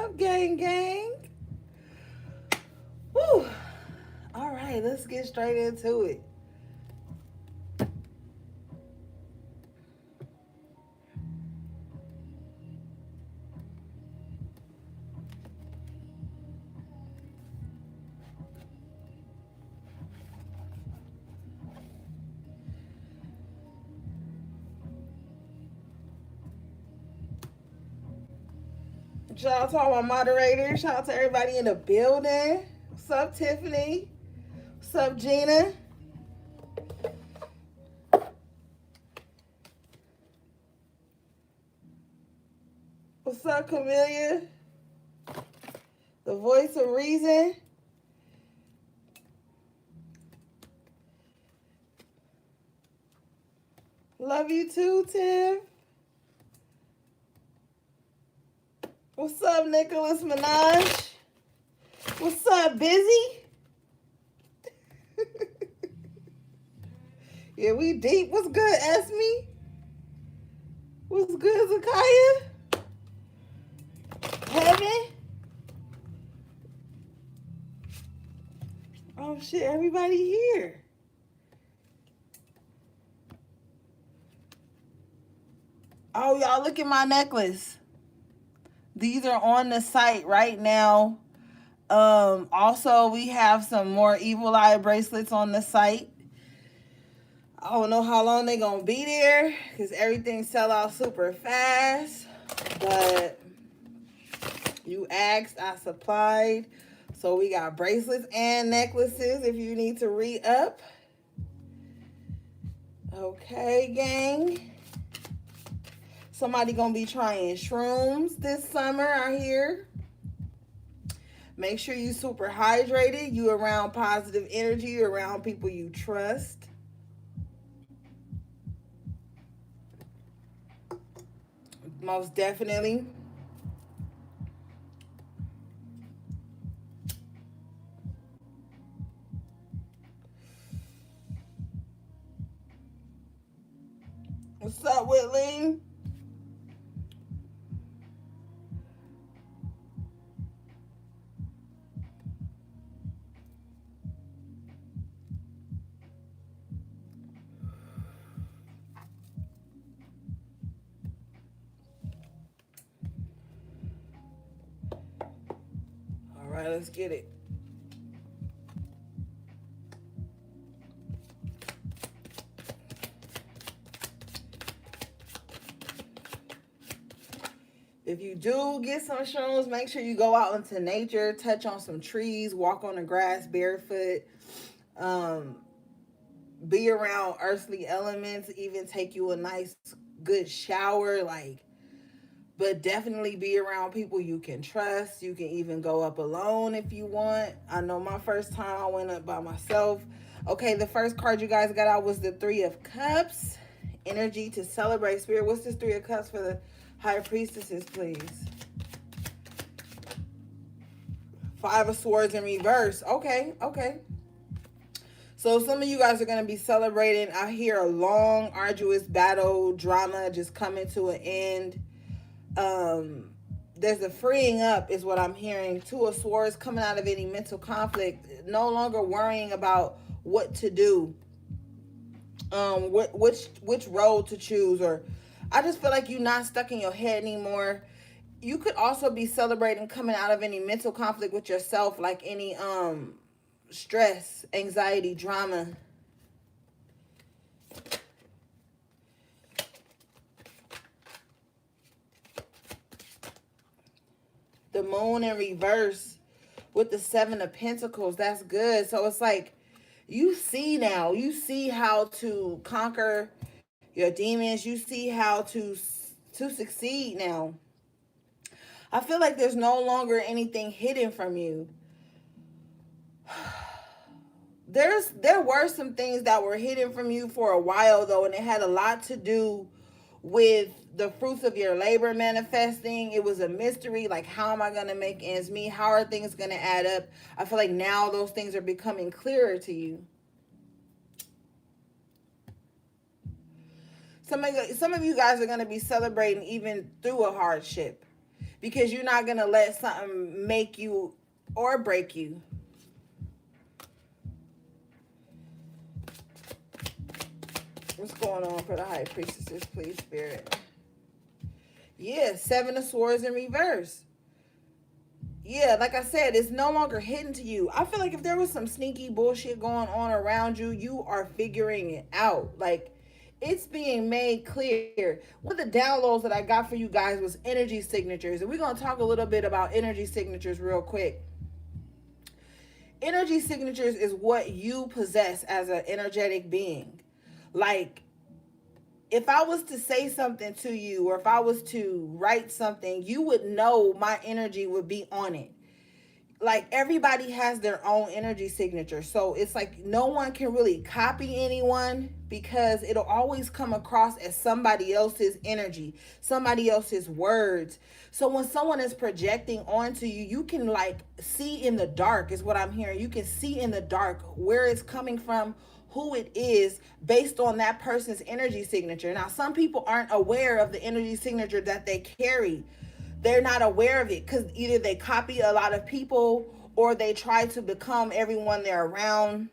up, gang, gang? Woo. All right, let's get straight into it. Shout out to all my moderators. Shout out to everybody in the building. What's up, Tiffany? What's up, Gina? What's up, Camellia? The voice of reason. Love you too, Tiff. What's up, Nicholas Minaj? What's up, Busy? Yeah, we deep. What's good, Esme? What's good, Zakaya? Heaven? Oh shit, everybody here. Oh, y'all, look at my necklace. These are on the site right now. Also, we have some more Evil Eye bracelets on the site. I don't know how long they're going to be there because everything sell out super fast. But you asked, I supplied. So we got bracelets and necklaces if you need to re-up. Okay, gang. Somebody gonna be trying shrooms this summer, I hear. Make sure you super hydrated. You around positive energy. You around people you trust. Most definitely. What's up, Whitley? All right, let's get it. If you do get some shrooms, make sure you go out into nature, touch on some trees, walk on the grass barefoot, be around earthly elements, even take you a nice, good shower, but definitely be around people you can trust. You can even go up alone if you want. I know my first time I went up by myself. Okay, the first card you guys got out was the Three of Cups. Energy to celebrate. Spirit, what's this Three of Cups for the High Priestesses, please? Five of Swords in reverse. Okay. So some of you guys are going to be celebrating. I hear a long, arduous battle, drama just coming to an end. There's a freeing up is what I'm hearing. Two of Swords coming out of any mental conflict. No longer worrying about what to do. Which road to choose, or I just feel like you're not stuck in your head anymore. You could also be celebrating coming out of any mental conflict with yourself, like any stress, anxiety, drama. The Moon in reverse with the Seven of Pentacles. That's good. So it's like you see now. You see how to conquer your demons. You see how to succeed now. I feel like there's no longer anything hidden from you. There were some things that were hidden from you for a while though, and it had a lot to do with the fruits of your labor manifesting. It was a mystery, like how am I going to make ends meet? How are things going to add up? I feel like now those things are becoming clearer to you. Some of you guys are going to be celebrating even through a hardship. because you're not going to let something make you or break you. What's going on for the high priestesses, please, Spirit? Yeah, 7 of Swords in reverse. Yeah, like I said, it's no longer hidden to you. I feel like if there was some sneaky bullshit going on around you, you are figuring it out. Like, it's being made clear. One of the downloads that I got for you guys was energy signatures. And we're going to talk a little bit about energy signatures real quick. Energy signatures is what you possess as an energetic being. Like, if I was to say something to you, or if I was to write something, you would know my energy would be on it. Like, everybody has their own energy signature. So it's like no one can really copy anyone, because it'll always come across as somebody else's energy, somebody else's words. So when someone is projecting onto you, you can like see in the dark, is what I'm hearing. You can see in the dark where it's coming from, who it is, based on that person's energy signature. Now, some people aren't aware of the energy signature that they carry. They're not aware of it because either they copy a lot of people, or they try to become everyone they're around,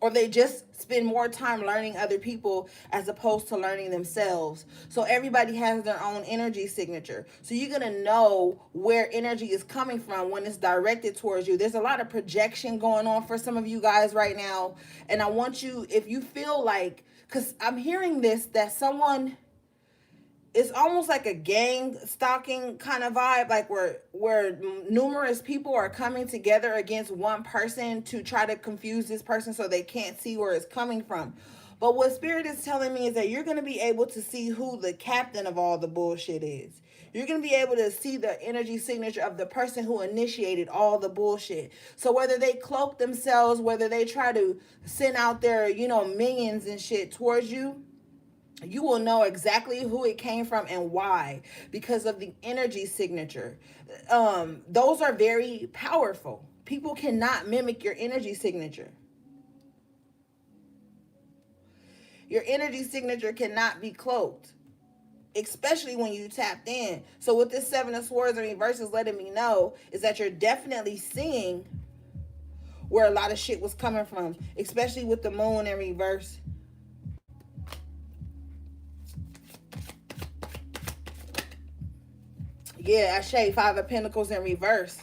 or they just spend more time learning other people as opposed to learning themselves. So everybody has their own energy signature. So you're going to know where energy is coming from when it's directed towards you. There's a lot of projection going on for some of you guys right now. And I want you, if you feel like, because I'm hearing this, that someone, it's almost like a gang stalking kind of vibe, like where numerous people are coming together against one person to try to confuse this person so they can't see where it's coming from. But what Spirit is telling me is that you're going to be able to see who the captain of all the bullshit is. You're going to be able to see the energy signature of the person who initiated all the bullshit. So whether they cloak themselves, whether they try to send out their, minions and shit towards you, you will know exactly who it came from and why, because of the energy signature. Those are very powerful. People cannot mimic your energy signature. Your energy signature cannot be cloaked, especially when you tapped in. So what this 7 of Swords in reverse is letting me know is that you're definitely seeing where a lot of shit was coming from, especially with the moon in reverse. Yeah, Ashe, 5 of Pentacles in reverse.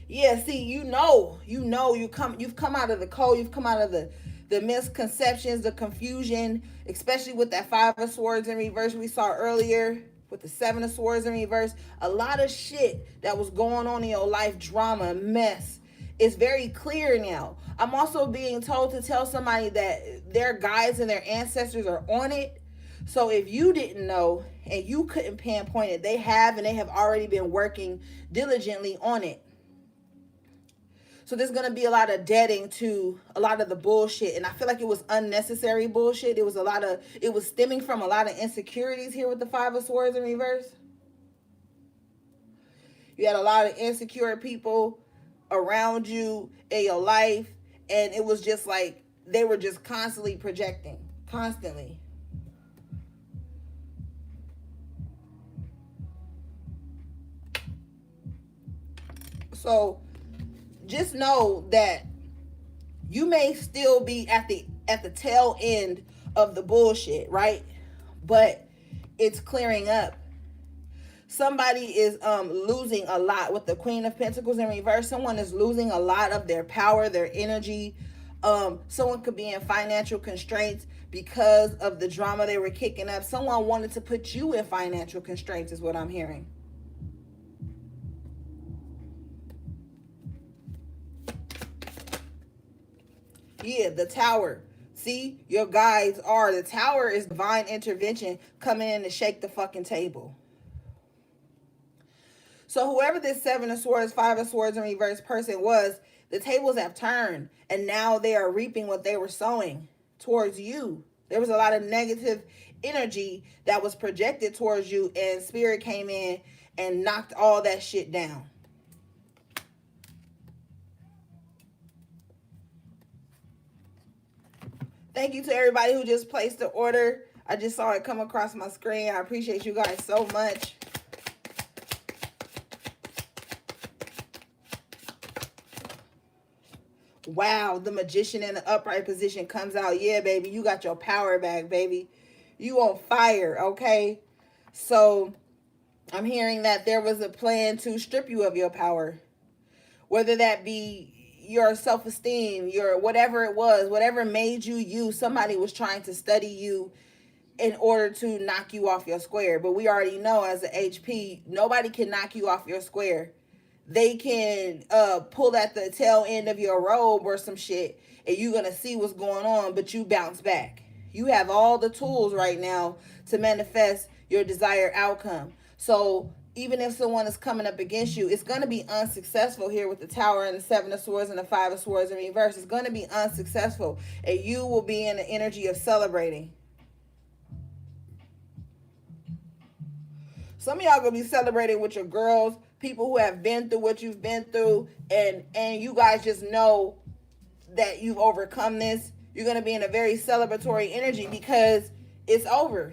Yeah, see, you've come out of the cold, you've come out of the misconceptions, the confusion, especially with that 5 of Swords in reverse we saw earlier, with the 7 of Swords in reverse. A lot of shit that was going on in your life, drama, mess, is very clear now. I'm also being told to tell somebody that their guides and their ancestors are on it. So if you didn't know and you couldn't pinpoint it, they have, and they have already been working diligently on it. So there's going to be a lot of deading to a lot of the bullshit. And I feel like it was unnecessary bullshit. It was stemming from a lot of insecurities here with the 5 of Swords in reverse. You had a lot of insecure people around you in your life. And it was just like they were just constantly projecting. Constantly. So just know that you may still be at the tail end of the bullshit, right? But it's clearing up. Somebody is losing a lot with the Queen of Pentacles in reverse. Someone is losing a lot of their power, their energy. Someone could be in financial constraints because of the drama they were kicking up. Someone wanted to put you in financial constraints, is what I'm hearing. Yeah, the Tower. See, your guides are, the Tower is divine intervention coming in to shake the fucking table. So whoever this 7 of Swords, 5 of Swords in reverse person was, the tables have turned, and now they are reaping what they were sowing towards you. There was a lot of negative energy that was projected towards you, and Spirit came in and knocked all that shit down. Thank you to everybody who just placed the order. I just saw it come across my screen. I appreciate you guys so much. Wow, the Magician in the upright position comes out. Yeah, baby, you got your power back, baby. You on fire, okay? So I'm hearing that there was a plan to strip you of your power, whether that be your self-esteem, your whatever it was, whatever made you you. Somebody was trying to study you in order to knock you off your square. But we already know, as an HP, nobody can knock you off your square. They can pull at the tail end of your robe or some shit, and you're gonna see what's going on, but you bounce back. You have all the tools right now to manifest your desired outcome. So even if someone is coming up against you, it's going to be unsuccessful here with the Tower and the Seven of Swords and the Five of Swords in reverse. It's going to be unsuccessful, and you will be in the energy of celebrating. Some of y'all gonna be celebrating with your girls, people who have been through what you've been through, and you guys just know that you've overcome this. You're gonna be in a very celebratory energy because it's over.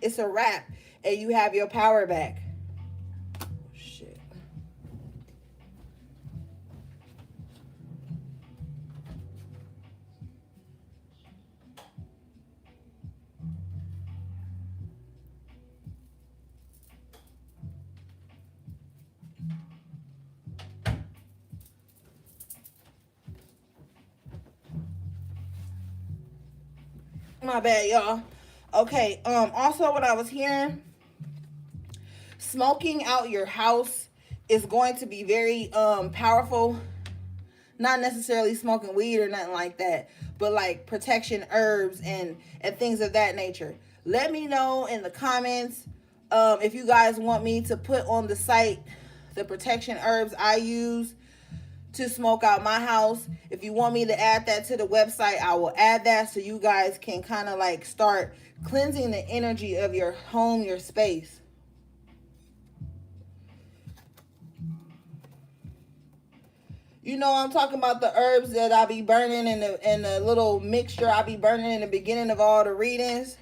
It's a wrap, and you have your power back. Shit. My bad, y'all. Okay, also what I was hearing, smoking out your house is going to be very powerful. Not necessarily smoking weed or nothing like that, but like protection herbs and things of that nature. Let me know in the comments if you guys want me to put on the site the protection herbs I use to smoke out my house. If you want me to add that to the website, I will add that so you guys can kind of like start cleansing the energy of your home, your space. You know, I'm talking about the herbs that I be burning in the little mixture I be burning in the beginning of all the readings.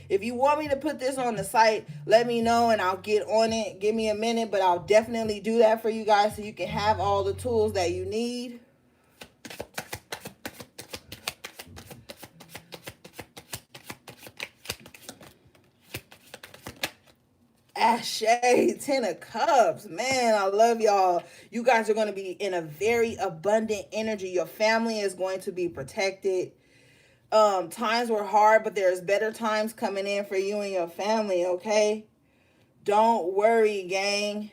If you want me to put this on the site, let me know and I'll get on it. Give me a minute, but I'll definitely do that for you guys so you can have all the tools that you need. Ashe, 10 of Cups. Man, I love y'all. You guys are going to be in a very abundant energy. Your family is going to be protected. Times were hard, but there's better times coming in for you and your family, okay? Don't worry, gang.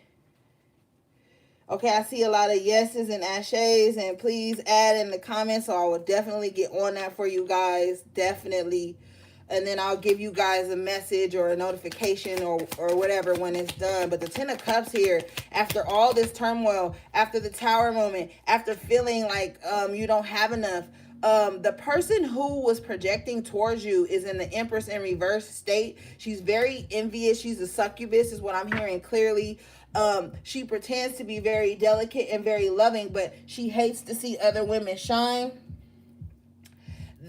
Okay, I see a lot of yeses and ashes, and please add in the comments, so I will definitely get on that for you guys, definitely. And then I'll give you guys a message or a notification or whatever when it's done. But the 10 of Cups here, after all this turmoil, after the Tower moment, after feeling like you don't have enough, the person who was projecting towards you is in the Empress in reverse state. She's very envious. She's a succubus is what I'm hearing clearly. She pretends to be very delicate and very loving, but she hates to see other women shine.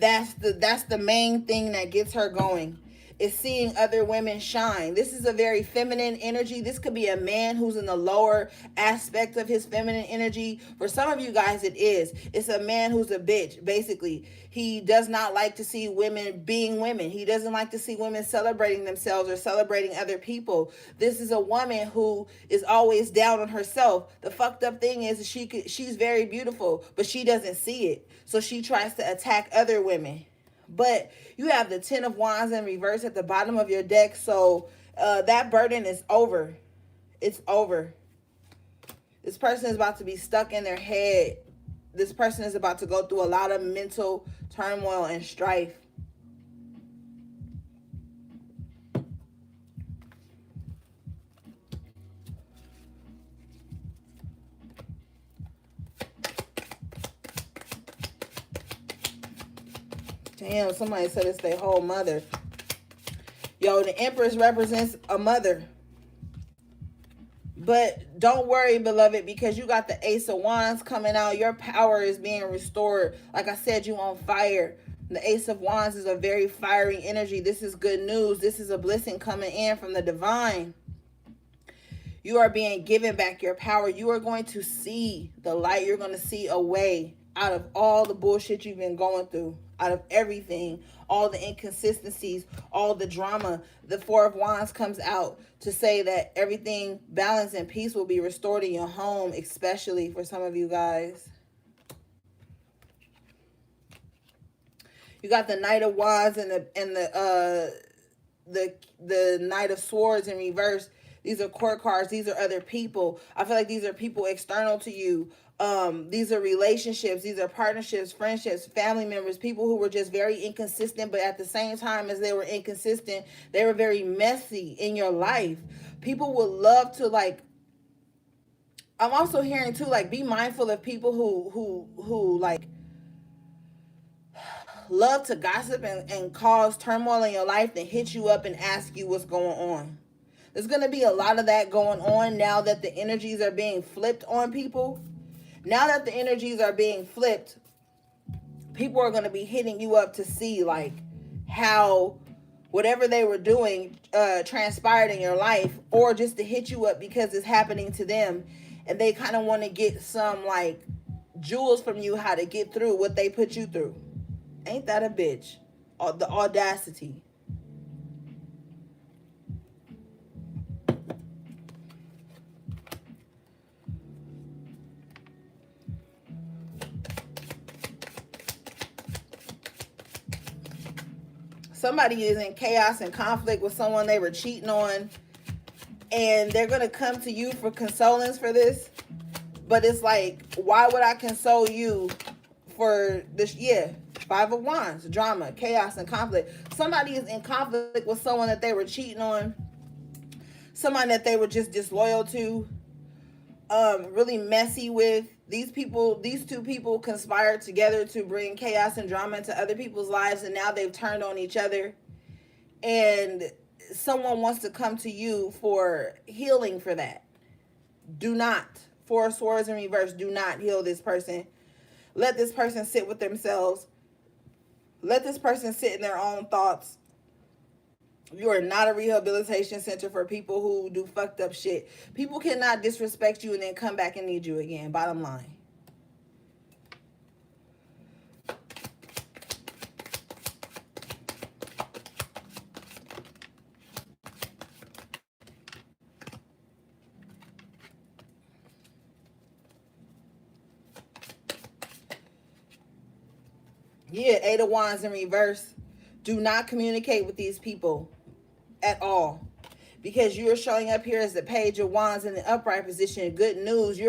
That's the main thing that gets her going, is seeing other women shine. This is a very feminine energy. This could be a man who's in the lower aspect of his feminine energy. For some of you guys, it is. It's a man who's a bitch, basically. He does not like to see women being women. He doesn't like to see women celebrating themselves or celebrating other people. This is a woman who is always down on herself. The fucked up thing is she's very beautiful, but she doesn't see it. So she tries to attack other women. But you have the 10 of Wands in reverse at the bottom of your deck. So that burden is over. It's over. This person is about to be stuck in their head. This person is about to go through a lot of mental turmoil and strife. Damn, somebody said it's their whole mother. Yo, the Empress represents a mother. But don't worry, beloved, because you got the Ace of Wands coming out. Your power is being restored. Like I said, you on fire. The Ace of Wands is a very fiery energy. This is good news. This is a blessing coming in from the divine. You are being given back your power. You are going to see the light. You're going to see a way out of all the bullshit you've been going through, out of everything, all the inconsistencies, all the drama. The Four of Wands comes out to say that everything, balance and peace will be restored in your home, especially for some of you guys. You got the Knight of Wands and the Knight of Swords in reverse. These are court cards. These are other people. I feel like these are people external to you. These are relationships. These are partnerships, friendships, family members, people who were just very inconsistent, but at the same time as they were inconsistent, they were very messy in your life. People would love to, like, I'm also hearing too, like, be mindful of people who like love to gossip and cause turmoil in your life, then hit you up and ask you what's going on. There's going to be a lot of that going on now that the energies are being flipped on people. Now that the energies are being flipped, people are going to be hitting you up to see, like, how whatever they were doing transpired in your life, or just to hit you up because it's happening to them and they kind of want to get some, like, jewels from you, how to get through what they put you through. Ain't that a bitch? The audacity. Somebody is in chaos and conflict with someone they were cheating on, and they're going to come to you for consolence for this. But it's like, why would I console you for this? Yeah, Five of Wands, drama, chaos, and conflict. Somebody is in conflict with someone that they were cheating on, someone that they were just disloyal to, really messy with. These two people conspired together to bring chaos and drama into other people's lives, and now they've turned on each other. And someone wants to come to you for healing for that. Do not. Four of Swords in reverse. Do not heal this person. Let this person sit with themselves. Let this person sit in their own thoughts. You are not a rehabilitation center for people who do fucked up shit. People cannot disrespect you and then come back and need you again. Bottom line. Yeah, Eight of Wands in reverse. Do not communicate with these people at all, because you're showing up here as the Page of Wands in the upright position. Good news.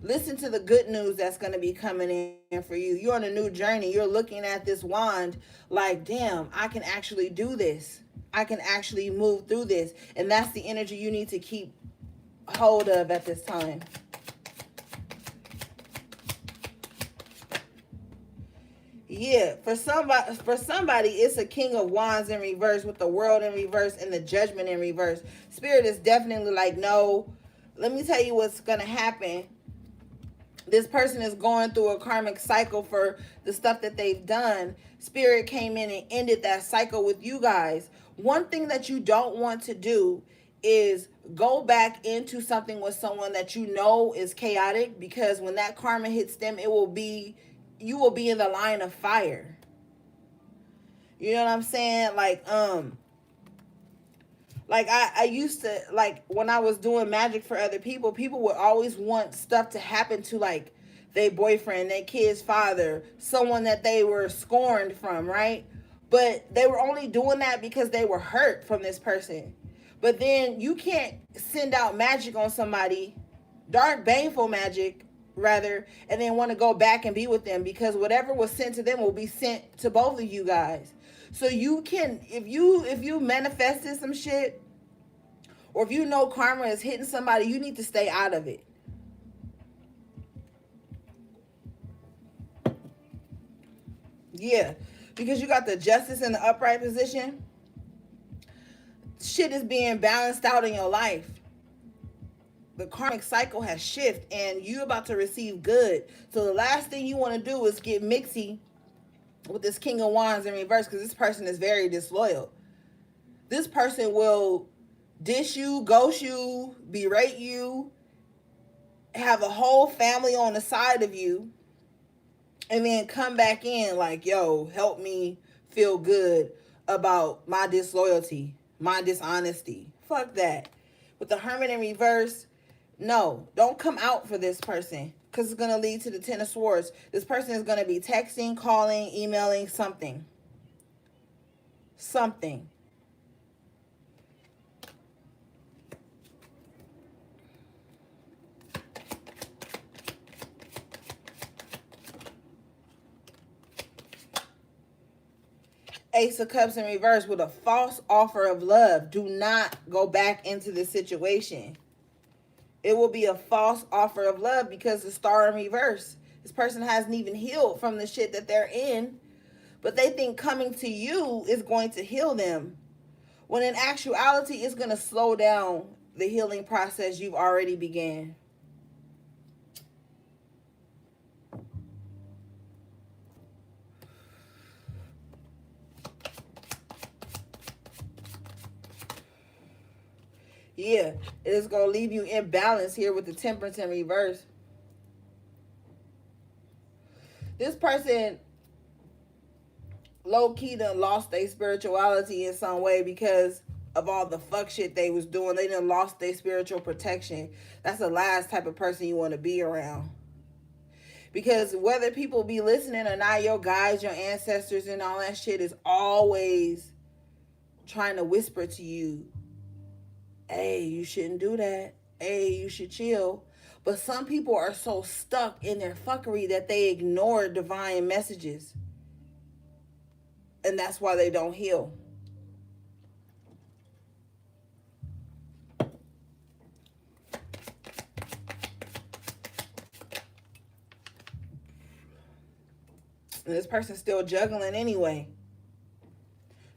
Listen to the good news that's going to be coming in for you. You're on a new journey. You're looking at this wand like, damn, I can actually do this. I can actually move through this. And that's the energy you need to keep hold of at this time. Yeah, for somebody, it's a King of Wands in reverse with the World in reverse and the Judgment in reverse. Spirit is definitely like, no, let me tell you what's going to happen. This person is going through a karmic cycle for the stuff that they've done. Spirit came in and ended that cycle with you guys. One thing that you don't want to do is go back into something with someone that you know is chaotic, because when that karma hits them, you will be in the line of fire. You know what I'm saying? Like I used to, like, when I was doing magic for other people, people would always want stuff to happen to, like, their boyfriend, their kid's father, someone that they were scorned from, right? But they were only doing that because they were hurt from this person. But then you can't send out magic on somebody, dark, baneful magic, rather, and then want to go back and be with them, because whatever was sent to them will be sent to both of you guys. So you can, if you manifested some shit, or if you know karma is hitting somebody, you need to stay out of it. Yeah, because you got the Justice in the upright position. Shit is being balanced out in your life. The karmic cycle has shifted and you're about to receive good. So the last thing you want to do is get mixy with this King of Wands in reverse, because this person is very disloyal. This person will dish you, ghost you, berate you, have a whole family on the side of you, and then come back in like, yo, help me feel good about my disloyalty, my dishonesty. Fuck that. With the Hermit in reverse, no, don't come out for this person because it's going to lead to the Ten of Swords. This person is going to be texting, calling, emailing, something. Something. Ace of Cups in reverse with a false offer of love. Do not go back into this situation. It will be a false offer of love because the Star in reverse. This person hasn't even healed from the shit that they're in, but they think coming to you is going to heal them, when in actuality it's going to slow down the healing process you've already began. Yeah, it is going to leave you imbalanced here with the Temperance in reverse. This person low-key done lost their spirituality in some way because of all the fuck shit they was doing. They done lost their spiritual protection. That's the last type of person you want to be around. Because whether people be listening or not, your guides, your ancestors, and all that shit is always trying to whisper to you, hey, you shouldn't do that. Hey, you should chill. But some people are so stuck in their fuckery that they ignore divine messages. And that's why they don't heal. And this person's still juggling anyway.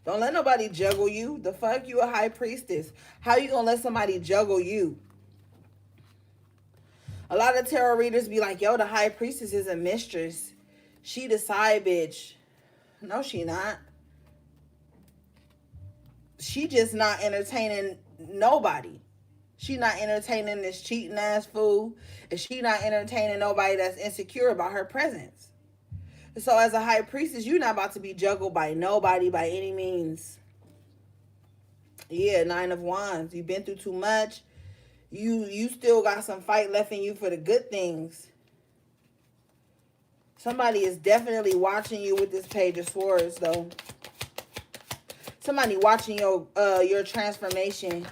Don't let nobody juggle you. The fuck? You a high priestess. How you gonna let somebody juggle you? A lot of tarot readers be like, yo, the high priestess is a mistress. She the side bitch. No, she not. She just not entertaining nobody. She not entertaining this cheating ass fool. And she not entertaining nobody that's insecure about her presence. So as a high priestess, you're not about to be juggled by nobody by any means. Yeah, 9 of Wands. You've been through too much. You still got some fight left in you for the good things. Somebody is definitely watching you with this Page of Swords, though. Somebody watching your transformation,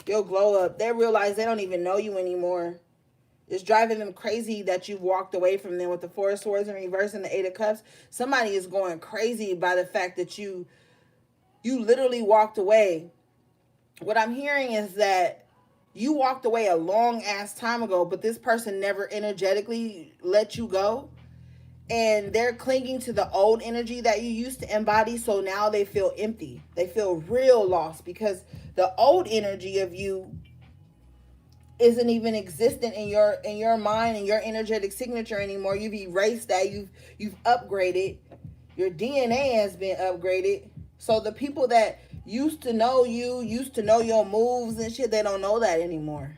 your glow up. They realize they don't even know you anymore. It's driving them crazy that you've walked away from them with the 4 of Swords in reverse and the 8 of Cups. Somebody is going crazy by the fact that you literally walked away. What I'm hearing is that you walked away a long ass time ago, but this person never energetically let you go. And they're clinging to the old energy that you used to embody. So now they feel empty. They feel real lost because the old energy of you isn't even existent in your mind and your energetic signature anymore. You've erased that. You've upgraded. Your DNA has been upgraded. So the people that used to know you, used to know your moves and shit, they don't know that anymore.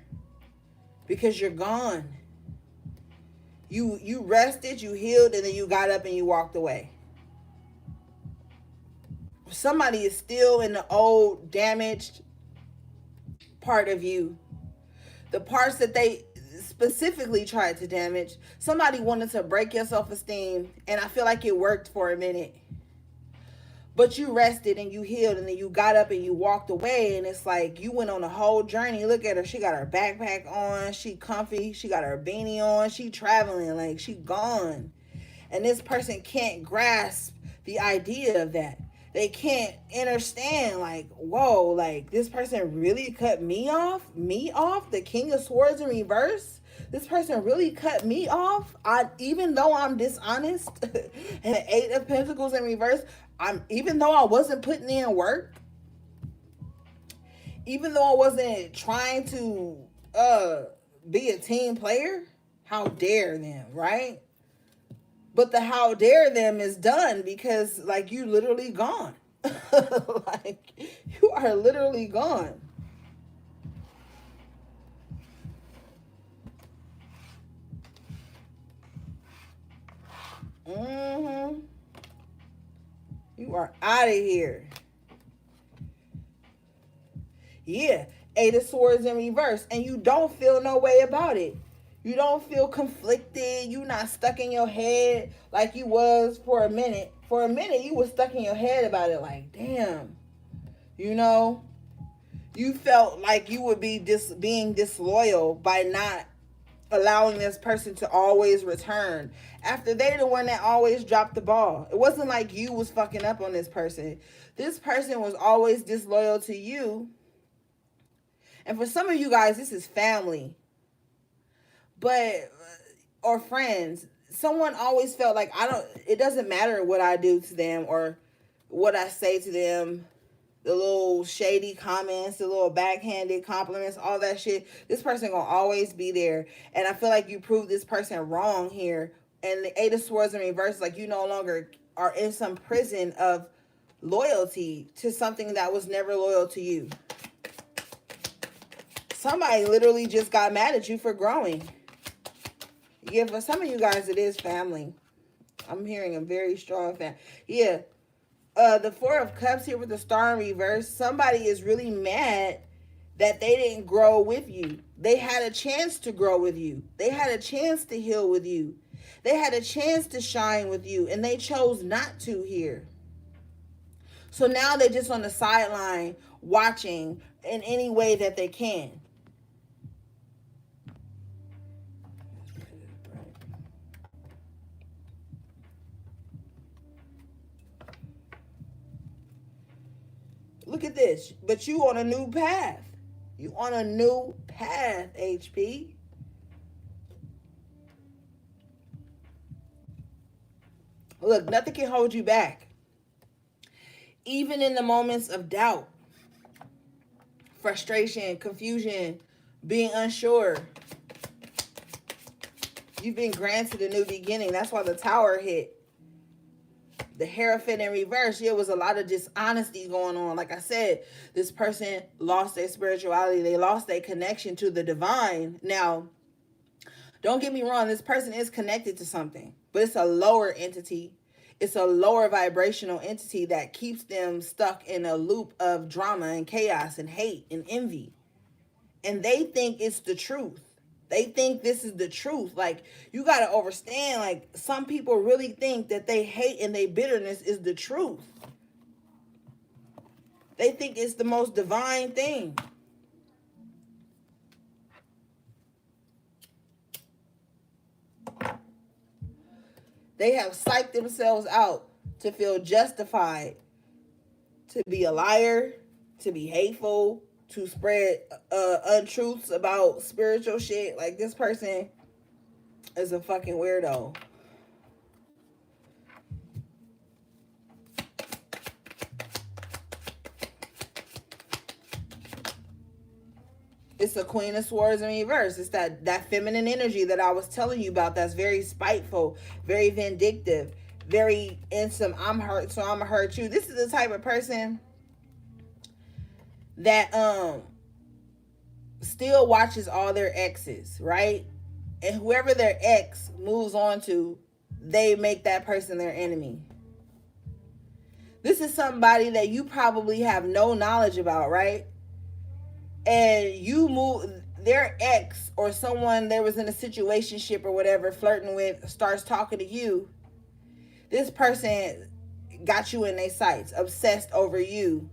Because you're gone. You rested, you healed, and then you got up and you walked away. Somebody is still in the old, damaged part of you. The parts that they specifically tried to damage. Somebody wanted to break your self-esteem, and I feel like it worked for a minute. But you rested and you healed, and then you got up and you walked away, and it's like you went on a whole journey. Look at her. She got her backpack on. She comfy. She got her beanie on. She traveling. Like, she gone. And this person can't grasp the idea of that. They can't understand, like, whoa, like, this person really cut me off? Me off? The King of Swords in reverse? This person really cut me off? Even though I'm dishonest, and the 8 of Pentacles in reverse, even though I wasn't putting in work, even though I wasn't trying to be a team player, how dare them, right? But the how dare them is done because, like, you literally gone. Like, you are literally gone. Mm-hmm. You are out of here. Yeah. Eight of Swords in reverse. And you don't feel no way about it. You don't feel conflicted. You not stuck in your head like you was for a minute. For a minute, you was stuck in your head about it like, damn. You know? You felt like you would be being disloyal by not allowing this person to always return after they the one that always dropped the ball. It wasn't like you was fucking up on this person. This person was always disloyal to you. And for some of you guys, this is family. But or friends. Someone always felt like it doesn't matter what I do to them or what I say to them. The little shady comments, the little backhanded compliments, all that shit. This person gonna always be there. And I feel like you proved this person wrong here. And the Eight of Swords in reverse, like you no longer are in some prison of loyalty to something that was never loyal to you. Somebody literally just got mad at you for growing. Yeah, for some of you guys, it is family. I'm hearing a very strong family. Yeah. The Four of Cups here with the Star in reverse. Somebody is really mad that they didn't grow with you. They had a chance to grow with you. They had a chance to heal with you. They had a chance to shine with you, and they chose not to here. So now they're just on the sideline watching in any way that they can. Look at this. But you on a new path. You on a new path, HP. Look, nothing can hold you back. Even in the moments of doubt, frustration, confusion, being unsure. You've been granted a new beginning. That's why the Tower hit. The Hierophant in reverse, there was a lot of dishonesty going on. Like I said, this person lost their spirituality. They lost their connection to the divine. Now, don't get me wrong. This person is connected to something, but it's a lower entity. It's a lower vibrational entity that keeps them stuck in a loop of drama and chaos and hate and envy. And they think it's the truth. They think this is the truth. Like, you got to understand, like, some people really think that they hate and they bitterness is the truth. They think it's the most divine thing. They have psyched themselves out to feel justified, to be a liar, to be hateful, to spread untruths about spiritual shit. Like, this person is a fucking weirdo. It's a Queen of Swords in reverse. It's that feminine energy that I was telling you about that's very spiteful, very vindictive, very in some I'm hurt, so I'm gonna hurt you. This is the type of person that still watches all their exes, right? And whoever their ex moves on to, they make that person their enemy. This is somebody that you probably have no knowledge about, right? And you move, their ex or someone there was in a situationship or whatever, flirting with, starts talking to you. This person got you in their sights, obsessed over you.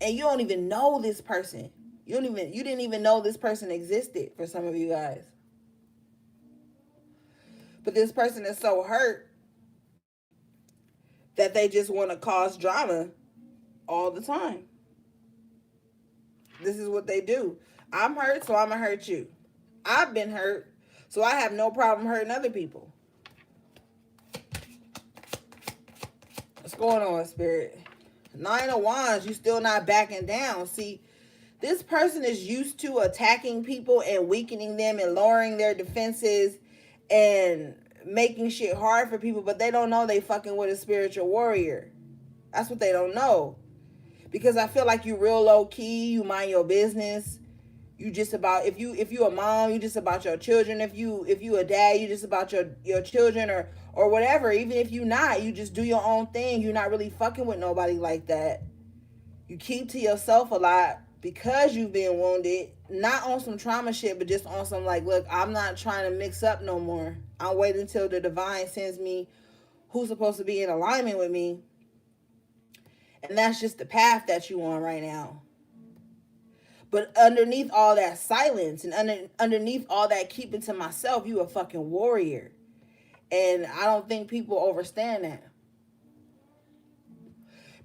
And you don't even know this person. You didn't even know this person existed for some of you guys. But this person is so hurt that they just want to cause drama all the time. This is what they do. I'm hurt, so I'm going to hurt you. I've been hurt, so I have no problem hurting other people. What's going on, Spirit? Nine of Wands, you still not backing down. See, this person is used to attacking people and weakening them and lowering their defenses and making shit hard for people, but they don't know they fucking with a spiritual warrior. That's what they don't know. Because I feel like you real low key, you mind your business, You just about, if you a mom, you just about your children. If you a dad, you just about your children, or whatever. Even if you not, you just do your own thing. You're not really fucking with nobody like that. You keep to yourself a lot because you've been wounded, not on some trauma shit, but just on some like, look, I'm not trying to mix up no more. I'll wait until the divine sends me who's supposed to be in alignment with me. And that's just the path that you on right now. But underneath all that silence and underneath all that keeping to myself, you a fucking warrior. And I don't think people understand that.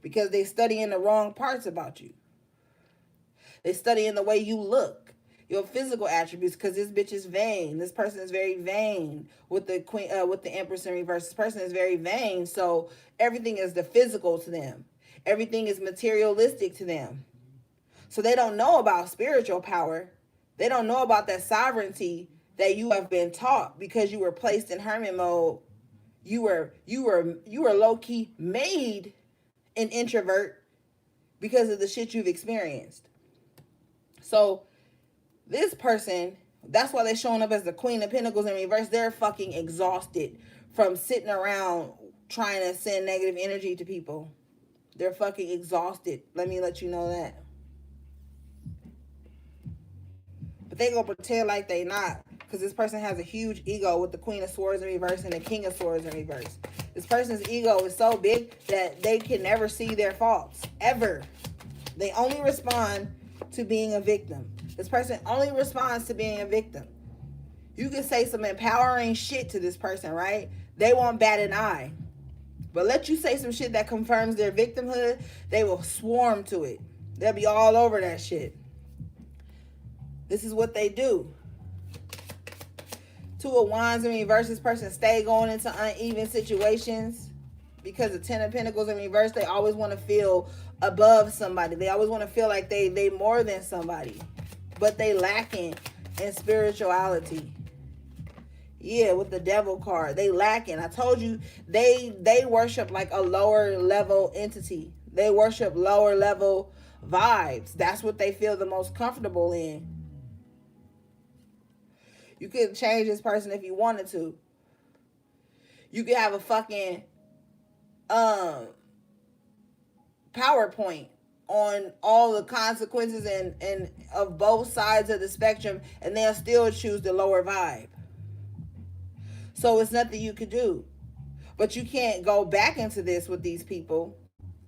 Because they studying the wrong parts about you. They studying the way you look, your physical attributes, because this bitch is vain. This person is very vain with the queen, with the Empress in reverse. This person is very vain, so everything is the physical to them. Everything is materialistic to them. So they don't know about spiritual power. They don't know about that sovereignty that you have been taught because you were placed in hermit mode. You were low key made an introvert because of the shit you've experienced. So this person, that's why they're showing up as the Queen of Pentacles in reverse. They're fucking exhausted from sitting around trying to send negative energy to people. They're fucking exhausted. Let me let you know that. But they gonna pretend like they not, because this person has a huge ego with the Queen of Swords in reverse and the King of Swords in reverse. This person's ego is so big that they can never see their faults, ever. They only respond to being a victim. This person only responds to being a victim. You can say some empowering shit to this person, right? They won't bat an eye. But let you say some shit that confirms their victimhood, they will swarm to it. They'll be all over that shit. This is what they do. Two of Wands in reverse, this person stay going into uneven situations because the Ten of Pentacles in reverse, they always want to feel above somebody. They always want to feel like they more than somebody, but they lacking in spirituality. Yeah, with the Devil card, they lacking. I told you, they worship like a lower level entity. They worship lower level vibes. That's what they feel the most comfortable in. You could change this person if you wanted to. You could have a fucking PowerPoint on all the consequences and of both sides of the spectrum, and they'll still choose the lower vibe. So it's nothing you could do. But you can't go back into this with these people.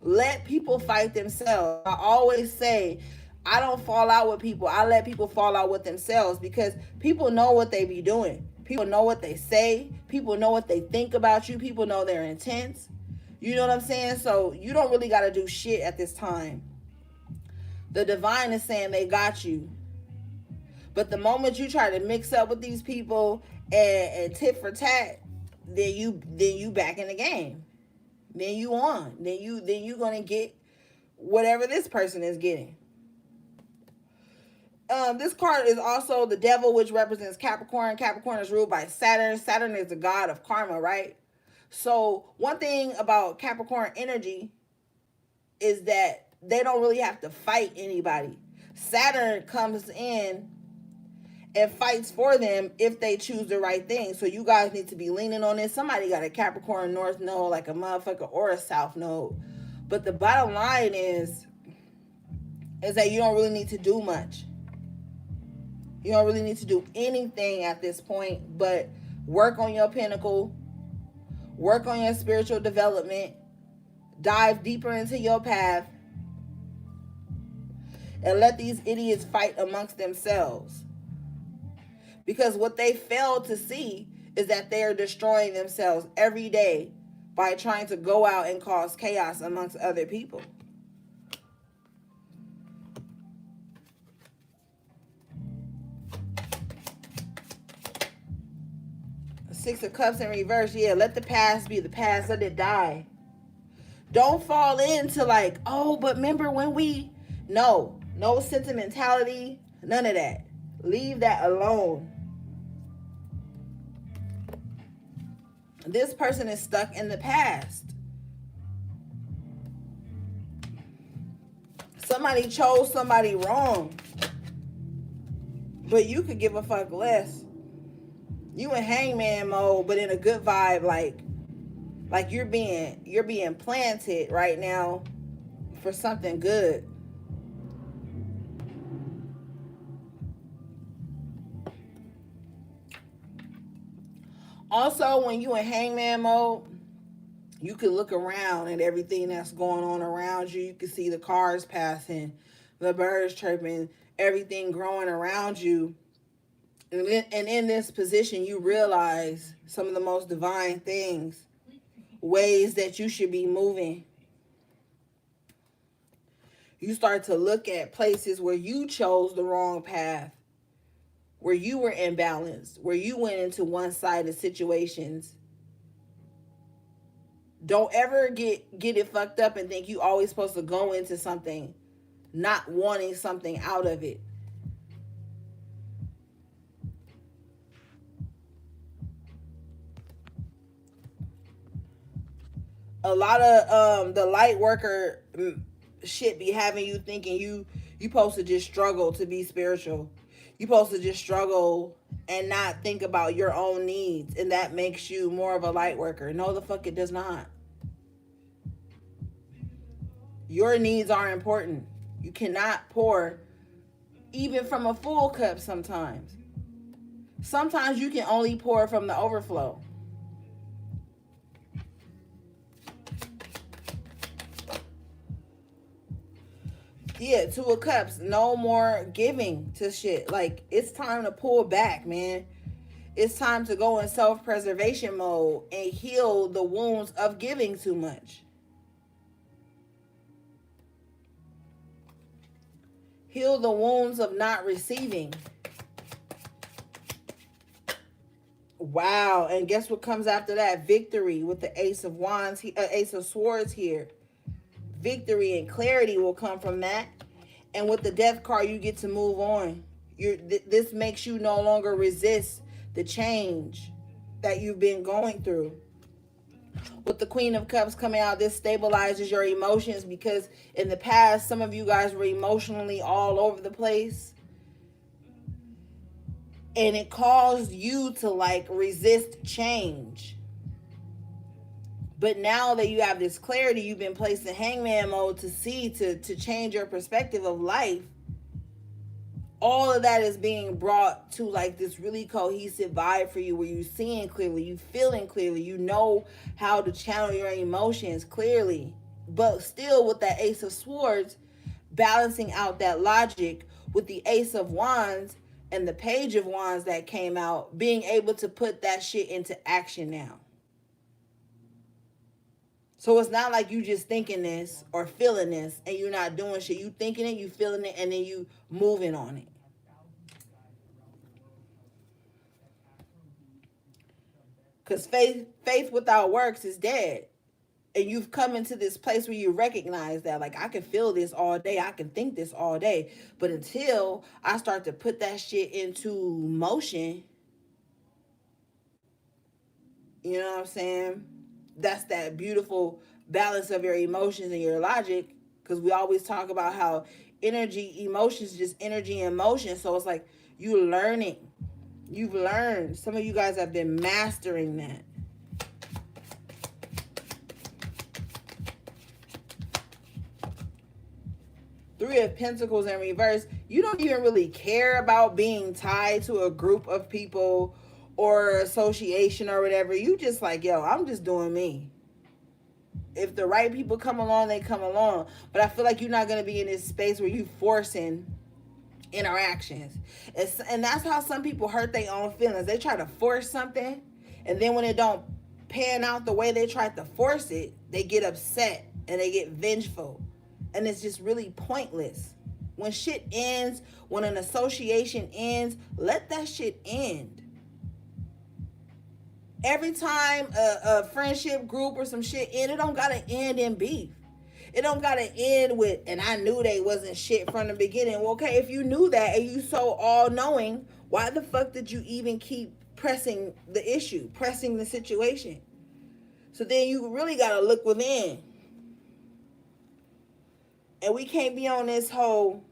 Let people fight themselves. I always say, I don't fall out with people. I let people fall out with themselves, because people know what they be doing. People know what they say. People know what they think about you. People know their intents. You know what I'm saying? So you don't really got to do shit at this time. The divine is saying they got you. But the moment you try to mix up with these people and tit for tat, then you back in the game. Then you on. Then you gonna get whatever this person is getting. This card is also the Devil, which represents Capricorn. Capricorn is ruled by Saturn. Saturn is the god of karma, right? So one thing about Capricorn energy is that they don't really have to fight anybody. Saturn comes in and fights for them if they choose the right thing. So you guys need to be leaning on this. Somebody got a Capricorn North node, like a motherfucker, or a South node. But the bottom line is that you don't really need to do much. You don't really need to do anything at this point but work on your pinnacle, work on your spiritual development, dive deeper into your path, and let these idiots fight amongst themselves. Because what they fail to see is that they are destroying themselves every day by trying to go out and cause chaos amongst other people. Six of Cups in reverse. Yeah, let the past be the past. Let it die. Don't fall into like, oh, but remember when we... No sentimentality. None of that. Leave that alone. This person is stuck in the past. Somebody chose somebody wrong. But you could give a fuck less. You in hangman mode, but in a good vibe, like you're being planted right now for something good. Also, when you in hangman mode, you can look around at everything that's going on around you. You can see the cars passing, the birds chirping, everything growing around you. And in this position, you realize some of the most divine things, ways that you should be moving. You start to look at places where you chose the wrong path, where you were imbalanced, where you went into one-sided situations. Don't ever get it fucked up and think you always supposed to go into something not wanting something out of it. A lot of the light worker shit be having you thinking you supposed to just struggle to be spiritual. You supposed to just struggle and not think about your own needs, and that makes you more of a light worker. No, the fuck it does not. Your needs are important. You cannot pour even from a full cup sometimes. Sometimes you can only pour from the overflow. Yeah, 2 of Cups. No more giving to shit. Like, it's time to pull back, man. It's time to go in self-preservation mode and heal the wounds of giving too much. Heal the wounds of not receiving. Wow. And guess what comes after that? Victory with the Ace of Wands, Ace of Swords here. Victory and clarity will come from that. And with the Death card, you get to move on. This makes you no longer resist the change that you've been going through. With the Queen of Cups coming out, this stabilizes your emotions, because in the past, some of you guys were emotionally all over the place. And it caused you to like resist change. But now that you have this clarity, you've been placed in hangman mode to see, to change your perspective of life. All of that is being brought to like this really cohesive vibe for you, where you're seeing clearly, you feeling clearly, you know how to channel your emotions clearly. But still with that Ace of Swords, balancing out that logic with the Ace of Wands and the Page of Wands that came out, being able to put that shit into action now. So it's not like you just thinking this or feeling this and you're not doing shit. You thinking it, you feeling it, and then you moving on it. Because faith without works is dead. And you've come into this place where you recognize that, like, I can feel this all day, I can think this all day, but until I start to put that shit into motion, you know what I'm saying? That's that beautiful balance of your emotions and your logic, because we always talk about how energy, emotions, just energy and motion. So it's like you've learned. Some of you guys have been mastering that. Three of Pentacles in reverse. You don't even really care about being tied to a group of people or association or whatever. You just like, yo, I'm just doing me. If the right people come along, they come along. But I feel like you're not going to be in this space where you forcing interactions. And that's how some people hurt their own feelings. They try to force something, and then when it don't pan out the way they tried to force it, they get upset and they get vengeful. And it's just really pointless. When shit ends, when an association ends, let that shit end. Every time a friendship group or some shit end, it don't gotta end in beef. It don't gotta end with, and I knew they wasn't shit from the beginning. Well, okay, if you knew that and you so all-knowing, why the fuck did you even keep pressing the issue, pressing the situation? So then you really gotta look within. And we can't be on this whole,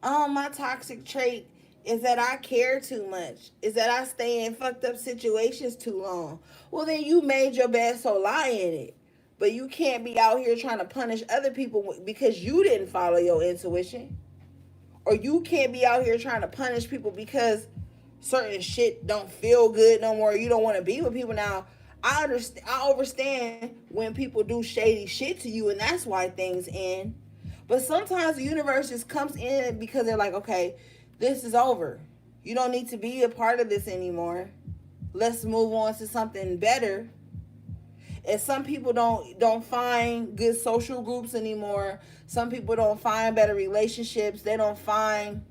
My toxic trait is that I care too much, is that I stay in fucked up situations too long. Well, then you made your bed, so lie in it. But you can't be out here trying to punish other people because you didn't follow your intuition. Or you can't be out here trying to punish people because certain shit don't feel good no more. You don't want to be with people now. I understand when people do shady shit to you, and that's why things end. But sometimes the universe just comes in because they're like, okay, this is over. You don't need to be a part of this anymore. Let's move on to something better. And some people don't find good social groups anymore. Some people don't find better relationships. They don't find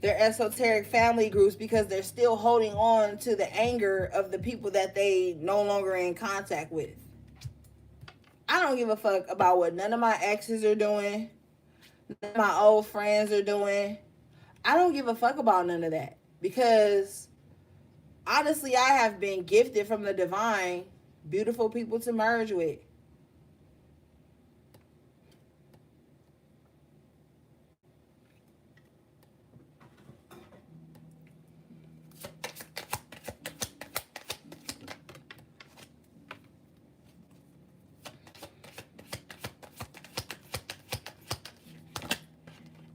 their esoteric family groups because they're still holding on to the anger of the people that they no longer in contact with. I don't give a fuck about what none of my exes are doing, none of my old friends are doing. I don't give a fuck about none of that because honestly, I have been gifted from the divine beautiful people to merge with.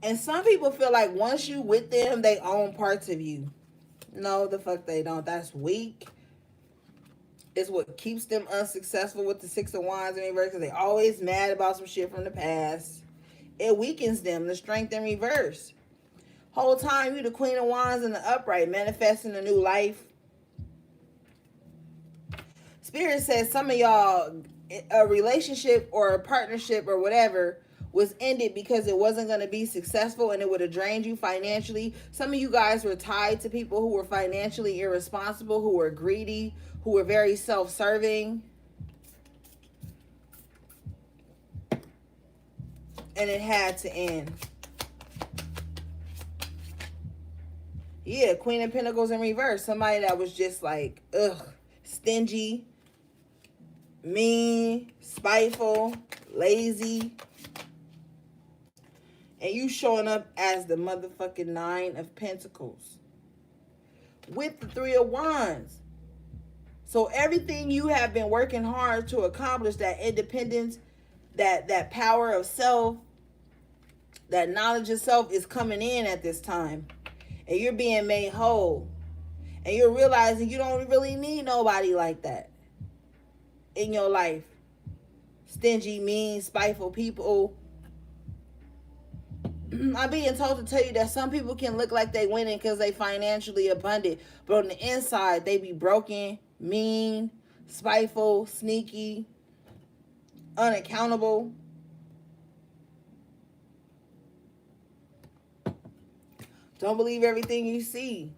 And some people feel like once you with them, they own parts of you. No, the fuck they don't. That's weak. It's what keeps them unsuccessful with the Six of Wands in reverse because they always mad about some shit from the past. It weakens them. The strength in reverse. Whole time you the Queen of Wands in the upright, manifesting a new life. Spirit says some of y'all, a relationship or a partnership or whatever was ended because it wasn't going to be successful and it would have drained you financially. Some of you guys were tied to people who were financially irresponsible, who were greedy, who were very self-serving. And it had to end. Yeah, Queen of Pentacles in reverse. Somebody that was just like, ugh, stingy, mean, spiteful, lazy. And you showing up as the motherfucking Nine of Pentacles with the Three of Wands. So everything you have been working hard to accomplish, that independence, that power of self, that knowledge of self is coming in at this time. And you're being made whole. And you're realizing you don't really need nobody like that in your life. Stingy, mean, spiteful people. I'm being told to tell you that some people can look like they winning because they financially abundant, but on the inside they be broken, mean, spiteful, sneaky, unaccountable. Don't believe everything you see.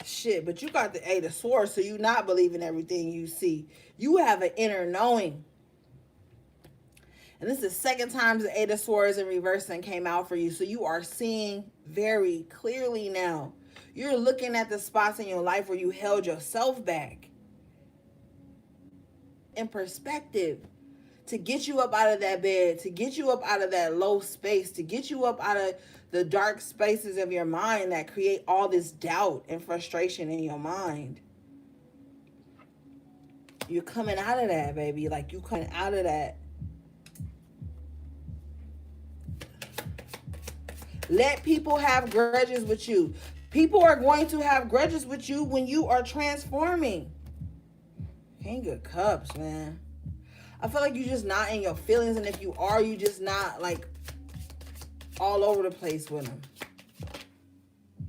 Shit, but you got the Eight of Swords, so you not believing everything you see. You have an inner knowing. And this is the second time the Eight of Swords in reverse and came out for you. So you are seeing very clearly now. You're looking at the spots in your life where you held yourself back. In perspective. To get you up out of that bed. To get you up out of that low space. To get you up out of the dark spaces of your mind that create all this doubt and frustration in your mind. You're coming out of that, baby. Like you coming out of that. Let people have grudges with you. People are going to have grudges with you when you are transforming. King of Cups, man. I feel like you're just not in your feelings, and if you are, you just not like all over the place with them.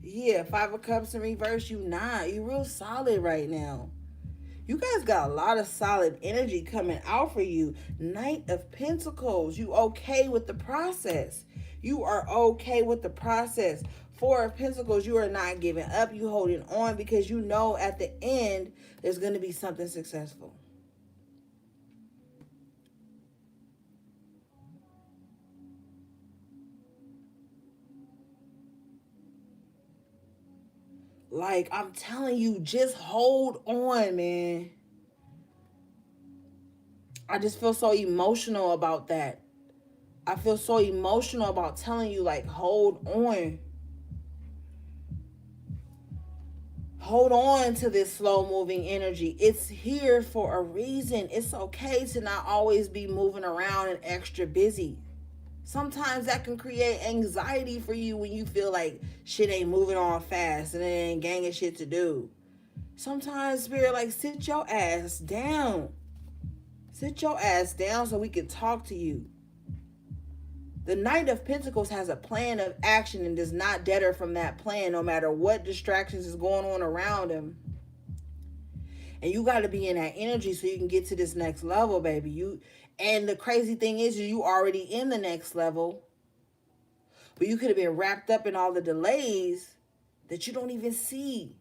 Yeah, Five of Cups in reverse, you not. You real solid right now. You guys got a lot of solid energy coming out for you. Knight of Pentacles, you okay with the process. You are okay with the process. Four of Pentacles, you are not giving up. You holding on because you know at the end there's going to be something successful. Like, I'm telling you, just hold on, man. I just feel so emotional about that. I feel so emotional about telling you, like, hold on. Hold on to this slow moving energy. It's here for a reason. It's okay to not always be moving around and extra busy. Sometimes that can create anxiety for you when you feel like shit ain't moving on fast and it ain't gang of shit to do. Sometimes spirit like, sit your ass down. Sit your ass down so we can talk to you. The Knight of Pentacles has a plan of action and does not deter from that plan no matter what distractions is going on around him. And you got to be in that energy so you can get to this next level, baby. And the crazy thing is you already in the next level. But you could have been wrapped up in all the delays that you don't even see.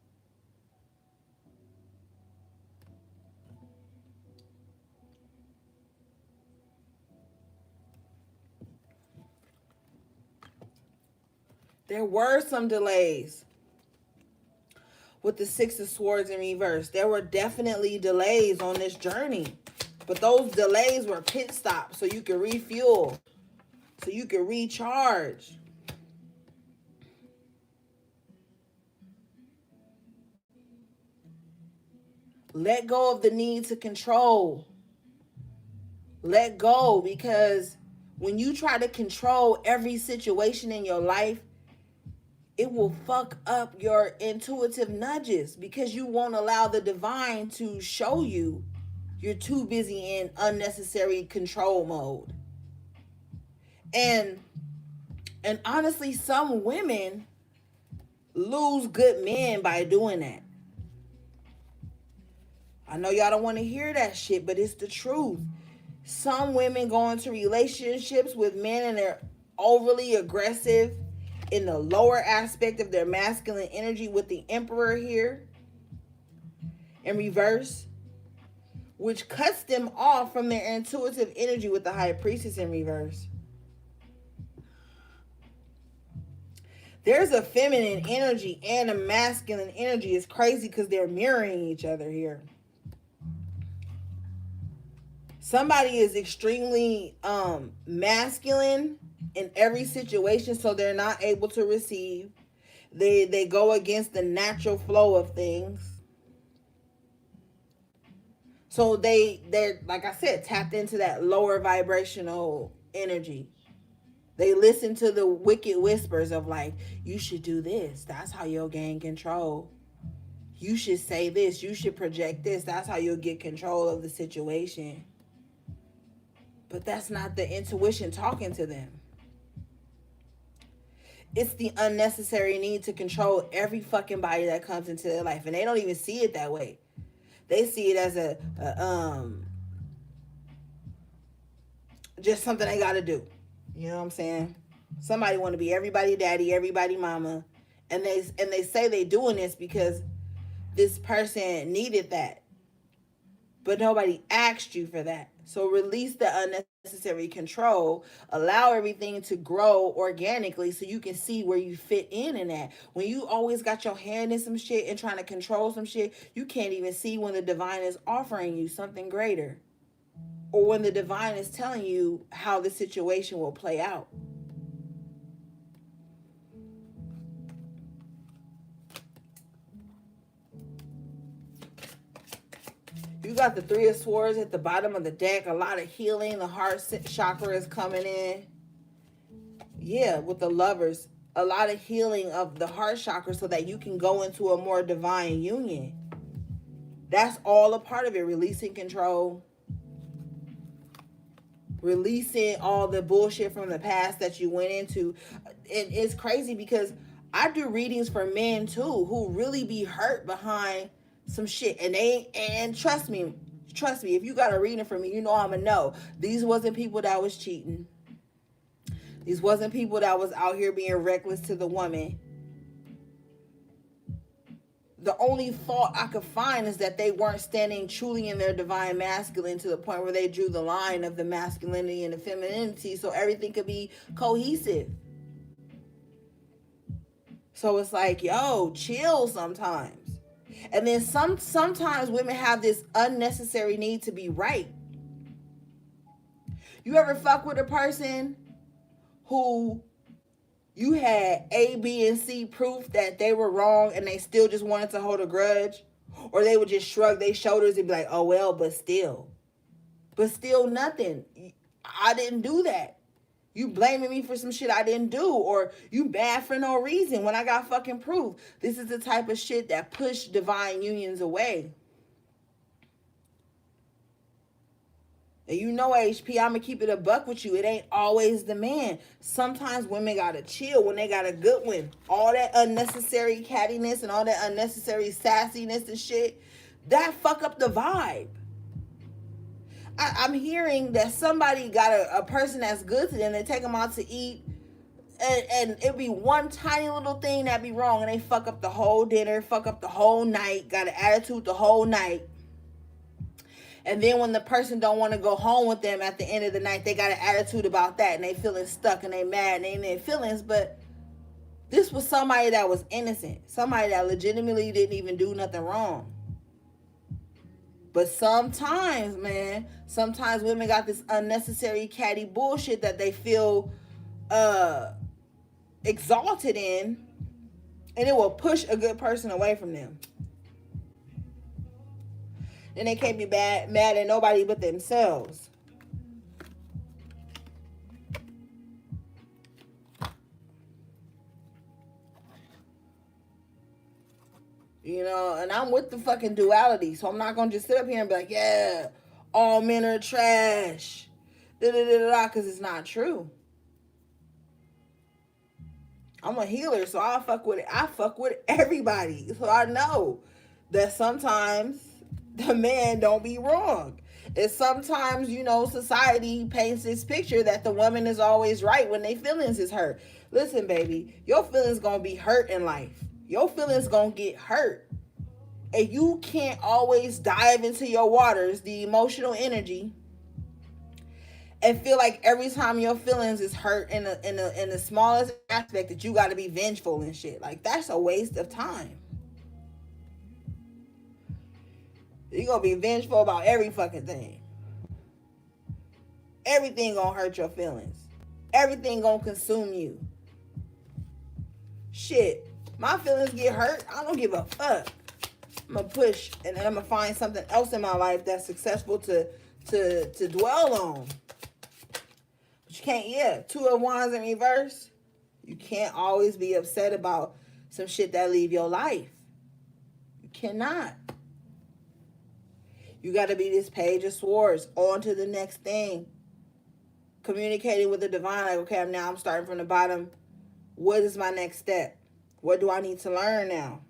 There were some delays with the Six of Swords in reverse. There were definitely delays on this journey. But those delays were pit stops so you could refuel, so you could recharge. Let go of the need to control. Let go, because when you try to control every situation in your life, it will fuck up your intuitive nudges because you won't allow the divine to show you. You're too busy in unnecessary control mode. And honestly, some women lose good men by doing that. I know y'all don't want to hear that shit, but it's the truth. Some women go into relationships with men and they're overly aggressive in the lower aspect of their masculine energy with the Emperor here in reverse, which cuts them off from their intuitive energy with the High Priestess in reverse. There's a feminine energy and a masculine energy. It's crazy because they're mirroring each other here. Somebody is extremely masculine in every situation, so they're not able to receive. They go against the natural flow of things. So they're, like I said, tapped into that lower vibrational energy. They listen to the wicked whispers of like, you should do this. That's how you'll gain control. You should say this. You should project this. That's how you'll get control of the situation. But that's not the intuition talking to them. It's the unnecessary need to control every fucking body that comes into their life. And they don't even see it that way. They see it as a just something they got to do. You know what I'm saying? Somebody want to be everybody daddy, everybody mama. And they say they doing this because this person needed that. But nobody asked you for that. So release the unnecessary control. Allow everything to grow organically so you can see where you fit in that. When you always got your hand in some shit and trying to control some shit, you can't even see when the divine is offering you something greater. Or when the divine is telling you how the situation will play out. You got the Three of Swords at the bottom of the deck. A lot of healing. The heart chakra is coming in. Yeah, with the Lovers. A lot of healing of the heart chakra so that you can go into a more divine union. That's all a part of it. Releasing control. Releasing all the bullshit from the past that you went into. It's crazy because I do readings for men too who really be hurt behind some shit, and trust me, if you got a reading for me, you know I'm a no. These wasn't people that was cheating. These wasn't people that was out here being reckless to the woman. The only fault I could find is that they weren't standing truly in their divine masculine to the point where they drew the line of the masculinity and the femininity so everything could be cohesive. So it's like, yo, chill sometimes. And then sometimes women have this unnecessary need to be right. You ever fuck with a person who you had A, B, and C proof that they were wrong and they still just wanted to hold a grudge? Or they would just shrug their shoulders and be like, oh, well, but still. But still nothing. I didn't do that. You blaming me for some shit I didn't do. Or you bad for no reason when I got fucking proof. This is the type of shit that push divine unions away. And you know, HP, I'm going to keep it a buck with you. It ain't always the man. Sometimes women got to chill when they got a good one. All that unnecessary cattiness and all that unnecessary sassiness and shit, that fuck up the vibe. I'm hearing that somebody got a person that's good to them. They take them out to eat. And it be one tiny little thing that be wrong. And they fuck up the whole dinner, fuck up the whole night, got an attitude the whole night. And then when the person don't want to go home with them at the end of the night, they got an attitude about that. And they feeling stuck and they mad and they in their feelings. But this was somebody that was innocent. Somebody that legitimately didn't even do nothing wrong. But sometimes, man, sometimes women got this unnecessary catty bullshit that they feel exalted in. And it will push a good person away from them. Then they can't be mad at nobody but themselves. You know, and I'm with the fucking duality. So I'm not going to just sit up here and be like, yeah, all men are trash. Because it's not true. I'm a healer, so I fuck with it. I fuck with everybody. So I know that sometimes the man don't be wrong. And sometimes, you know, society paints this picture that the woman is always right when their feelings is hurt. Listen, baby, your feelings gonna be hurt in life. Your feelings gonna get hurt. And you can't always dive into your waters, the emotional energy, and feel like every time your feelings is hurt in the smallest aspect that you gotta be vengeful and shit. Like, that's a waste of time. You're going to be vengeful about every fucking thing. Everything going to hurt your feelings. Everything going to consume you. Shit. My feelings get hurt. I don't give a fuck. I'm going to push and then I'm going to find something else in my life that's successful to dwell on. But you can't, Two of Wands in reverse. You can't always be upset about some shit that leave your life. You cannot. You got to be this Page of Swords. On to the next thing. Communicating with the divine. Like, okay, I'm starting from the bottom. What is my next step? What do I need to learn now?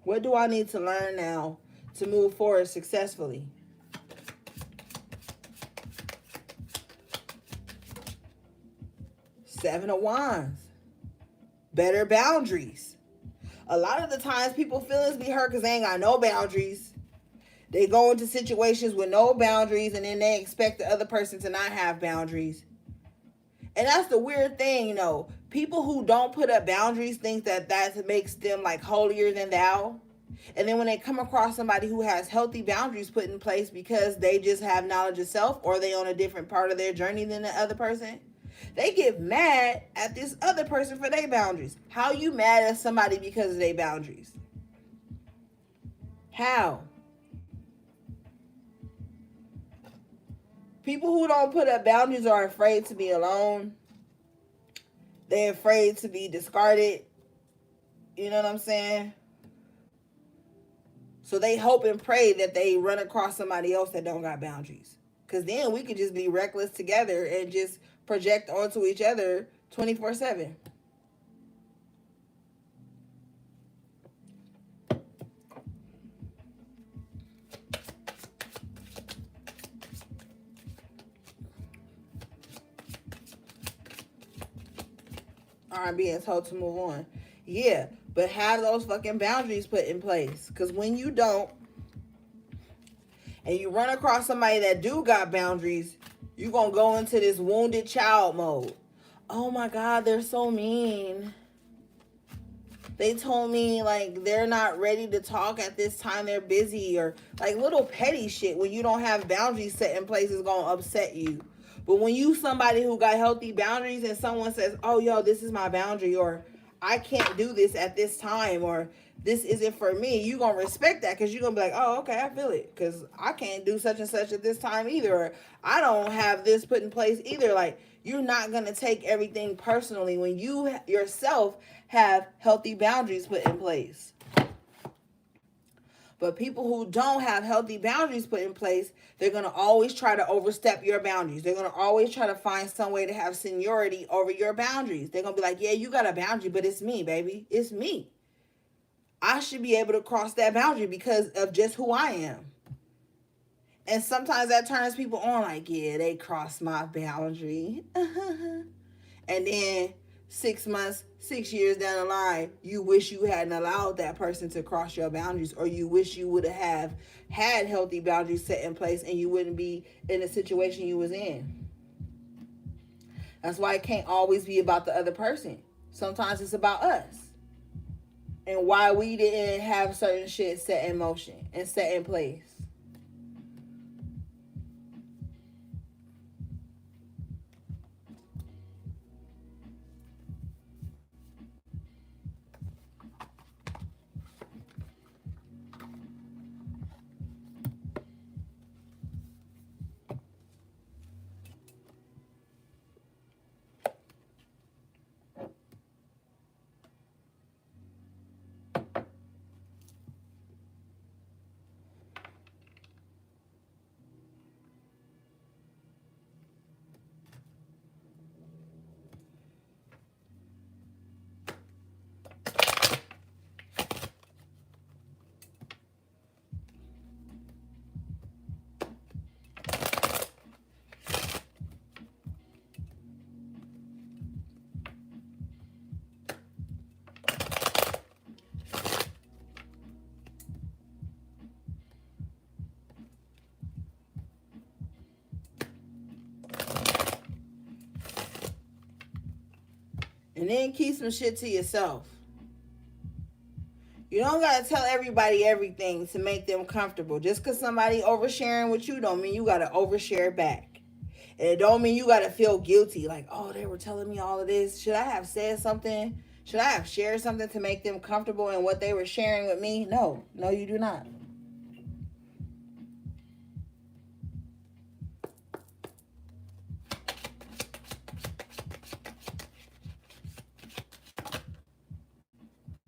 What do I need to learn now to move forward successfully? Seven of Wands. Better boundaries. A lot of the times people feelings be hurt because they ain't got no boundaries. They go into situations with no boundaries and then they expect the other person to not have boundaries. And that's the weird thing, you know. People who don't put up boundaries think that makes them like holier than thou. And then when they come across somebody who has healthy boundaries put in place because they just have knowledge of self or they on a different part of their journey than the other person, they get mad at this other person for their boundaries. How you mad at somebody because of their boundaries? How? People who don't put up boundaries are afraid to be alone. They're afraid to be discarded. You know what I'm saying? So they hope and pray that they run across somebody else that don't got boundaries. Because then we could just be reckless together and just project onto each other 24/7. Are being told to move on. Yeah, but have those fucking boundaries put in place. Because when you don't, and you run across somebody that do got boundaries, you're going to go into this wounded child mode. Oh my God, they're so mean. They told me like they're not ready to talk at this time, they're busy, or like little petty shit when you don't have boundaries set in place is going to upset you. But when you somebody who got healthy boundaries and someone says, oh, yo, this is my boundary, or I can't do this at this time, or this isn't for me, you're going to respect that because you're going to be like, oh, okay, I feel it because I can't do such and such at this time either, or I don't have this put in place either. Like, you're not going to take everything personally when you yourself have healthy boundaries put in place. But people who don't have healthy boundaries put in place, they're going to always try to overstep your boundaries. They're going to always try to find some way to have seniority over your boundaries. They're going to be like, yeah, you got a boundary, but it's me, baby. It's me. I should be able to cross that boundary because of just who I am. And sometimes that turns people on like, yeah, they crossed my boundary. And then 6 months, 6 years down the line, you wish you hadn't allowed that person to cross your boundaries, or you wish you would have had healthy boundaries set in place and you wouldn't be in the situation you was in. That's why it can't always be about the other person. Sometimes it's about us and why we didn't have certain shit set in motion and set in place. And then keep some shit to yourself. You don't got to tell everybody everything to make them comfortable. Just because somebody oversharing with you don't mean you got to overshare back. And it don't mean you got to feel guilty. Like, oh, they were telling me all of this. Should I have said something? Should I have shared something to make them comfortable in what they were sharing with me? No, you do not.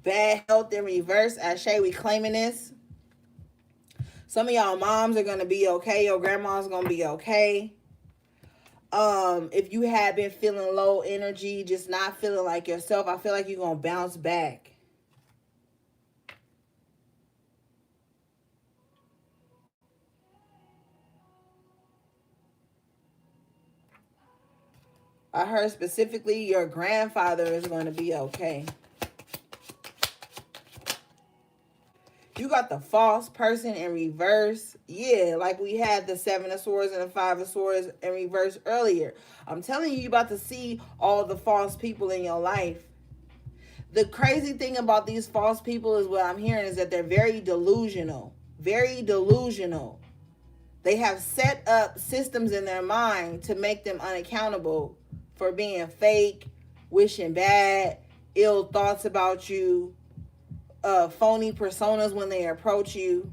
Bad health in reverse. Ashe, we claiming this. Some of y'all moms are going to be okay. Your grandma's going to be okay. If you have been feeling low energy, just not feeling like yourself, I feel like you're going to bounce back. I heard specifically your grandfather is going to be okay. You got the false person in reverse. Yeah, like we had the 7 of Swords and the 5 of Swords in reverse earlier. I'm telling you, you're about to see all the false people in your life. The crazy thing about these false people is what I'm hearing is that they're very delusional. Very delusional. They have set up systems in their mind to make them unaccountable for being fake, wishing bad, ill thoughts about you, phony personas when they approach you.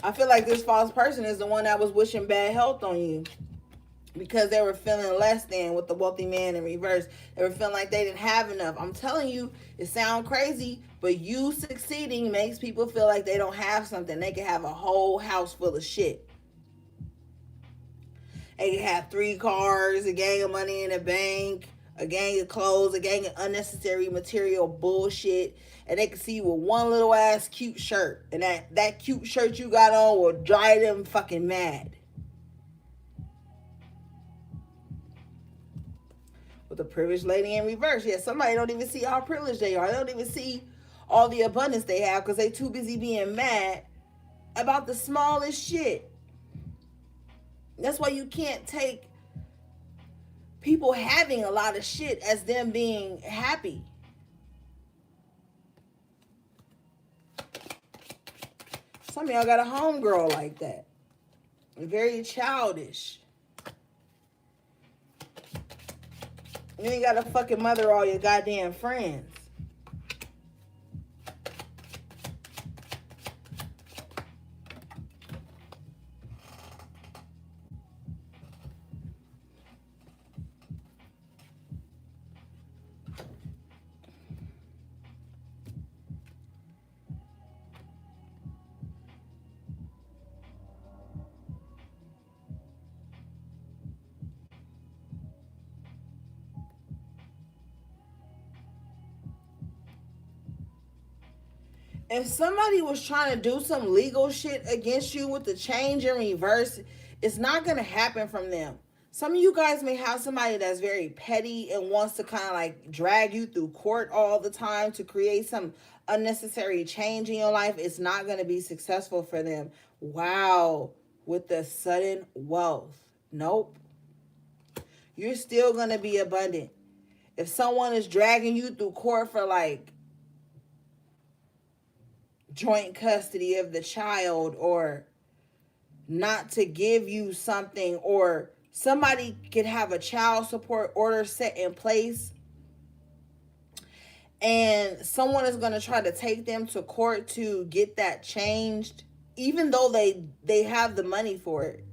I feel like this false person is the one that was wishing bad health on you because they were feeling less than with the wealthy man in reverse. They were feeling like they didn't have enough. I'm telling you, it sounds crazy, but you succeeding makes people feel like they don't have something. They can have a whole house full of shit. They can have 3 cars, a gang of money in the bank, a gang of clothes, a gang of unnecessary material bullshit. And they can see you with one little ass cute shirt. And that cute shirt you got on will drive them fucking mad. With the privileged lady in reverse. Yeah, somebody don't even see how privileged they are. They don't even see all the abundance they have because they too busy being mad about the smallest shit. That's why you can't take people having a lot of shit as them being happy. Some of y'all got a homegirl like that. Very childish. You ain't got to fucking mother all your goddamn friends. If somebody was trying to do some legal shit against you with the change in reverse, it's not going to happen from them. Some of you guys may have somebody that's very petty and wants to kind of like drag you through court all the time to create some unnecessary change in your life. It's not going to be successful for them. Wow. With the sudden wealth. Nope. You're still going to be abundant. If someone is dragging you through court for like joint custody of the child, or not to give you something, or somebody could have a child support order set in place and someone is going to try to take them to court to get that changed, even though they have the money for it.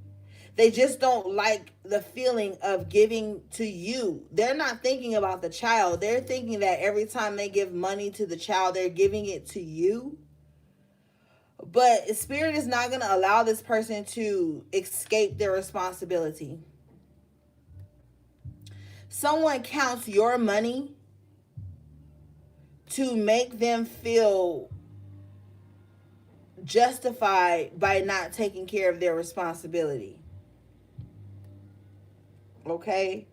They just don't like the feeling of giving to you. They're not thinking about the child. They're thinking that every time they give money to the child, they're giving it to you. But Spirit is not going to allow this person to escape their responsibility. Someone counts your money to make them feel justified by not taking care of their responsibility. Okay?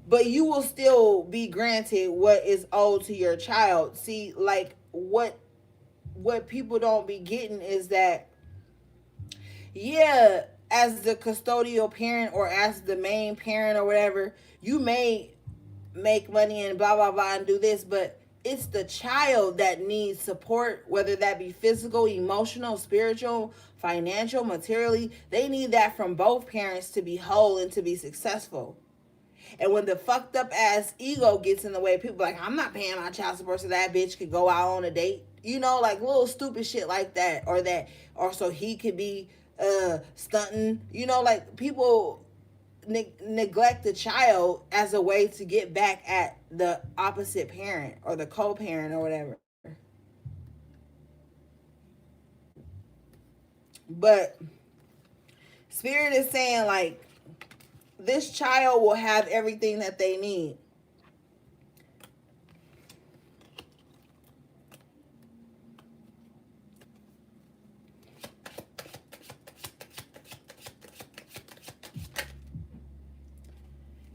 But you will still be granted what is owed to your child. See, like what people don't be getting is that, yeah, as the custodial parent or as the main parent or whatever, you may make money and blah, blah, blah and do this, but it's the child that needs support, whether that be physical, emotional, spiritual, financial, materially. They need that from both parents to be whole and to be successful. And when the fucked up ass ego gets in the way, people are like, I'm not paying my child support so that bitch could go out on a date. You know, like little stupid shit like that. Or so he could be stunting. You know, like people neglect the child as a way to get back at the opposite parent or the co-parent or whatever. But Spirit is saying like, this child will have everything that they need.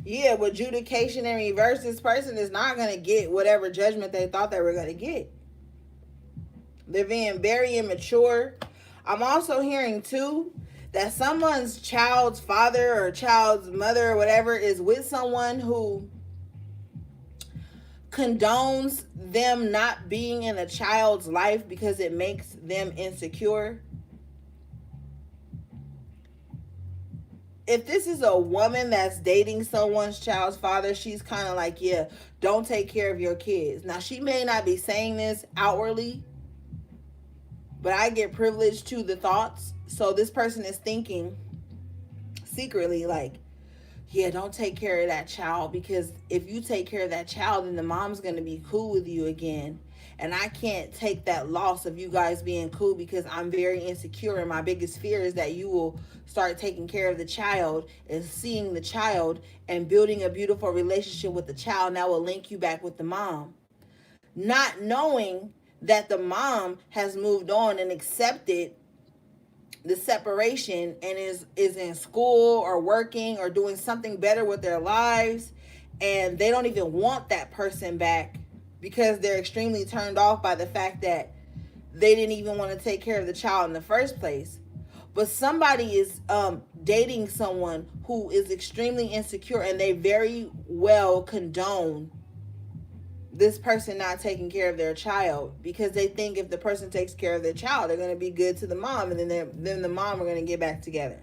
Yeah, with adjudication in reverse, this person is not going to get whatever judgment they thought they were going to get. They're being very immature. I'm also hearing, too, that someone's child's father or child's mother or whatever is with someone who condones them not being in a child's life because it makes them insecure. If this is a woman that's dating someone's child's father, she's kind of like, yeah, don't take care of your kids. Now, she may not be saying this outwardly, but I get privileged to the thoughts. So this person is thinking secretly like, yeah, don't take care of that child, because if you take care of that child, then the mom's going to be cool with you again. And I can't take that loss of you guys being cool because I'm very insecure. And my biggest fear is that you will start taking care of the child and seeing the child and building a beautiful relationship with the child. And that will link you back with the mom. Not knowing that the mom has moved on and accepted the separation and is in school or working or doing something better with their lives. And they don't even want that person back because they're extremely turned off by the fact that they didn't even want to take care of the child in the first place. But somebody is dating someone who is extremely insecure, and they very well condone this person not taking care of their child, because they think if the person takes care of their child, they're going to be good to the mom, and then the mom are going to get back together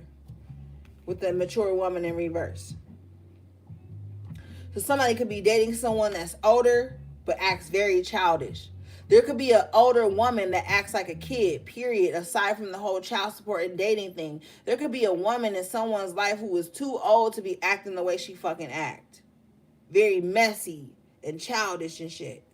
with the mature woman in reverse. So somebody could be dating someone that's older but acts very childish. There could be an older woman that acts like a kid, period, aside from the whole child support and dating thing. There could be a woman in someone's life who is too old to be acting the way she fucking act. Very messy and childish and shit.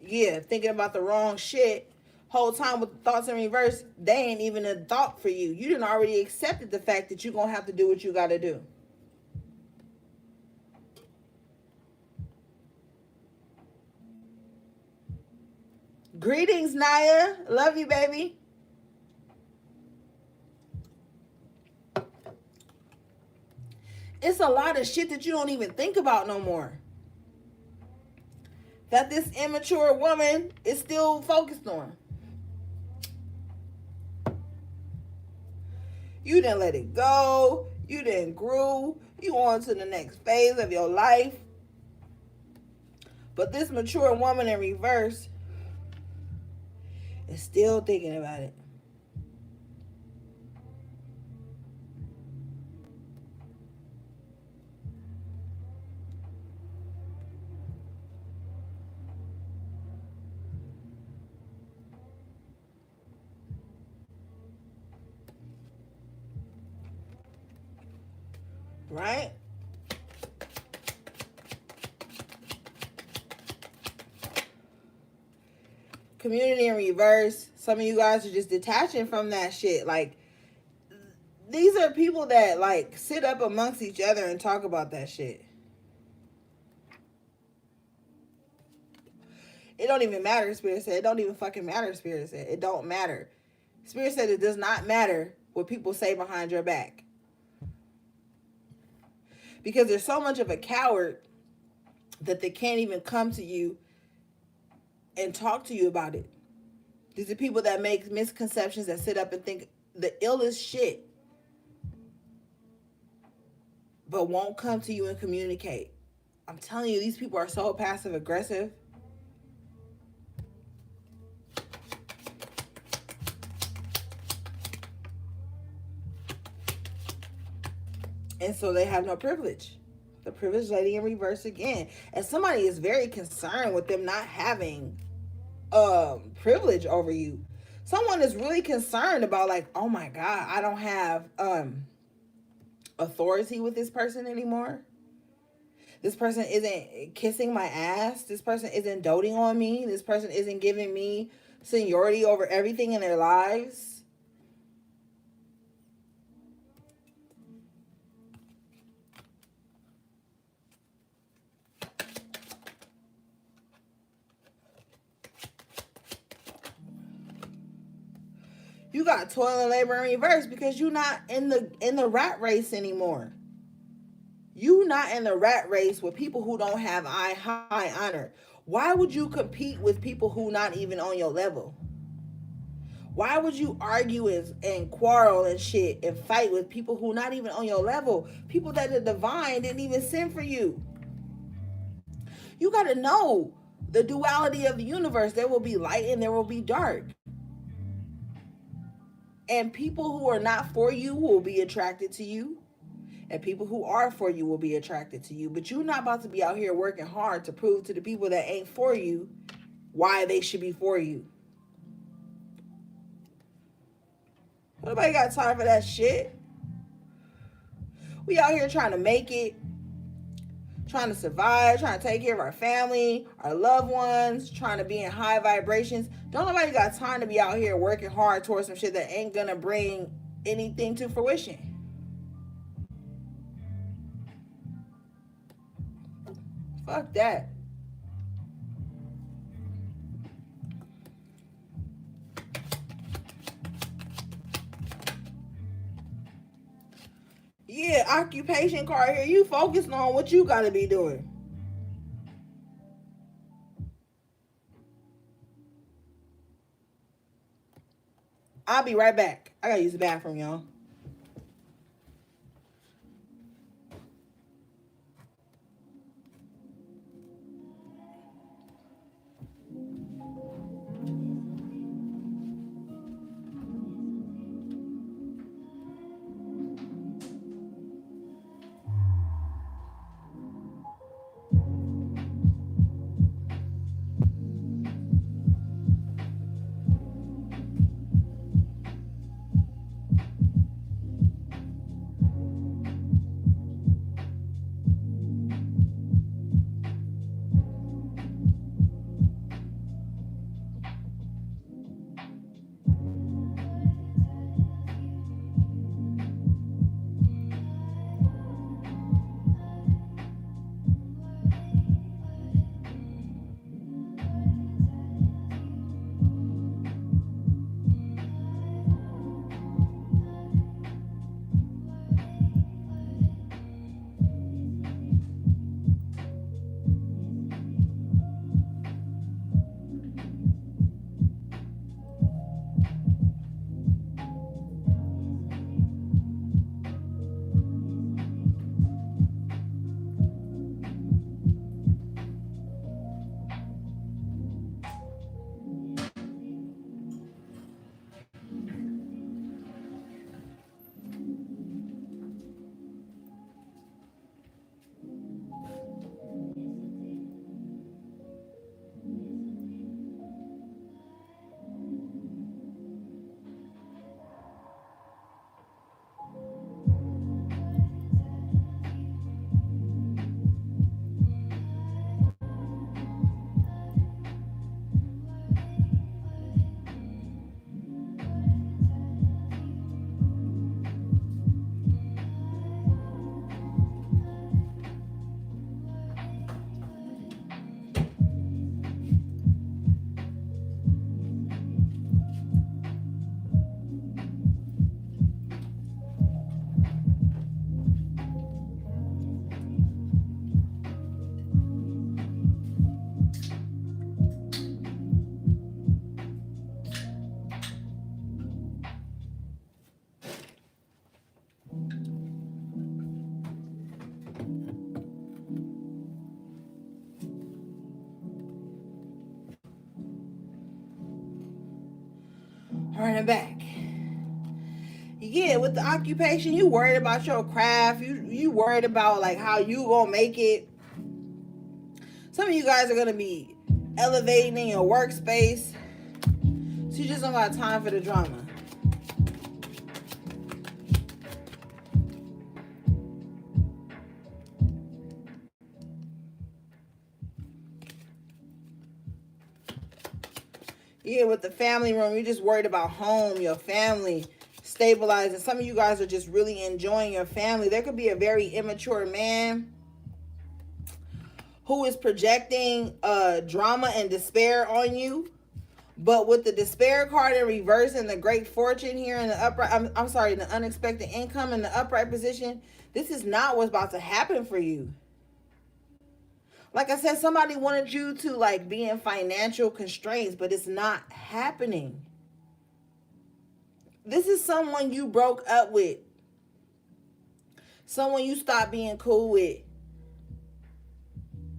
Yeah, thinking about the wrong shit whole time with the thoughts in reverse. They ain't even a thought for you. You done already accepted the fact that you're gonna have to do what you gotta do. Greetings, Naya. Love you, baby. It's a lot of shit that you don't even think about no more, that this immature woman is still focused on. You didn't let it go. You didn't grew. You on to the next phase of your life. But this mature woman in reverse is still thinking about it. Right? Community in reverse. Some of you guys are just detaching from that shit. Like, these are people that like sit up amongst each other and talk about that shit. It don't even matter, Spirit said. It don't even fucking matter, Spirit said. It don't matter. Spirit said it does not matter what people say behind your back. Because there's so much of a coward that they can't even come to you and talk to you about it. These are people that make misconceptions, that sit up and think the illest shit, but won't come to you and communicate. I'm telling you, these people are so passive aggressive. And so they have no privilege. The privilege lady in reverse again. And somebody is very concerned with them not having privilege over you. Someone is really concerned about, like, oh my God, I don't have authority with this person anymore. This person isn't kissing my ass. This person isn't doting on me. This person isn't giving me seniority over everything in their lives. You got toil and labor in reverse because you're not in the rat race anymore. You not in the rat race with people who don't have high honor. Why would you compete with people who not even on your level? Why would you argue and quarrel and shit and fight with people who not even on your level? People that the divine didn't even send for you. You got to know the duality of the universe. There will be light and there will be dark. And people who are not for you will be attracted to you. And people who are for you will be attracted to you. But you're not about to be out here working hard to prove to the people that ain't for you why they should be for you. Nobody got time for that shit. We out here trying to make it, trying to survive, trying to take care of our family, our loved ones, trying to be in high vibrations. Don't nobody got time to be out here working hard towards some shit that ain't gonna bring anything to fruition. Fuck that. Yeah, occupation card here. You focusing on what you gotta be doing. I'll be right back. I gotta use the bathroom, y'all. All right, I'm back. Yeah, with the occupation, you worried about your craft. You worried about like how you gonna make it. Some of you guys are gonna be elevating in your workspace, so you just don't got time for the drama. Yeah, with the family room, you're just worried about home, your family, stabilizing. Some of you guys are just really enjoying your family. There could be a very immature man who is projecting drama and despair on you. But with the despair card in reverse and the great fortune here in the upright, I'm sorry, the unexpected income in the upright position, this is not what's about to happen for you. Like I said, somebody wanted you to like be in financial constraints, but it's not happening. This is someone you broke up with. Someone you stopped being cool with.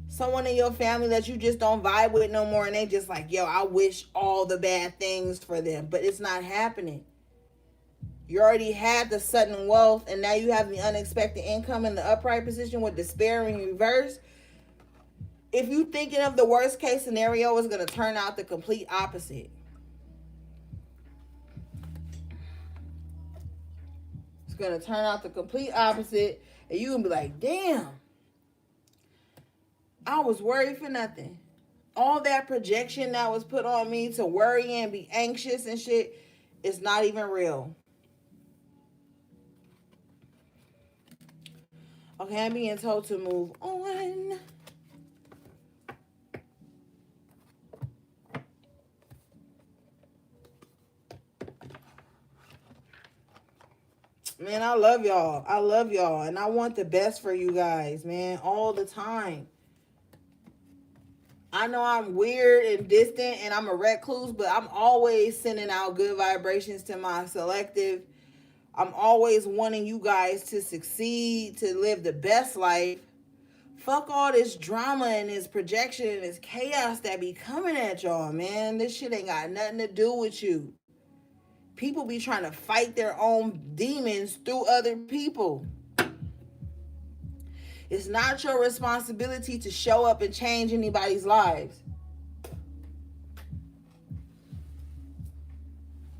Someone in your family that you just don't vibe with no more, and they just like, yo, I wish all the bad things for them, but it's not happening. You already had the sudden wealth, and now you have the unexpected income in the upright position with despair in reverse. If you're thinking of the worst case scenario, it's going to turn out the complete opposite. It's going to turn out the complete opposite, and you're going to be like, damn, I was worried for nothing. All that projection that was put on me to worry and be anxious and shit is not even real. Okay, I'm being told to move on. Man, I love y'all. I love y'all. And I want the best for you guys, man, all the time. I know I'm weird and distant and I'm a recluse, but I'm always sending out good vibrations to my selective. I'm always wanting you guys to succeed, to live the best life. Fuck all this drama and this projection and this chaos that be coming at y'all, man. This shit ain't got nothing to do with you. People be trying to fight their own demons through other people. It's not your responsibility to show up and change anybody's lives.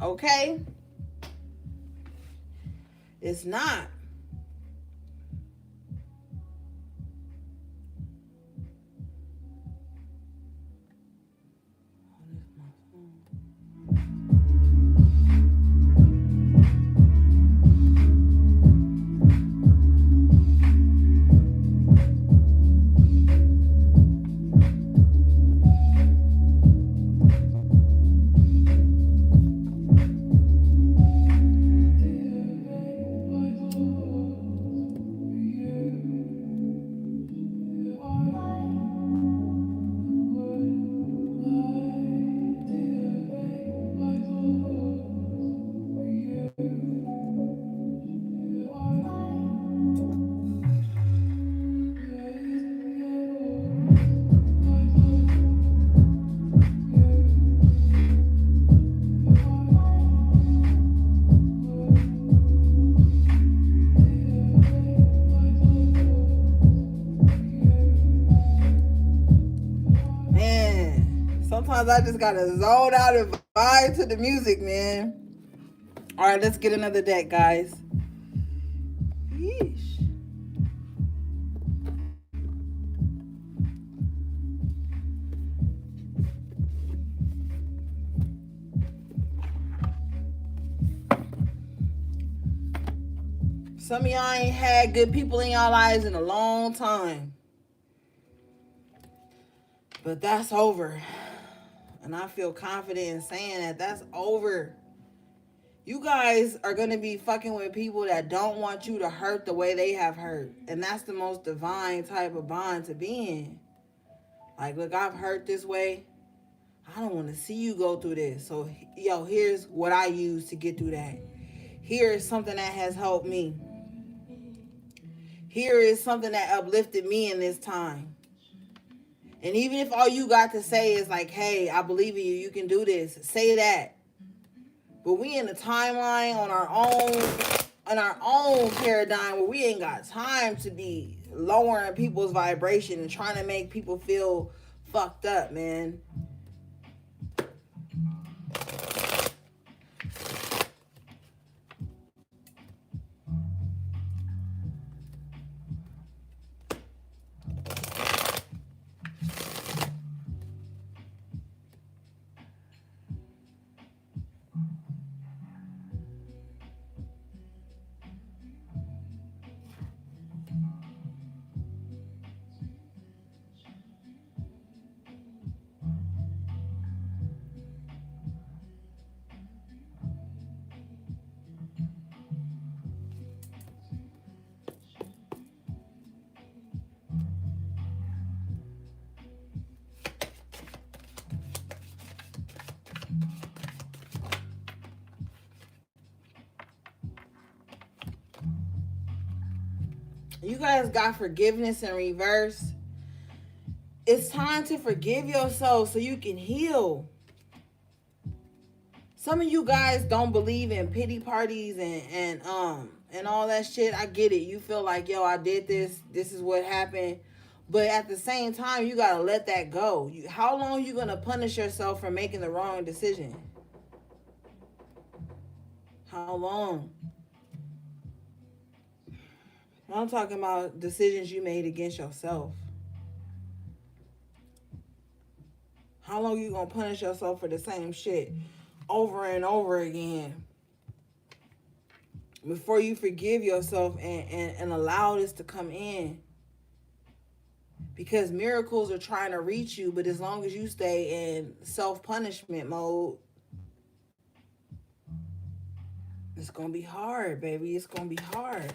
Okay? It's not. Sometimes I just gotta zone out and vibe to the music, man. All right, let's get another deck, guys. Yeesh. Some of y'all ain't had good people in y'all lives in a long time. But that's over. And I feel confident in saying that that's over. You guys are going to be fucking with people that don't want you to hurt the way they have hurt. And that's the most divine type of bond to be in. Like, look, I've hurt this way. I don't want to see you go through this. So, yo, here's what I use to get through that. Here is something that has helped me. Here is something that uplifted me in this time. And even if all you got to say is like, hey, I believe in you, you can do this, say that. But we in a timeline on our own paradigm where we ain't got time to be lowering people's vibration and trying to make people feel fucked up, man. You guys got forgiveness in reverse. It's time to forgive yourself so you can heal. Some of you guys don't believe in pity parties and all that shit. I get it. You feel like, yo, I did this. This is what happened. But at the same time, you gotta let that go. How long are you gonna punish yourself for making the wrong decision? How long? I'm talking about decisions you made against yourself. How long you gonna punish yourself for the same shit over and over again before you forgive yourself and allow this to come in? Because miracles are trying to reach you, but as long as you stay in self-punishment mode, it's gonna be hard, baby. It's gonna be hard.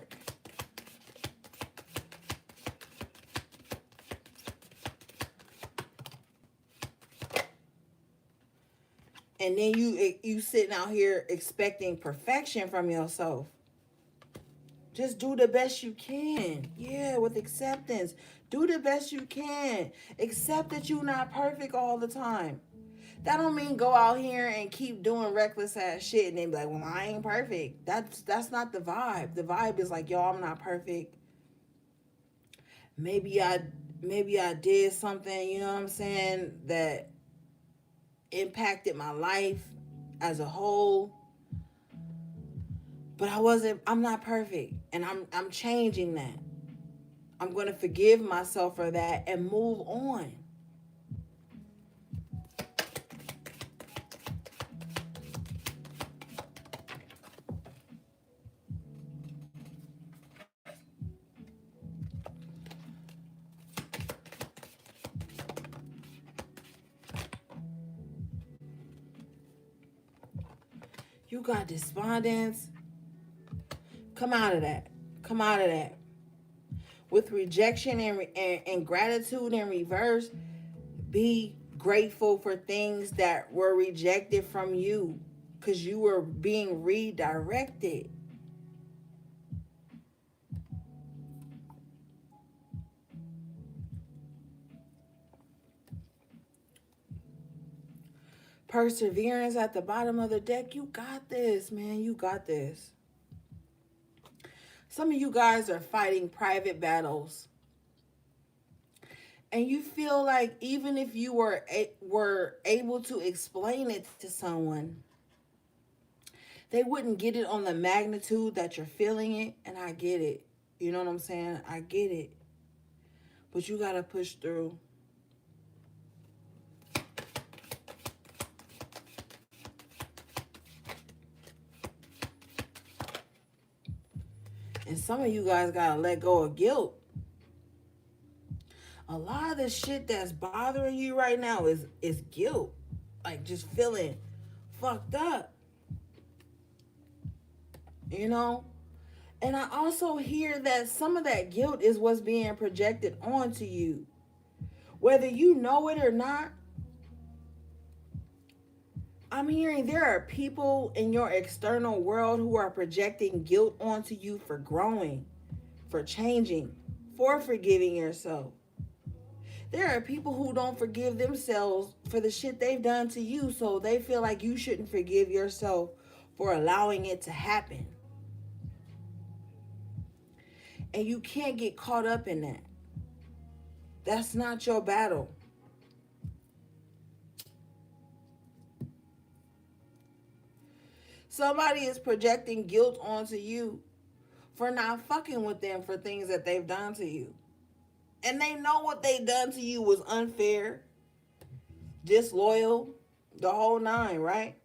And then you sitting out here expecting perfection from yourself. Just do the best you can. Yeah, with acceptance. Do the best you can. Accept that you're not perfect all the time. That don't mean go out here and keep doing reckless ass shit and then be like, well, I ain't perfect. That's not the vibe. The vibe is like, yo, I'm not perfect. Maybe I did something, you know what I'm saying, that impacted my life as a whole. But I'm not perfect. And I'm changing that. I'm going to forgive myself for that and move on. You got despondence. Come out of that. Come out of that. With rejection and gratitude in reverse, be grateful for things that were rejected from you because you were being redirected. Perseverance at the bottom of the deck. You got this, man. You got this. Some of you guys are fighting private battles. And you feel like even if you were able to explain it to someone, they wouldn't get it on the magnitude that you're feeling it. And I get it. You know what I'm saying? I get it. But you got to push through. And some of you guys got to let go of guilt. A lot of the shit that's bothering you right now is guilt. Like just feeling fucked up. You know? And I also hear that some of that guilt is what's being projected onto you. Whether you know it or not, I'm hearing there are people in your external world who are projecting guilt onto you for growing, for changing, for forgiving yourself. There are people who don't forgive themselves for the shit they've done to you, so they feel like you shouldn't forgive yourself for allowing it to happen. And you can't get caught up in that. That's not your battle. Somebody is projecting guilt onto you for not fucking with them for things that they've done to you. And they know what they done to you was unfair, disloyal, the whole nine, right?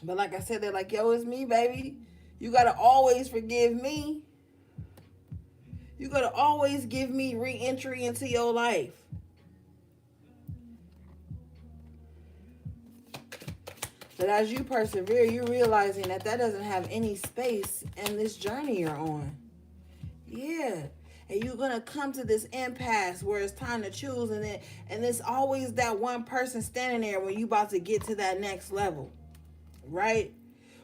But like I said, they're like, yo, it's me, baby. You got to always forgive me. You got to always give me re-entry into your life. But as you persevere, you're realizing that doesn't have any space in this journey you're on. Yeah. And you're going to come to this impasse where it's time to choose. And there's always that one person standing there when you about to get to that next level. Right?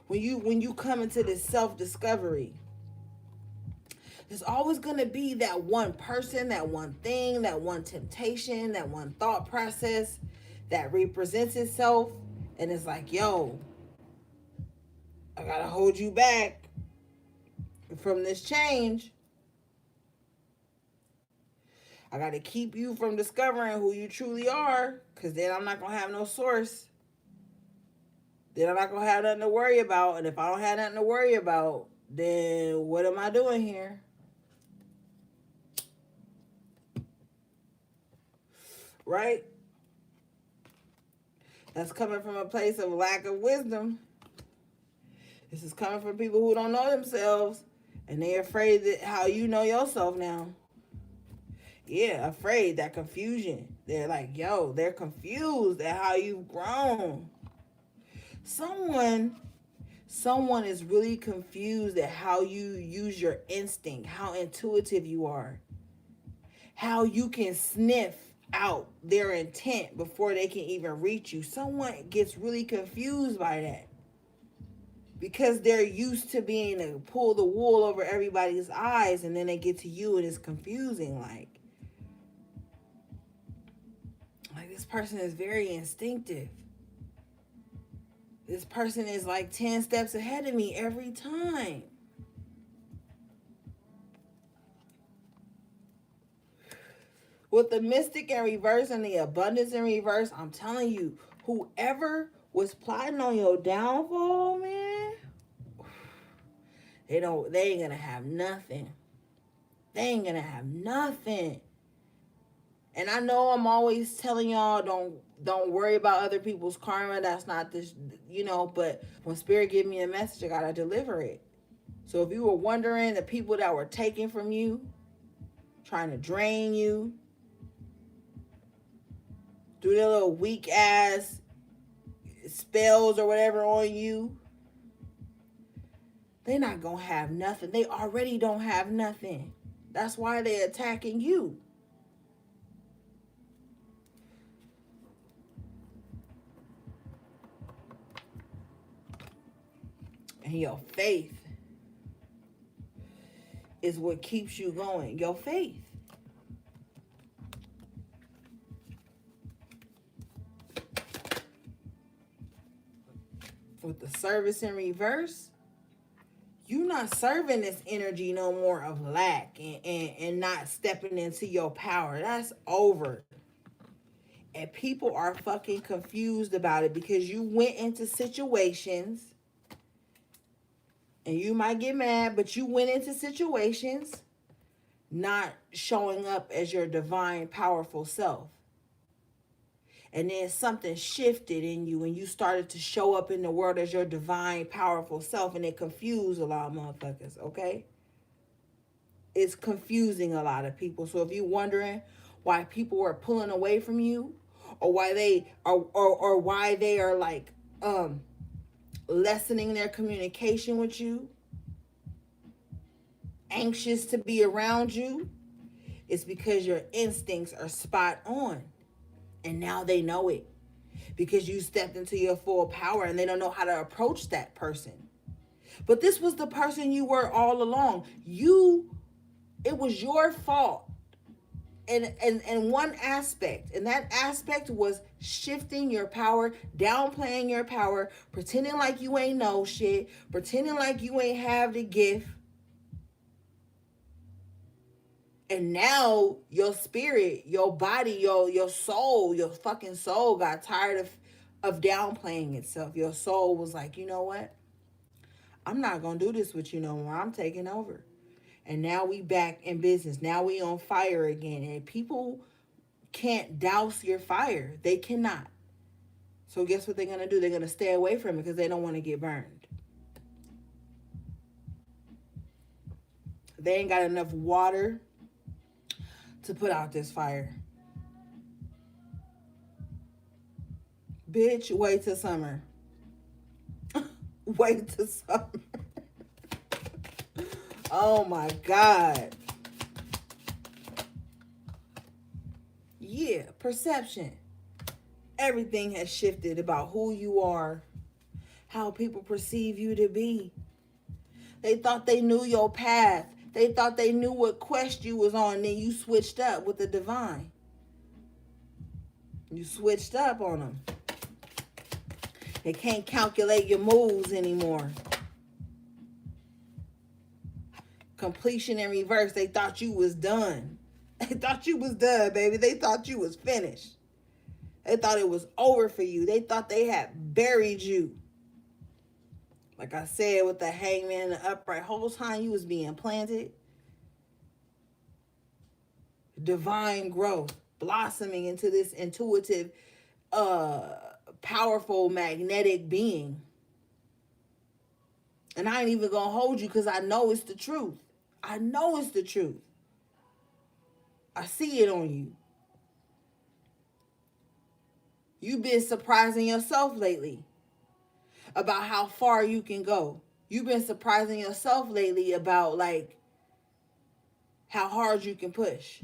When you come into this self-discovery. There's always going to be that one person, that one thing, that one temptation, that one thought process that represents itself. And it's like, yo, I got to hold you back from this change. I got to keep you from discovering who you truly are, because then I'm not going to have no source. Then I'm not going to have nothing to worry about. And if I don't have nothing to worry about, then what am I doing here? Right? That's coming from a place of lack of wisdom. This is coming from people who don't know themselves, and they're afraid that how you know yourself now. Yeah, afraid, that confusion. They're like, yo, they're confused at how you've grown. Someone is really confused at how you use your instinct, how intuitive you are, how you can sniff out their intent before they can even reach you. Someone gets really confused by that because they're used to being to pull the wool over everybody's eyes, and then they get to you and it's confusing. Like this person is very instinctive. This person is like 10 steps ahead of me every time. With the mystic in reverse and the abundance in reverse, I'm telling you, whoever was plotting on your downfall, man, they ain't gonna have nothing. They ain't gonna have nothing. And I know I'm always telling y'all don't worry about other people's karma. That's not this, but when spirit give me a message, I gotta deliver it. So if you were wondering, the people that were taking from you, trying to drain you, do their little weak ass spells or whatever on you, they not gonna have nothing. They already don't have nothing. That's why they attacking you. And your faith is what keeps you going. Your faith. With the service in reverse, you're not serving this energy no more of lack and not stepping into your power. That's over. And people are fucking confused about it because you went into situations, and you might get mad, but you went into situations not showing up as your divine, powerful self. And then something shifted in you and you started to show up in the world as your divine, powerful self, and it confused a lot of motherfuckers, okay? It's confusing a lot of people. So if you're wondering why people are pulling away from you, or why they are, or why they are like lessening their communication with you, anxious to be around you, it's because your instincts are spot on. And now they know it because you stepped into your full power, and they don't know how to approach that person. But this was the person you were all along. It was your fault. And one aspect, and that aspect was shifting your power, downplaying your power, pretending like you ain't know shit, pretending like you ain't have the gift. And now your spirit, your body, your soul, your fucking soul got tired of downplaying itself. Your soul was like, you know what? I'm not going to do this with you no more. I'm taking over. And now we back in business. Now we on fire again. And people can't douse your fire. They cannot. So guess what they're going to do? They're going to stay away from it because they don't want to get burned. They ain't got enough water to put out this fire. Bitch, wait till summer. Wait till summer. Oh my God. Yeah, perception. Everything has shifted about who you are, how people perceive you to be. They thought they knew your path. They thought they knew what quest you was on, and then you switched up with the divine. You switched up on them. They can't calculate your moves anymore. Completion in reverse. They thought you was done. They thought you was done, baby. They thought you was finished. They thought it was over for you. They thought they had buried you. Like I said, with the hangman and the upright, whole time you was being planted. Divine growth, blossoming into this intuitive, powerful, magnetic being. And I ain't even gonna hold you because I know it's the truth. I know it's the truth. I see it on you. You've been surprising yourself lately about how far you can go. You've been surprising yourself lately about like how hard you can push.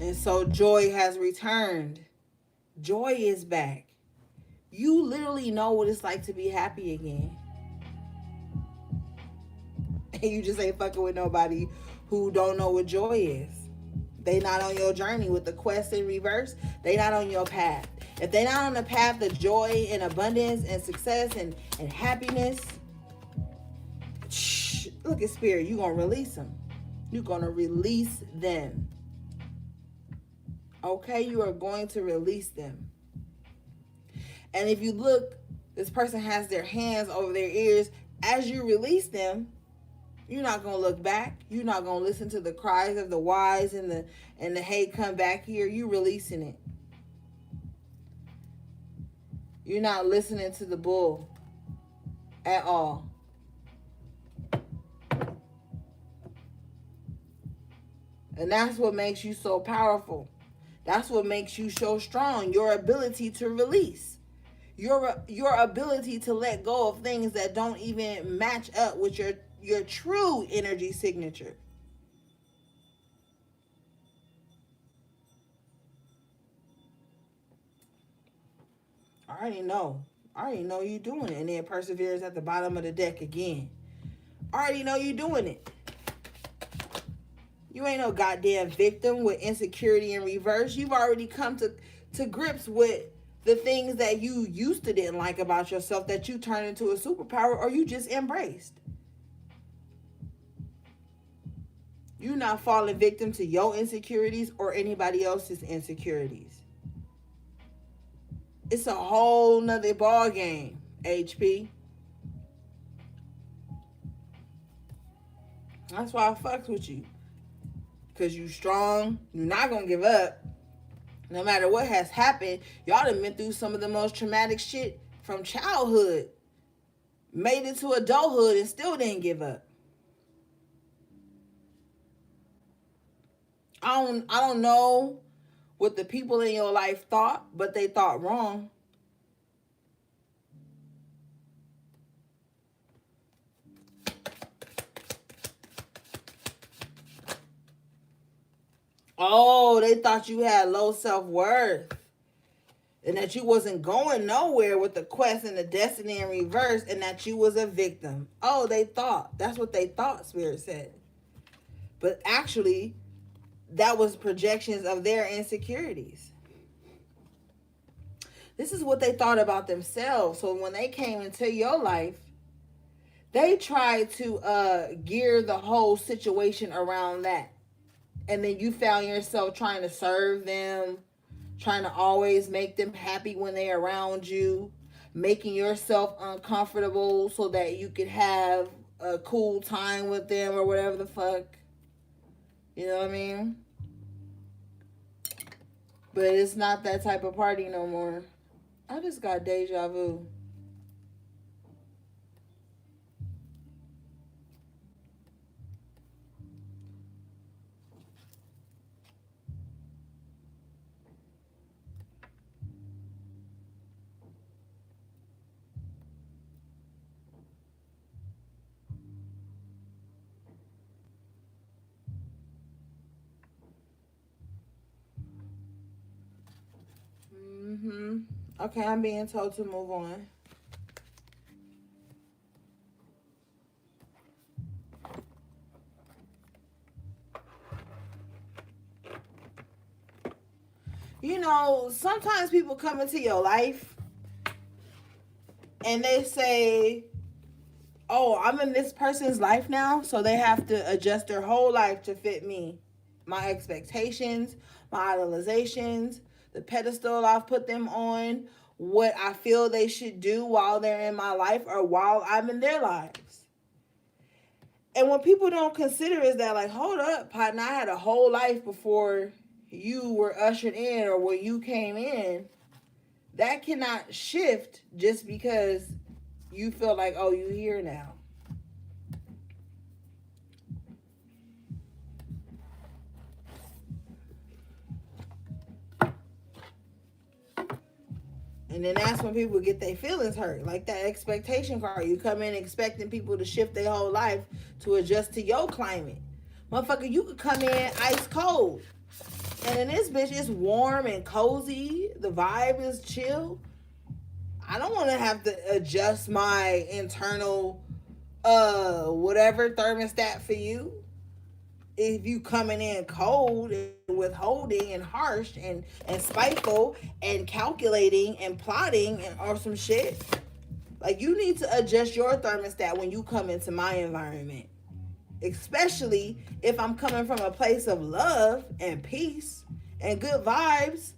And so joy has returned. Joy is back. You literally know what it's like to be happy again. And you just ain't fucking with nobody who don't know what joy is. They not on your journey with the quest in reverse. They not on your path. If they not on the path of joy and abundance and success and happiness, look at spirit. You're going to release them. You're going to release them. Okay? You are going to release them. And if you look, this person has their hands over their ears. As you release them, you're not going to look back. You're not going to listen to the cries of the wise and the hey, come back here. You're releasing it. You're not listening to the bull at all. And that's what makes you so powerful. That's what makes you so strong. Your ability to release. Your ability to let go of things that don't even match up with your true energy signature. I already know you're doing it. And then perseverance at the bottom of the deck again. I already know you're doing it. You ain't no goddamn victim with insecurity in reverse. You've already come to grips with the things that you used to didn't like about yourself that you turned into a superpower or you just embraced. You're not falling victim to your insecurities or anybody else's insecurities. It's a whole nother ball game, HP. That's why I fucks with you. Because you strong. You're not going to give up. No matter what has happened, y'all done been through some of the most traumatic shit from childhood. Made it to adulthood and still didn't give up. I don't know what the people in your life thought, but they thought wrong. Oh, they thought you had low self-worth. And that you wasn't going nowhere with the quest and the destiny in reverse, and that you was a victim. Oh, they thought. That's what they thought, Spirit said. But actually, that was projections of their insecurities. This is what they thought about themselves. So when they came into your life, they tried to gear the whole situation around that. And then you found yourself trying to serve them, trying to always make them happy when they're around you, making yourself uncomfortable so that you could have a cool time with them or whatever the fuck. You know what I mean? But it's not that type of party no more. I just got deja vu. Okay, I'm being told to move on. You know, sometimes people come into your life and they say, oh, I'm in this person's life now, so they have to adjust their whole life to fit me. My expectations, my idolizations, the pedestal I've put them on, what I feel they should do while they're in my life or while I'm in their lives. And what people don't consider is that, like, hold up, partner, I had a whole life before you were ushered in or when you came in. That cannot shift just because you feel like, oh, you here now. And then that's when people get their feelings hurt. Like that expectation card. You come in expecting people to shift their whole life to adjust to your climate. Motherfucker, you could come in ice cold. And in this bitch, it's warm and cozy. The vibe is chill. I don't want to have to adjust my internal whatever thermostat for you. If you coming in cold and withholding and harsh and spiteful and calculating and plotting and or some shit, like you need to adjust your thermostat when you come into my environment, especially if I'm coming from a place of love and peace and good vibes.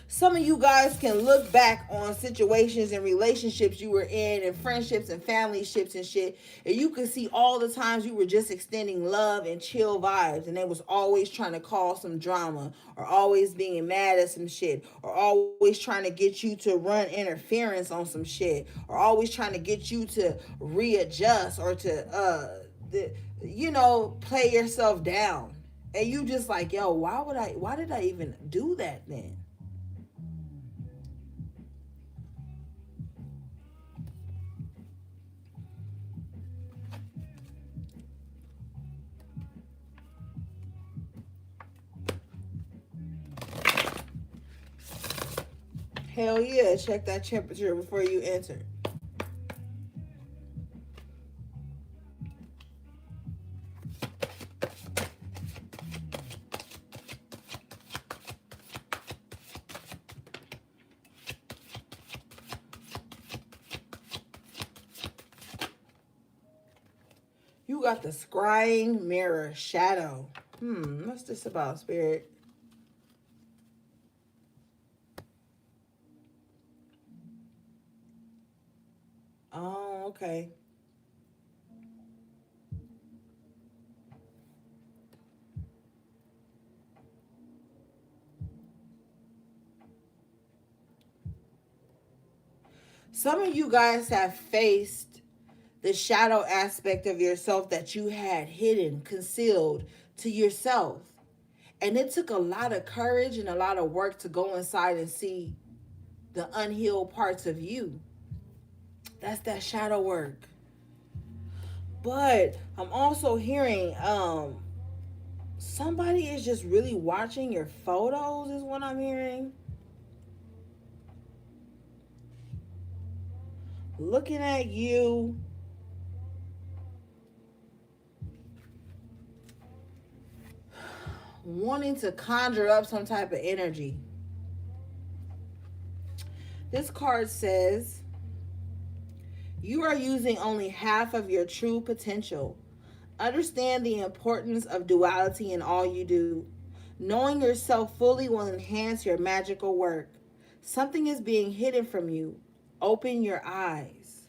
Some of you guys can look back on situations and relationships you were in and friendships and family ships and shit, and you can see all the times you were just extending love and chill vibes, and they was always trying to cause some drama or always being mad at some shit or always trying to get you to run interference on some shit or always trying to get you to readjust or to play yourself down. And you just like, yo, why did I even do that then? Hell yeah, check that temperature before you enter. You got the scrying mirror shadow. What's this about, spirit? Oh, okay. Some of you guys have faced the shadow aspect of yourself that you had hidden, concealed to yourself. And it took a lot of courage and a lot of work to go inside and see the unhealed parts of you. That's that shadow work. But I'm also hearing somebody is just really watching your photos is what I'm hearing. Looking at you. Wanting to conjure up some type of energy. This card says, you are using only half of your true potential. Understand the importance of duality in all you do. Knowing yourself fully will enhance your magical work. Something is being hidden from you. Open your eyes.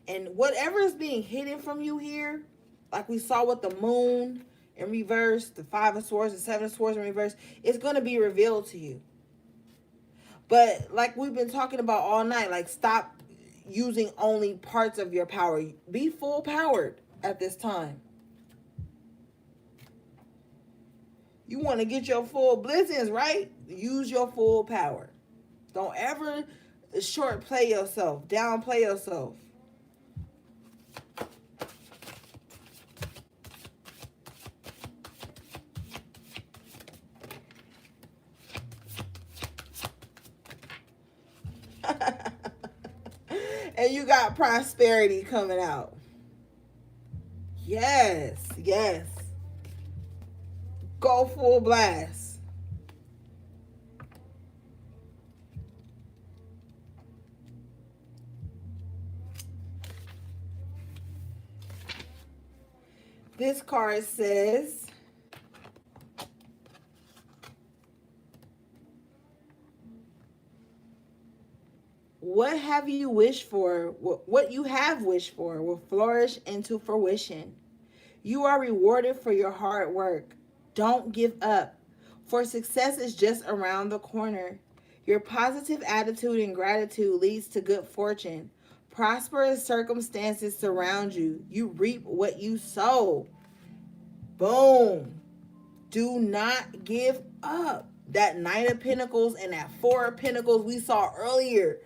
And whatever is being hidden from you here, like we saw with the moon in reverse, the Five of Swords, the Seven of Swords in reverse, it's going to be revealed to you. But like we've been talking about all night, like stop using only parts of your power. Be full powered at this time. You want to get your full blessings, right? Use your full power. Don't ever short play yourself, downplay yourself. And you got prosperity coming out. Yes, yes. Go full blast. This card says, what have you wished for? What you have wished for will flourish into fruition. You are rewarded for your hard work. Don't give up, for success is just around the corner. Your positive attitude and gratitude leads to good fortune. Prosperous circumstances surround you. You reap what you sow. Boom. Do not give up. That Knight of Pentacles and that Four of Pentacles we saw earlier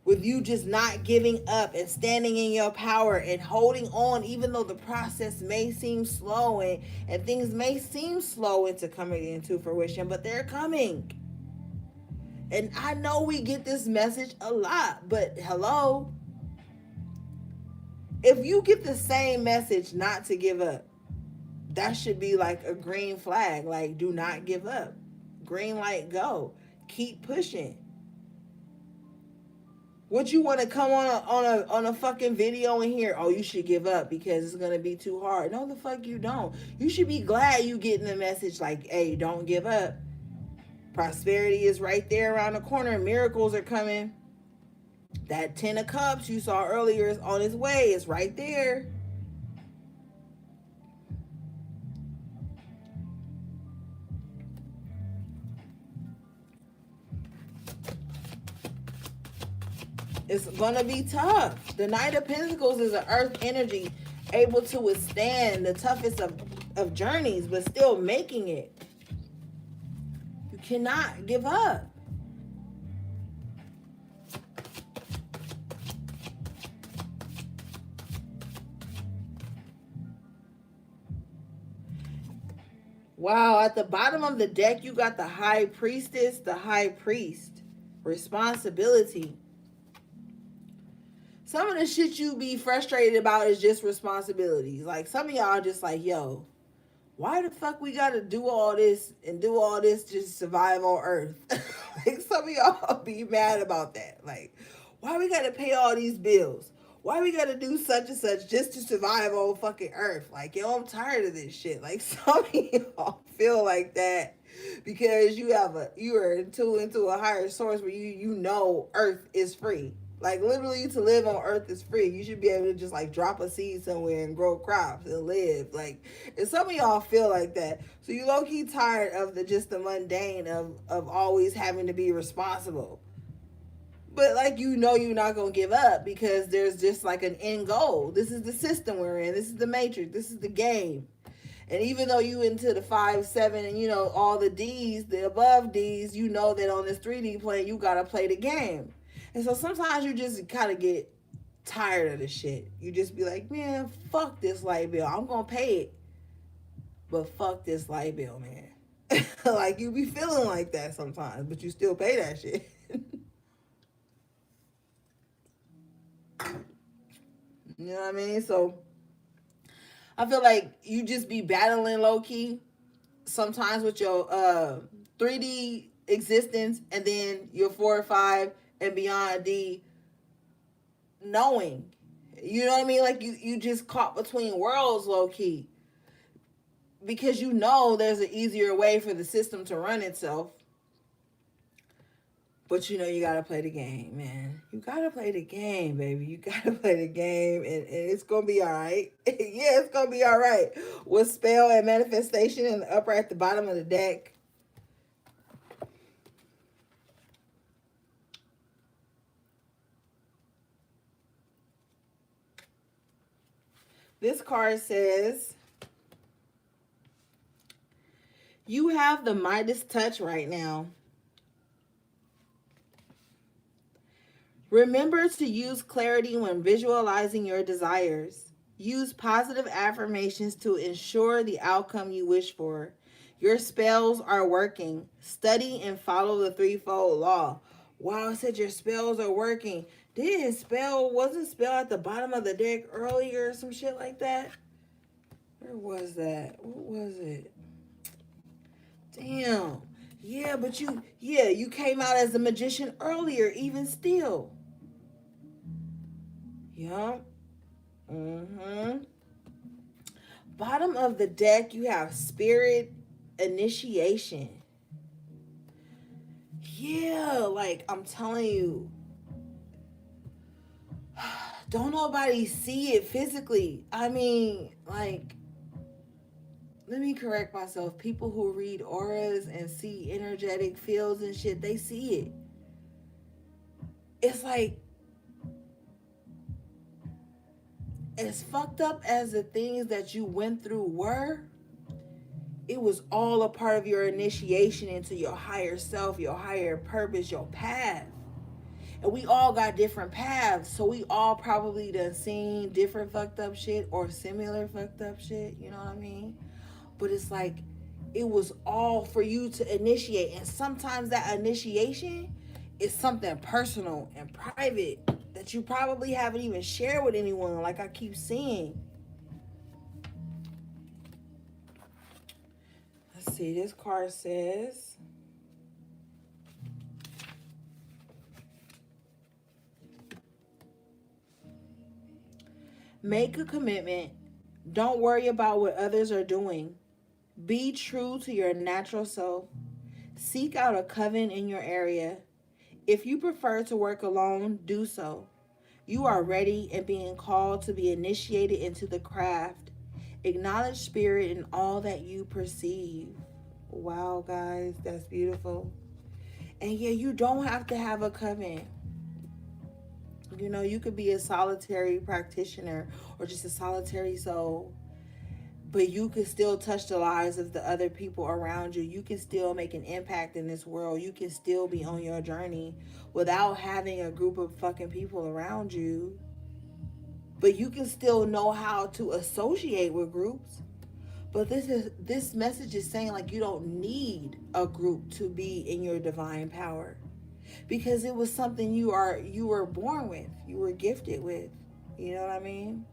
with you just not giving up and standing in your power and holding on, even though the process may seem slow and things may seem slow into coming into fruition, but they're coming. And I know we get this message a lot, but hello, if you get the same message not to give up, that should be like a green flag. Like, do not give up. Green light, go. Keep pushing. What you want to come on a fucking video and hear, oh, you should give up because it's going to be too hard. No, the fuck you don't. You should be glad you getting the message like, hey, don't give up. Prosperity is right there around the corner. Miracles are coming. That 10 of cups you saw earlier is on its way. It's right there. It's going to be tough. The Knight of Pentacles is an earth energy able to withstand the toughest of journeys, but still making it. You cannot give up. Wow, at the bottom of the deck, you got the High Priestess, the High Priest. Responsibility. Some of the shit you be frustrated about is just responsibilities. Like, some of y'all just like, yo, why the fuck we gotta do all this and do all this just to survive on Earth? Like, some of y'all be mad about that. Like, why we gotta pay all these bills? Why we gotta do such and such just to survive on fucking Earth? Like, yo, I'm tired of this shit. Like, some of y'all feel like that because you are into a higher source where you know Earth is free. Like, literally, to live on Earth is free. You should be able to just, like, drop a seed somewhere and grow crops and live. Like, and some of y'all feel like that. So you low-key tired of the mundane of always having to be responsible. But, like, you know you're not going to give up because there's just, like, an end goal. This is the system we're in. This is the matrix. This is the game. And even though you into the 5, 7, and, you know, all the D's, the above D's, you know that on this 3D plane, you got to play the game. And so sometimes you just kind of get tired of the shit. You just be like, man, fuck this light bill. I'm going to pay it. But fuck this light bill, man. Like, you be feeling like that sometimes, but you still pay that shit. You know what I mean? So I feel like you just be battling low-key sometimes with your 3D existence and then your 4 or 5 and beyond D knowing. You know what I mean? Like, you just caught between worlds low-key. Because you know there's an easier way for the system to run itself. But you know you gotta play the game, man. You gotta play the game, baby. You gotta play the game, and it's gonna be all right. Yeah, it's gonna be all right. With spell and manifestation in the upper at the bottom of the deck. This card says, you have the Midas touch right now. Remember to use clarity when visualizing your desires. Use positive affirmations to ensure the outcome you wish for. Your spells are working. Study and follow the threefold law. Wow, it said your spells are working. Wasn't spell at the bottom of the deck earlier or some shit like that? Where was that? What was it? Damn. Yeah, but you came out as a magician earlier, even still. Yeah. Bottom of the deck, you have spirit initiation. Yeah, like, I'm telling you, don't nobody see it physically. I mean, like, let me correct myself. People who read auras and see energetic fields and shit, they see it. It's like, as fucked up as the things that you went through were, it was all a part of your initiation into your higher self, your higher purpose, your path. And we all got different paths. So we all probably done seen different fucked up shit or similar fucked up shit. You know what I mean? But it's like, it was all for you to initiate. And sometimes that initiation is something personal and private that you probably haven't even shared with anyone, like I keep seeing. Let's see, this card says, make a commitment. Don't worry about what others are doing. Be true to your natural self. Seek out a coven in your area. If you prefer to work alone, do so. You are ready and being called to be initiated into the craft. Acknowledge spirit in all that you perceive. Wow, guys, that's beautiful. And yeah, you don't have to have a coven. You know, you could be a solitary practitioner or just a solitary soul, but you can still touch the lives of the other people around you. You can still make an impact in this world. You can still be on your journey without having a group of fucking people around you. But you can still know how to associate with groups. But this message is saying, like, you don't need a group to be in your divine power, because it was something you were born with, you were gifted with. You know what I mean?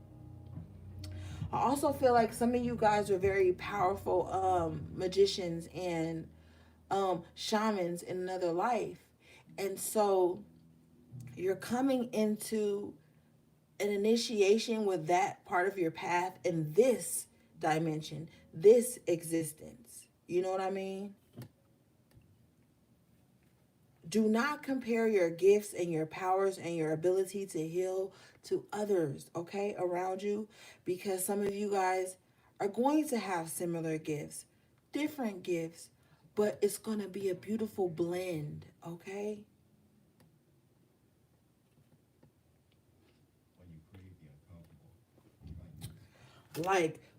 I also feel like some of you guys are very powerful magicians and shamans in another life. And so you're coming into an initiation with that part of your path in this dimension, this existence. You know what I mean? Do not compare your gifts and your powers and your ability to heal to others, okay, around you, because some of you guys are going to have similar gifts, different gifts, but it's going to be a beautiful blend, okay?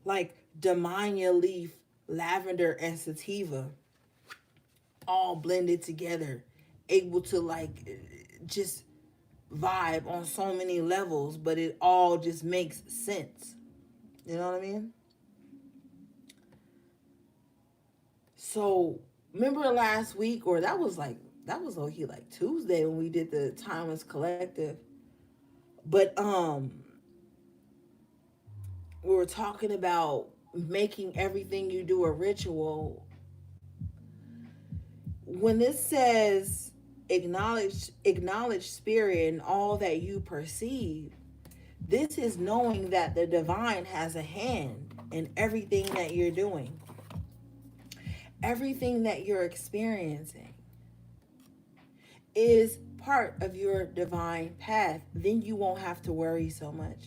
Like Damiana leaf, lavender, and sativa all blended together, able to like just vibe on so many levels, but it all just makes sense. You know what I mean? So remember last week, or that was low-key like Tuesday when we did the Timeless Collective. But we were talking about making everything you do a ritual. When this says acknowledge spirit and all that you perceive, this is knowing that the divine has a hand in everything that you're doing, everything that you're experiencing is part of your divine path. Then you won't have to worry so much.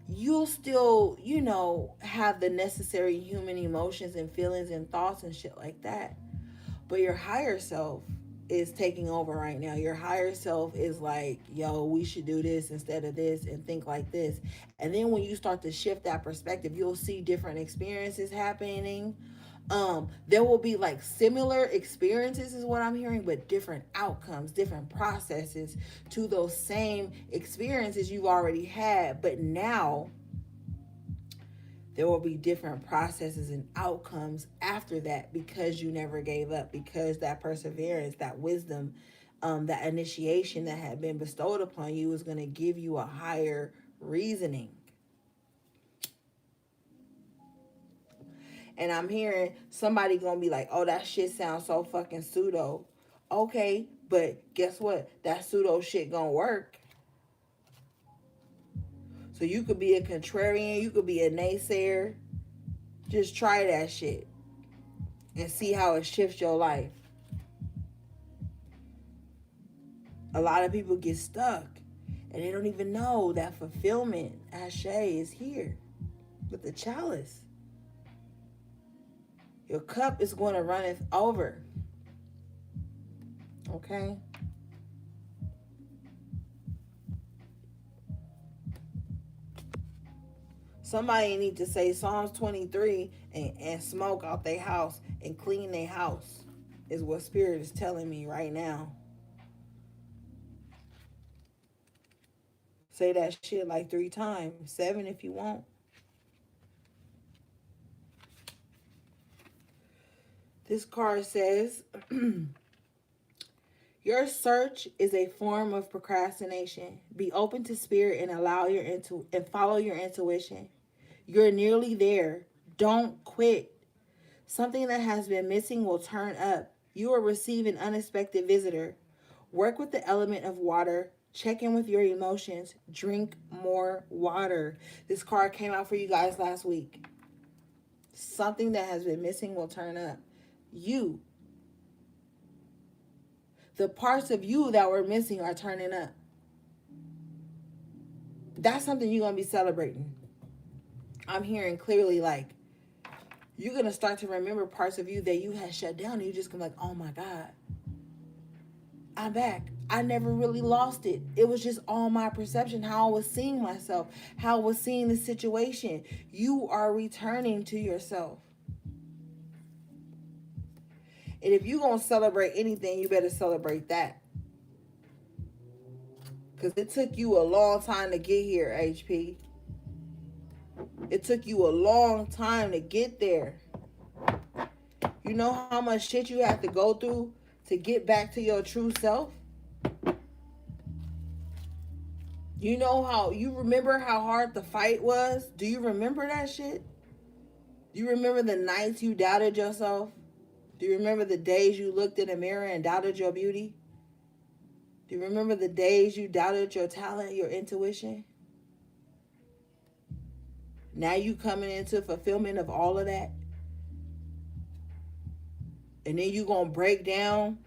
You'll still, have the necessary human emotions and feelings and thoughts and shit like that. But your higher self is taking over right now. Your higher self is like, yo, we should do this instead of this and think like this. And then when you start to shift that perspective, you'll see different experiences happening. There will be like similar experiences is what I'm hearing, but different outcomes, different processes to those same experiences you've already had. But now there will be different processes and outcomes after that, because you never gave up, because that perseverance, that wisdom, that initiation that had been bestowed upon you is going to give you a higher reasoning. And I'm hearing somebody going to be like, oh, that shit sounds so fucking pseudo. Okay, but guess what? That pseudo shit going to work. So you could be a contrarian, you could be a naysayer. Just try that shit and see how it shifts your life. A lot of people get stuck and they don't even know that fulfillment, ashe, is here with the chalice. Your cup is going to runneth over. Okay? Somebody need to say Psalms 23 and smoke out their house and clean their house, is what Spirit is telling me right now. Say that shit like 3 times. 7 if you want. This card says, your search is a form of procrastination. Be open to spirit and follow your intuition. You're nearly there. Don't quit. Something that has been missing will turn up. You will receive an unexpected visitor. Work with the element of water. Check in with your emotions. Drink more water. This card came out for you guys last week. Something that has been missing will turn up. You. The parts of you that were missing are turning up. That's something you're going to be celebrating. I'm hearing clearly, like, you're going to start to remember parts of you that you had shut down. And you're just going to be like, oh my God, I'm back. I never really lost it. It was just all my perception, how I was seeing myself, how I was seeing the situation. You are returning to yourself. And if you're going to celebrate anything, you better celebrate that. Because it took you a long time to get here, HP. It took you a long time to get there. You know how much shit you have to go through to get back to your true self? You remember how hard the fight was? Do you remember that shit? Do you remember the nights you doubted yourself? Do you remember the days you looked in the mirror and doubted your beauty? Do you remember the days you doubted your talent, your intuition? Now you coming into fulfillment of all of that. And then you're going to break down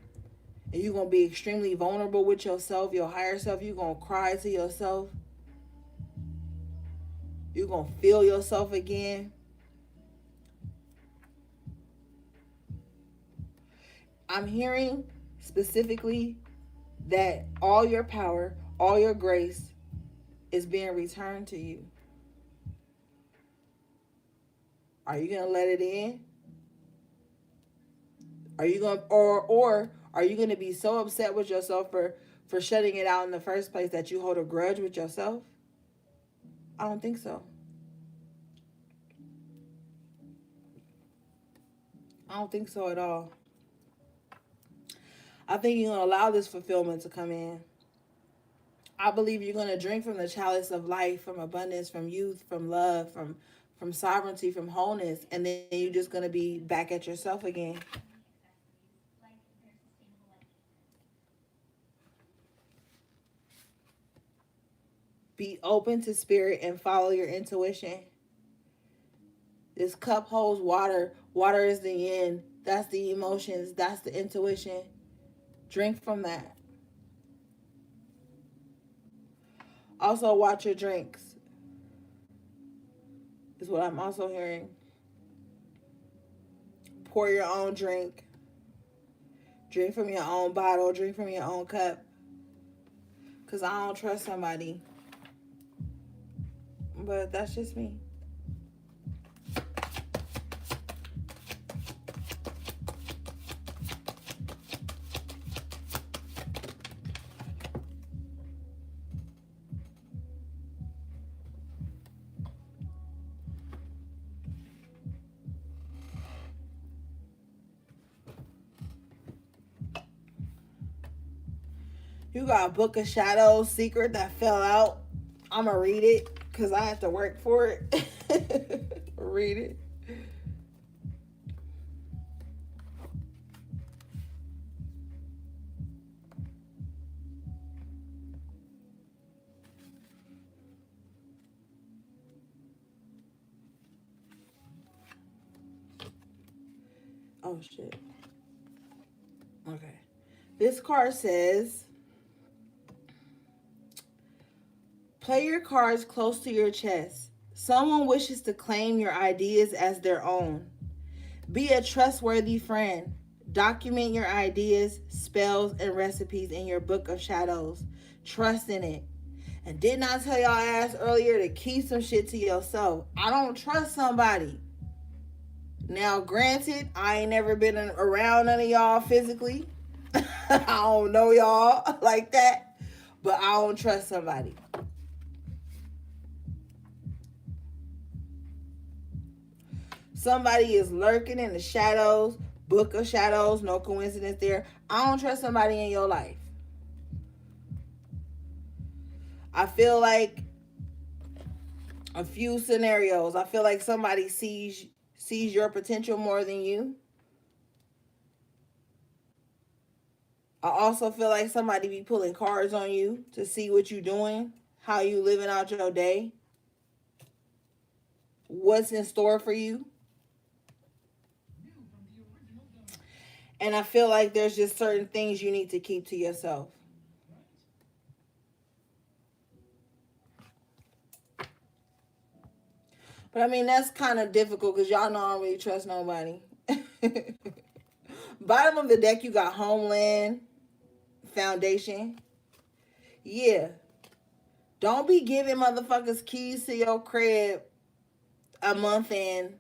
and you're going to be extremely vulnerable with yourself, your higher self. You're going to cry to yourself. You're going to feel yourself again. I'm hearing specifically that all your power, all your grace is being returned to you. Are you going to let it in? Are you going to, or are you going to be so upset with yourself for shutting it out in the first place that you hold a grudge with yourself? I don't think so. I don't think so at all. I think you're going to allow this fulfillment to come in. I believe you're going to drink from the chalice of life, from abundance, from youth, from love, from sovereignty, from wholeness, and then you're just going to be back at yourself again. Be open to spirit and follow your intuition. This cup holds water. Water is the yin. That's the emotions. That's the intuition. Drink from that. Also, watch your drinks. Is what I'm also hearing. Pour your own drink. Drink from your own bottle. Drink from your own cup. Because I don't trust somebody. But that's just me. You got a Book of Shadows secret that fell out. I'm going to read it because I have to work for it. Read it. Oh, shit. Okay. This card says, play your cards close to your chest. Someone wishes to claim your ideas as their own. Be a trustworthy friend. Document your ideas, spells, and recipes in your Book of Shadows. Trust in it. And didn't I tell y'all ass earlier to keep some shit to yourself? I don't trust somebody. Now, granted, I ain't never been around none of y'all physically. I don't know y'all like that. But I don't trust somebody. Somebody is lurking in the shadows. Book of shadows. No coincidence there. I don't trust somebody in your life. I feel like a few scenarios. I feel like somebody sees your potential more than you. I also feel like somebody be pulling cards on you to see what you doing, how you living out your day, what's in store for you. And I feel like there's just certain things you need to keep to yourself. But I mean, that's kind of difficult because y'all know I don't really trust nobody. Bottom of the deck, you got Homeland, Foundation. Yeah. Don't be giving motherfuckers keys to your crib a month in.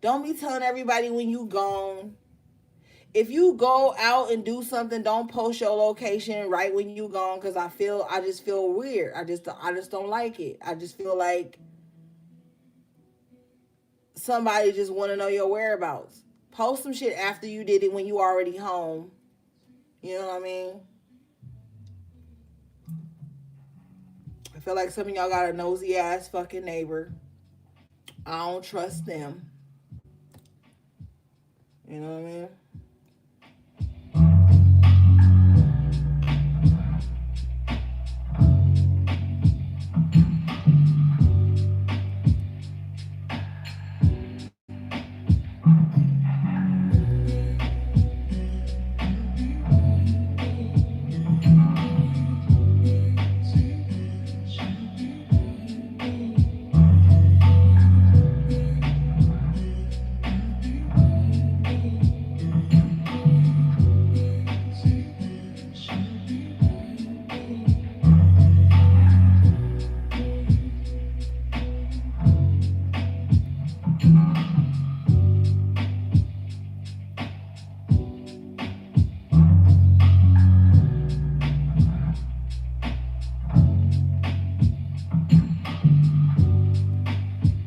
Don't be telling everybody when you gone. If you go out and do something, don't post your location right when you gone, because I just feel weird. I just don't like it. I just feel like somebody just want to know your whereabouts. Post some shit after you did it when you already home. You know what I mean? I feel like some of y'all got a nosy ass fucking neighbor. I don't trust them. You know what I mean?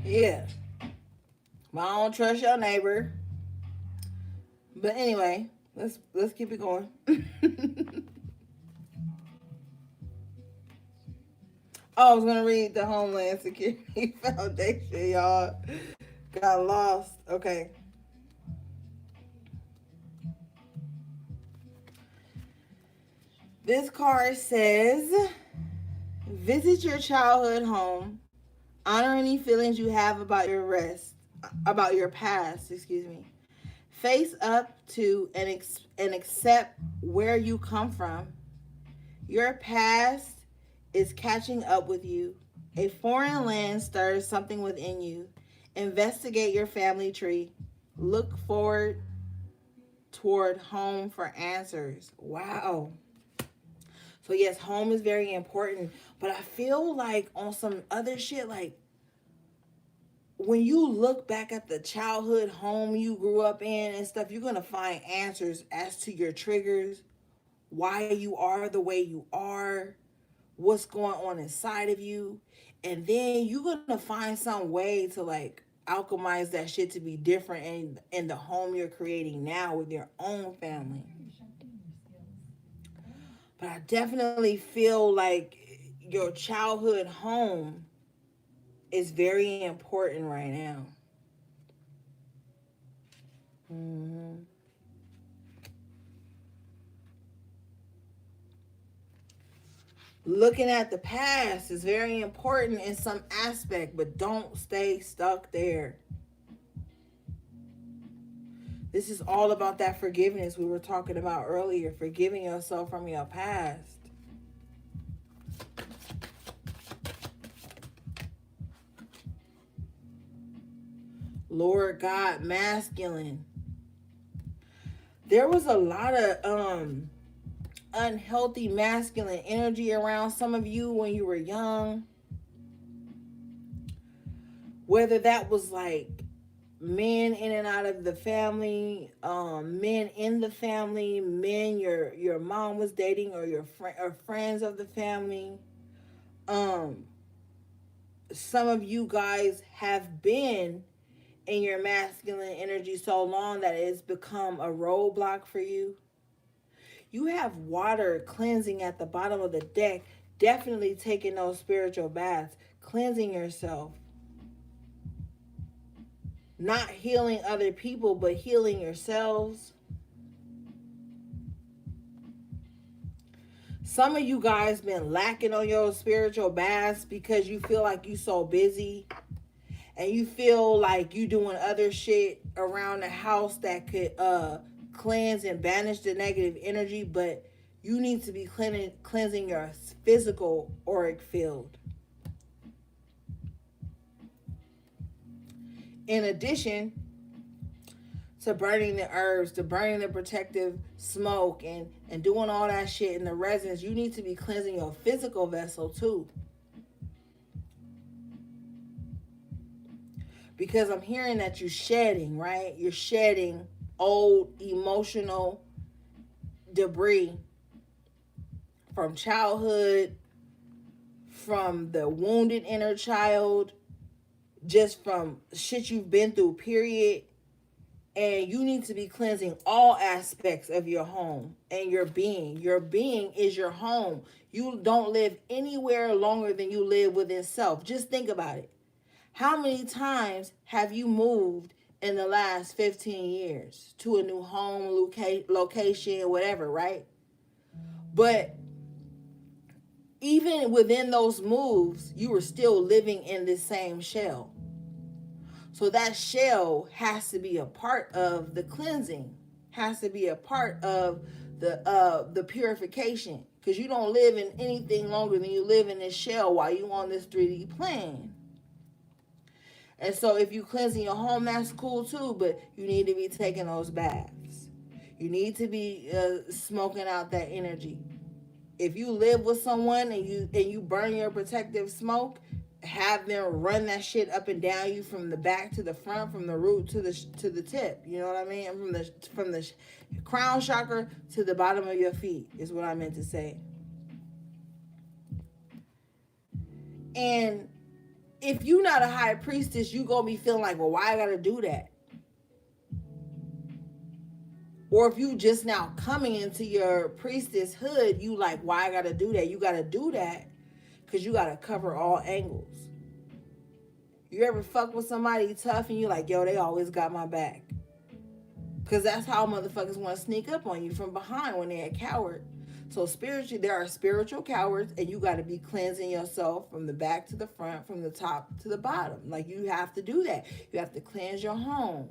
Yeah. But I don't trust your neighbor. But anyway, let's keep it going. Oh, I was gonna read the Homeland Security Foundation, y'all. Got lost. Okay. This card says, visit your childhood home. Honor any feelings you have about your past, excuse me. Face up to and accept where you come from. Your past is catching up with you. A foreign land stirs something within you. Investigate your family tree. Look forward toward home for answers. Wow. So yes, home is very important, but I feel like on some other shit, like when you look back at the childhood home you grew up in and stuff, you're gonna find answers as to your triggers, why you are the way you are, what's going on inside of you, and then you're gonna find some way to like alchemize that shit to be different in the home you're creating now with your own family. But I definitely feel like your childhood home is very important right now. Mm-hmm. Looking at the past is very important in some aspect, but don't stay stuck there. This is all about that forgiveness we were talking about earlier, forgiving yourself from your past. Lord God, masculine. There was a lot of unhealthy masculine energy around some of you when you were young. Whether that was like men in and out of the family, men in the family, men your mom was dating, or your or friends of the family. Some of you guys have been in your masculine energy so long that it's become a roadblock for you. You have water cleansing at the bottom of the deck, definitely taking those spiritual baths, cleansing yourself. Not healing other people, but healing yourselves. Some of you guys been lacking on your spiritual baths because you feel like you so busy and you feel like you doing other shit around the house that could cleanse and banish the negative energy, but you need to be cleansing your physical auric field. In addition to burning the herbs, to burning the protective smoke and doing all that shit in the resins, you need to be cleansing your physical vessel too. Because I'm hearing that you're shedding, right? You're shedding old emotional debris from childhood, from the wounded inner child, just from shit you've been through, period. And you need to be cleansing all aspects of your home and your being. Your being is your home. You don't live anywhere longer than you live within self. Just think about it. How many times have you moved in the last 15 years to a new home, location, whatever, right? But even within those moves, you were still living in this same shell. So that shell has to be a part of the cleansing, has to be a part of the purification, because you don't live in anything longer than you live in this shell while you on this 3D plane. And so if you cleansing your home, that's cool too, but you need to be taking those baths. You need to be smoking out that energy. If you live with someone and you burn your protective smoke, have them run that shit up and down you from the back to the front, from the root to the tip. You know what I mean? From the crown chakra to the bottom of your feet is what I meant to say. And if you're not a high priestess, you gonna be feeling like, well, why I gotta do that? Or if you just now coming into your priestess hood, you like, why I gotta do that? You gotta do that because you gotta cover all angles. You ever fuck with somebody tough and you like, yo, they always got my back? Because that's how motherfuckers want to sneak up on you from behind when they're a coward. So spiritually, there are spiritual cowards, and you got to be cleansing yourself from the back to the front, from the top to the bottom. Like, you have to do that. You have to cleanse your home.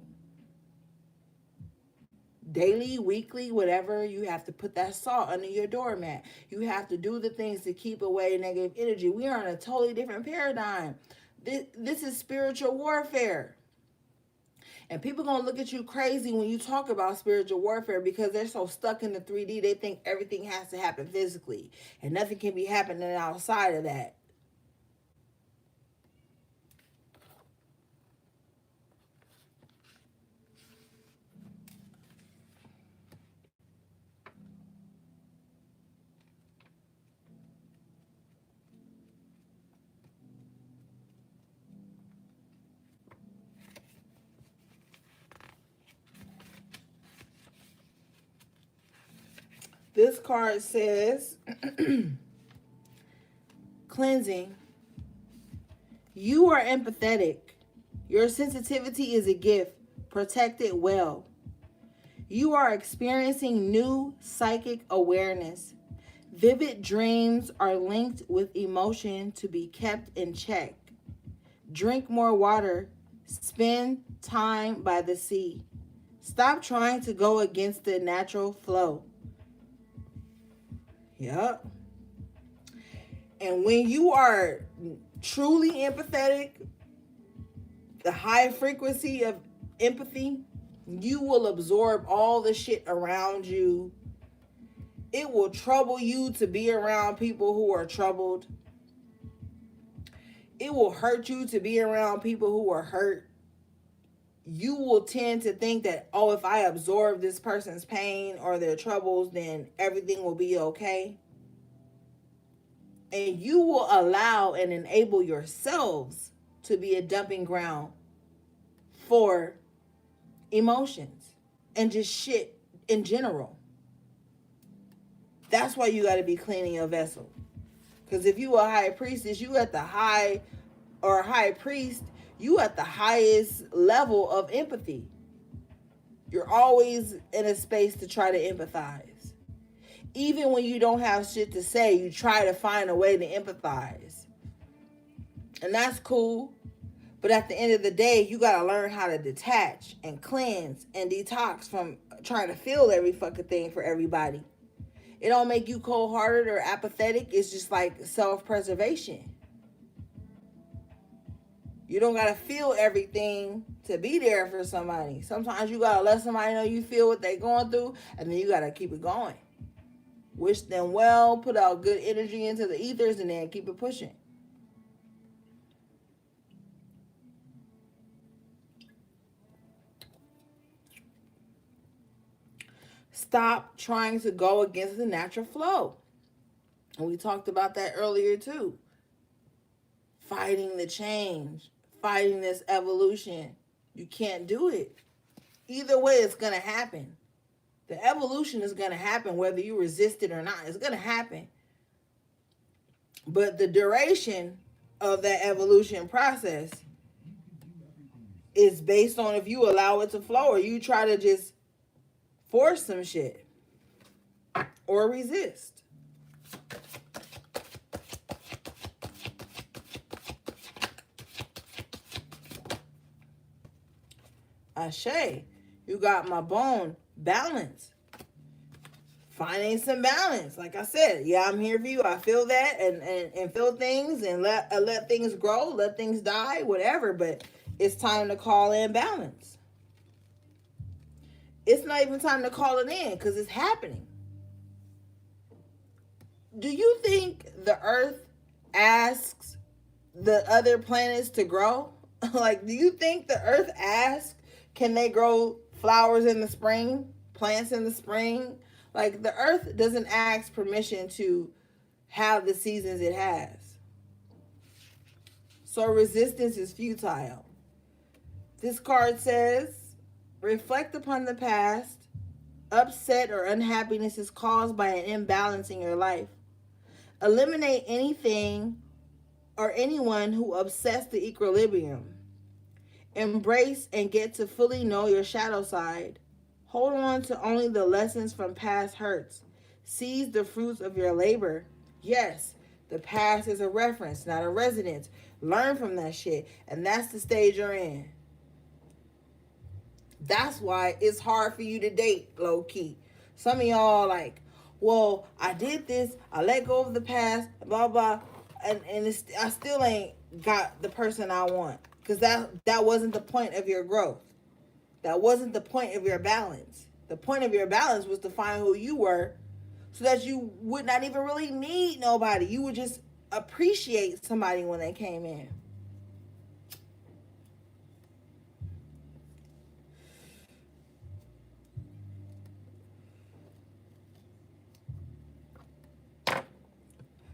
Daily, weekly, whatever, you have to put that salt under your doormat. You have to do the things to keep away negative energy. We are in a totally different paradigm. This is spiritual warfare. And people going to look at you crazy when you talk about spiritual warfare because they're so stuck in the 3D, they think everything has to happen physically. And nothing can be happening outside of that. This card says, cleansing. You are empathetic. Your sensitivity is a gift. Protect it well. You are experiencing new psychic awareness. Vivid dreams are linked with emotion to be kept in check. Drink more water. Spend time by the sea. Stop trying to go against the natural flow. Yep. And when you are truly empathetic, the high frequency of empathy, you will absorb all the shit around you. It will trouble you to be around people who are troubled. It will hurt you to be around people who are hurt. You will tend to think that, oh, if I absorb this person's pain or their troubles, then everything will be okay. And you will allow and enable yourselves to be a dumping ground for emotions and just shit in general. That's why you got to be cleaning your vessel. Because if you a high priestess, you at the high, or high priest, you at the highest level of empathy. You're always in a space to try to empathize. Even when you don't have shit to say, you try to find a way to empathize. And that's cool. But at the end of the day, you got to learn how to detach and cleanse and detox from trying to feel every fucking thing for everybody. It don't make you cold-hearted or apathetic. It's just like self-preservation. You don't got to feel everything to be there for somebody. Sometimes you got to let somebody know you feel what they're going through, and then you got to keep it going. Wish them well, put out good energy into the ethers, and then keep it pushing. Stop trying to go against the natural flow. And we talked about that earlier too. Fighting the change, fighting this evolution. You can't do it. Either way, it's going to happen. The evolution is going to happen whether you resist it or not. It's going to happen. But the duration of that evolution process is based on if you allow it to flow or you try to just force some shit or resist. Ashe, you got my bone, balance. Finding some balance. Like I said, yeah, I'm here for you. I feel that and feel things and let things grow, let things die, whatever. But it's time to call in balance. It's not even time to call it in because it's happening. Do you think the Earth asks the other planets to grow? Like, do you think the Earth asks, can they grow flowers in the spring, plants in the spring? Like, the Earth doesn't ask permission to have the seasons it has. So resistance is futile. This card says, reflect upon the past. Upset or unhappiness is caused by an imbalance in your life. Eliminate anything or anyone who upsets the equilibrium. Embrace and get to fully know your shadow side. Hold on to only the lessons from past hurts. Seize the fruits of your labor. Yes, the past is a reference, not a residence. Learn from that shit. And that's the stage you're in. That's why it's hard for you to date, low key. Some of y'all like, well, I did this, I let go of the past, blah, blah, and I still ain't got the person I want. Because that wasn't the point of your growth. That wasn't the point of your balance. The point of your balance was to find who you were so that you would not even really need nobody. You would just appreciate somebody when they came in.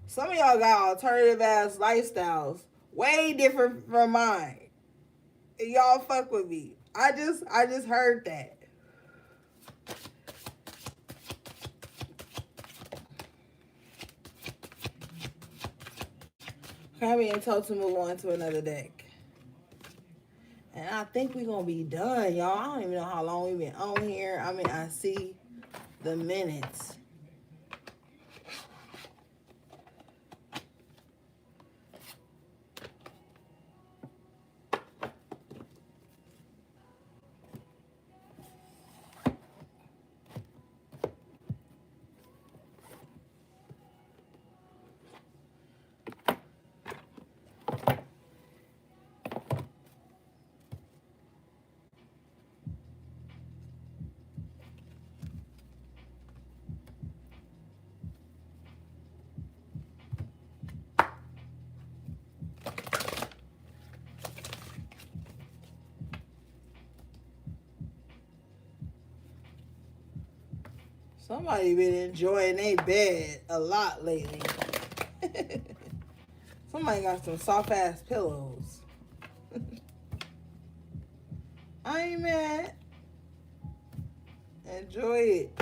Some of y'all got alternative ass lifestyles, way different from mine. And y'all fuck with me. I just heard that. I'm being told to move on to another deck. And I think we're gonna be done, y'all. I don't even know how long we've been on here. I mean, I see the minutes. Somebody been enjoying their bed a lot lately. Somebody got some soft ass pillows. I ain't mad. Enjoy it.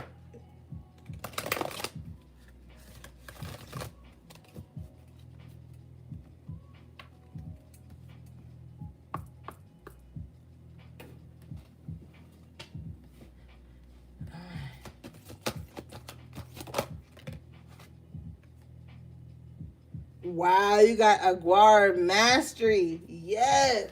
Wow, you got Aguar Mastery. Yes.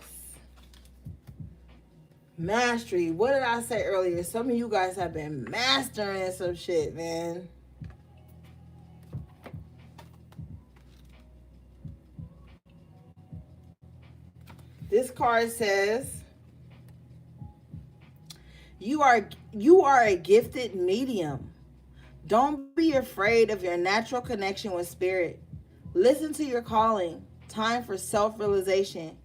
Mastery. What did I say earlier? Some of you guys have been mastering some shit, man. This card says you are a gifted medium. Don't be afraid of your natural connection with spirit. Listen to your calling. Time for self-realization.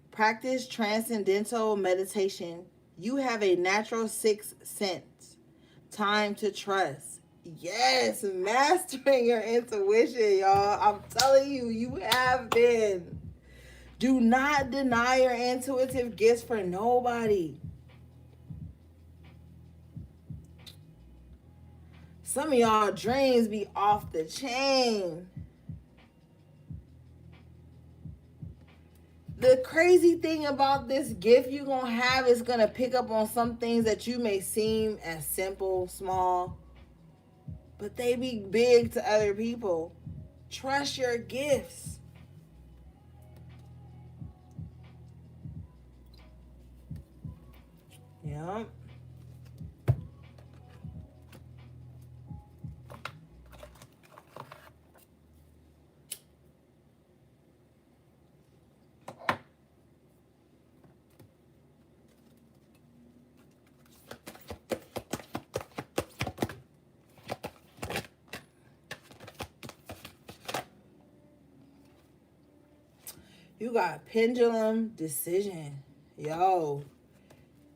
Practice transcendental meditation. You have a natural sixth sense. Time to trust. Yes, mastering your intuition, y'all. I'm telling you, you have been. Do not deny your intuitive gifts for nobody. Some of y'all dreams be off the chain. The crazy thing about this gift you're going to have is going to pick up on some things that you may seem as simple, small, but they be big to other people. Trust your gifts. Yeah. You got pendulum decision. Yo.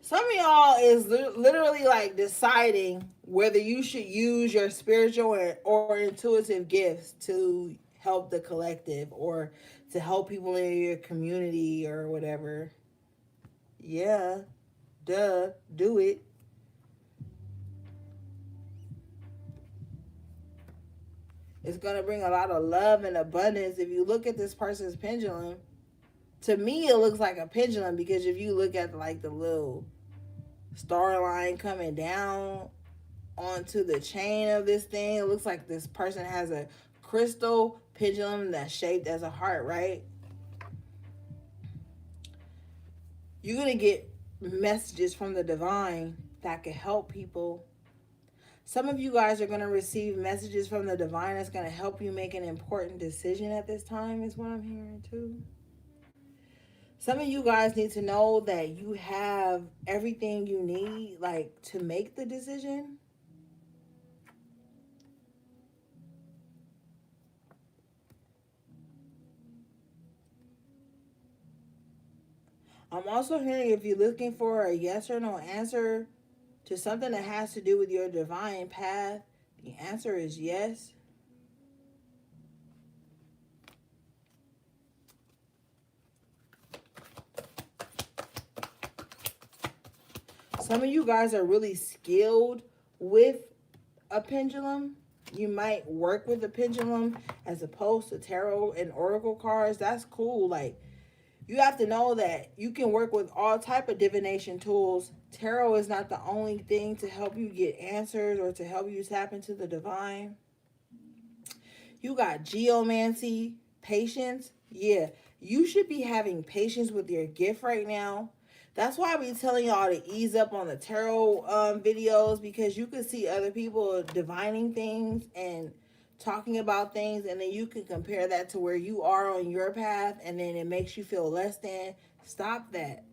Some of y'all is literally like deciding whether you should use your spiritual or intuitive gifts to help the collective or to help people in your community or whatever. Yeah. Duh. Do it. It's going to bring a lot of love and abundance. If you look at this person's pendulum, to me, it looks like a pendulum because if you look at like the little star line coming down onto the chain of this thing, it looks like this person has a crystal pendulum that's shaped as a heart, right? You're going to get messages from the divine that can help people. Some of you guys are going to receive messages from the divine that's going to help you make an important decision at this time, is what I'm hearing too. Some of you guys need to know that you have everything you need, like, to make the decision. I'm also hearing if you're looking for a yes or no answer to something that has to do with your divine path, the answer is yes. Some of you guys are really skilled with a pendulum. You might work with a pendulum as opposed to tarot and oracle cards. That's cool. Like, you have to know that you can work with all type of divination tools. Tarot is not the only thing to help you get answers or to help you tap into the divine. You got geomancy, patience. Yeah, you should be having patience with your gift right now. That's why I be telling y'all to ease up on the tarot videos, because you can see other people divining things and talking about things, and then you can compare that to where you are on your path, and then it makes you feel less than. Stop that.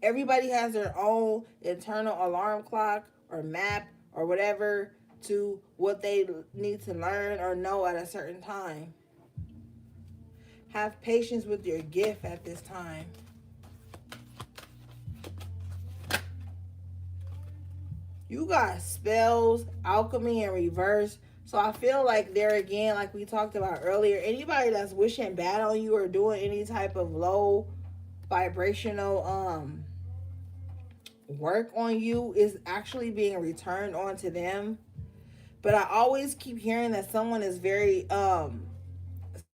Everybody has their own internal alarm clock or map or whatever to what they need to learn or know at a certain time. Have patience with your gift at this time. You got spells, alchemy, and reverse. So I feel like there again, like we talked about earlier, anybody that's wishing bad on you or doing any type of low vibrational work on you is actually being returned onto them. But I always keep hearing that someone is very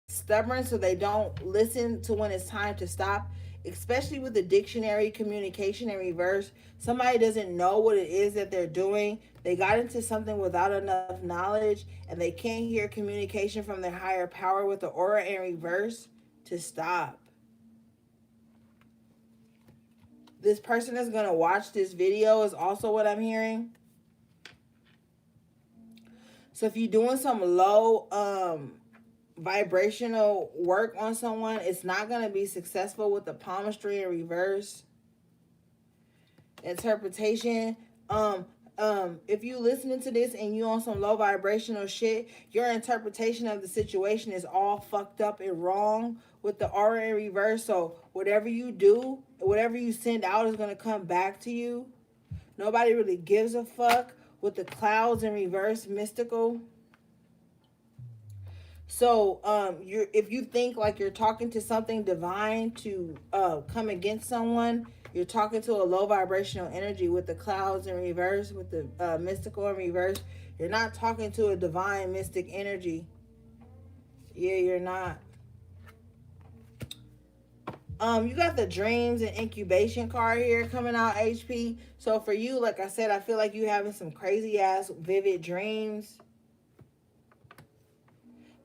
stubborn, so they don't listen to when it's time to stop, especially with the dictionary communication in reverse. Somebody doesn't know what it is that they're doing. They got into something without enough knowledge, and they can't hear communication from their higher power with the aura in reverse to stop. This person is going to watch this video is also what I'm hearing. So if you're doing some low vibrational work on someone, it's not going to be successful with the palmistry in reverse. Interpretation. If you listening to this and you on some low vibrational shit, your interpretation of the situation is all fucked up and wrong with the aura in reverse. So whatever you do, whatever you send out is going to come back to you. Nobody really gives a fuck with the clouds in reverse, mystical. So if you think like you're talking to something divine to come against someone, you're talking to a low vibrational energy with the clouds in reverse, with the mystical in reverse. You're not talking to a divine mystic energy. Yeah, you're not. You got the dreams and incubation card here coming out, HP. So for you, like I said, I feel like you having some crazy ass vivid dreams.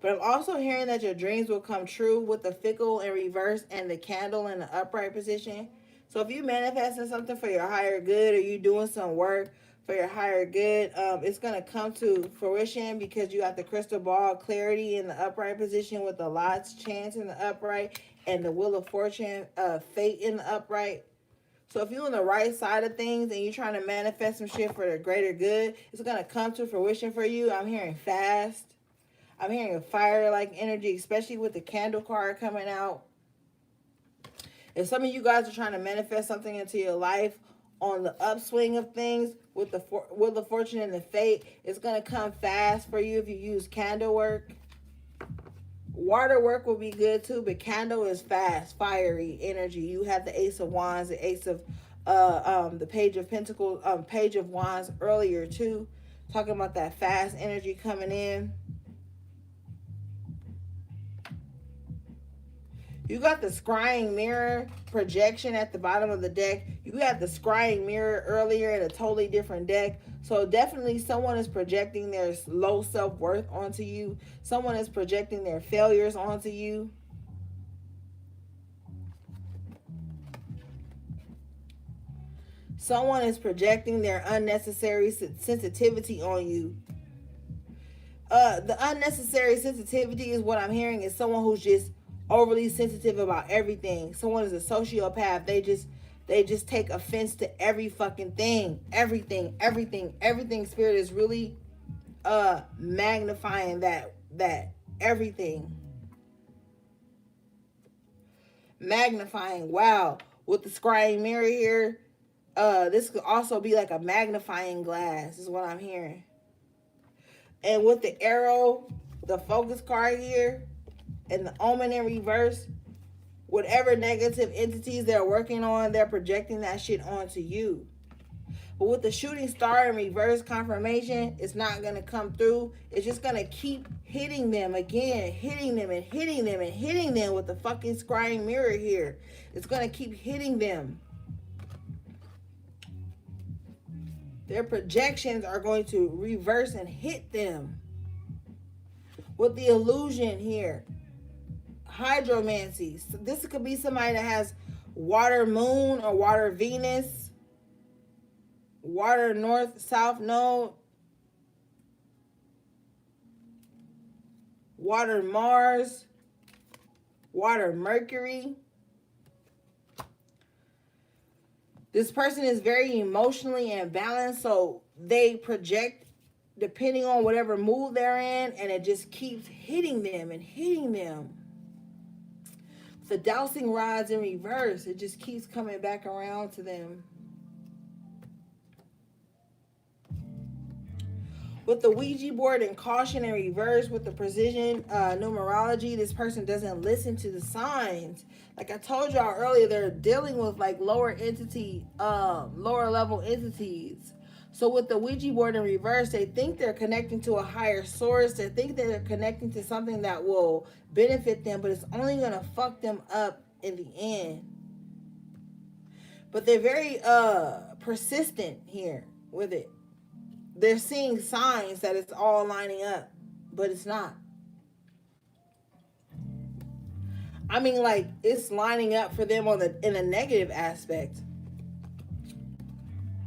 But I'm also hearing that your dreams will come true with the fickle in reverse and the candle in the upright position. So if you manifesting something for your higher good, or you doing some work for your higher good, it's going to come to fruition because you got the crystal ball clarity in the upright position with the lots chance in the upright and the wheel of fortune fate in the upright. So if you're on the right side of things and you're trying to manifest some shit for the greater good, it's going to come to fruition for you. I'm hearing fast. I'm hearing a fire-like energy, especially with the candle card coming out. If some of you guys are trying to manifest something into your life on the upswing of things with the fortune and the fate, it's going to come fast for you if you use candle work. Water work will be good too, but candle is fast, fiery energy. You have the Ace of Wands, the Ace of the Page of Pentacles, Page of Wands earlier too, talking about that fast energy coming in. You got the scrying mirror projection at the bottom of the deck. You got the scrying mirror earlier in a totally different deck. So definitely someone is projecting their low self-worth onto you. Someone is projecting their failures onto you. Someone is projecting their unnecessary sensitivity on you. The unnecessary sensitivity is what I'm hearing is someone who's just overly sensitive about everything. Someone is a sociopath. They just take offense to every fucking thing. Everything. Spirit is really magnifying that everything. Magnifying. Wow. With the scrying mirror here, this could also be like a magnifying glass, is what I'm hearing. And with the arrow, the focus card here, and the omen in reverse, whatever negative entities they're working on, they're projecting that shit onto you. But with the shooting star in reverse confirmation, it's not going to come through. It's just going to keep hitting them again, hitting them and hitting them and hitting them with the fucking scrying mirror here. It's going to keep hitting them. Their projections are going to reverse and hit them. With the illusion here, hydromancy. So this could be somebody that has water moon or water Venus, water north south node, water Mars, water Mercury. This person is very emotionally imbalanced, so they project depending on whatever mood they're in, and it just keeps hitting them and hitting them. The dowsing rods in reverse, it just keeps coming back around to them. With the Ouija board and caution in reverse with the precision numerology, this person doesn't listen to the signs. Like I told y'all earlier, they're dealing with like lower level entities. So with the Ouija board in reverse, they think they're connecting to a higher source. They think they're connecting to something that will benefit them, but it's only going to fuck them up in the end. But they're very persistent here with it. They're seeing signs that it's all lining up, but it's not. I mean, like, it's lining up for them in a negative aspect.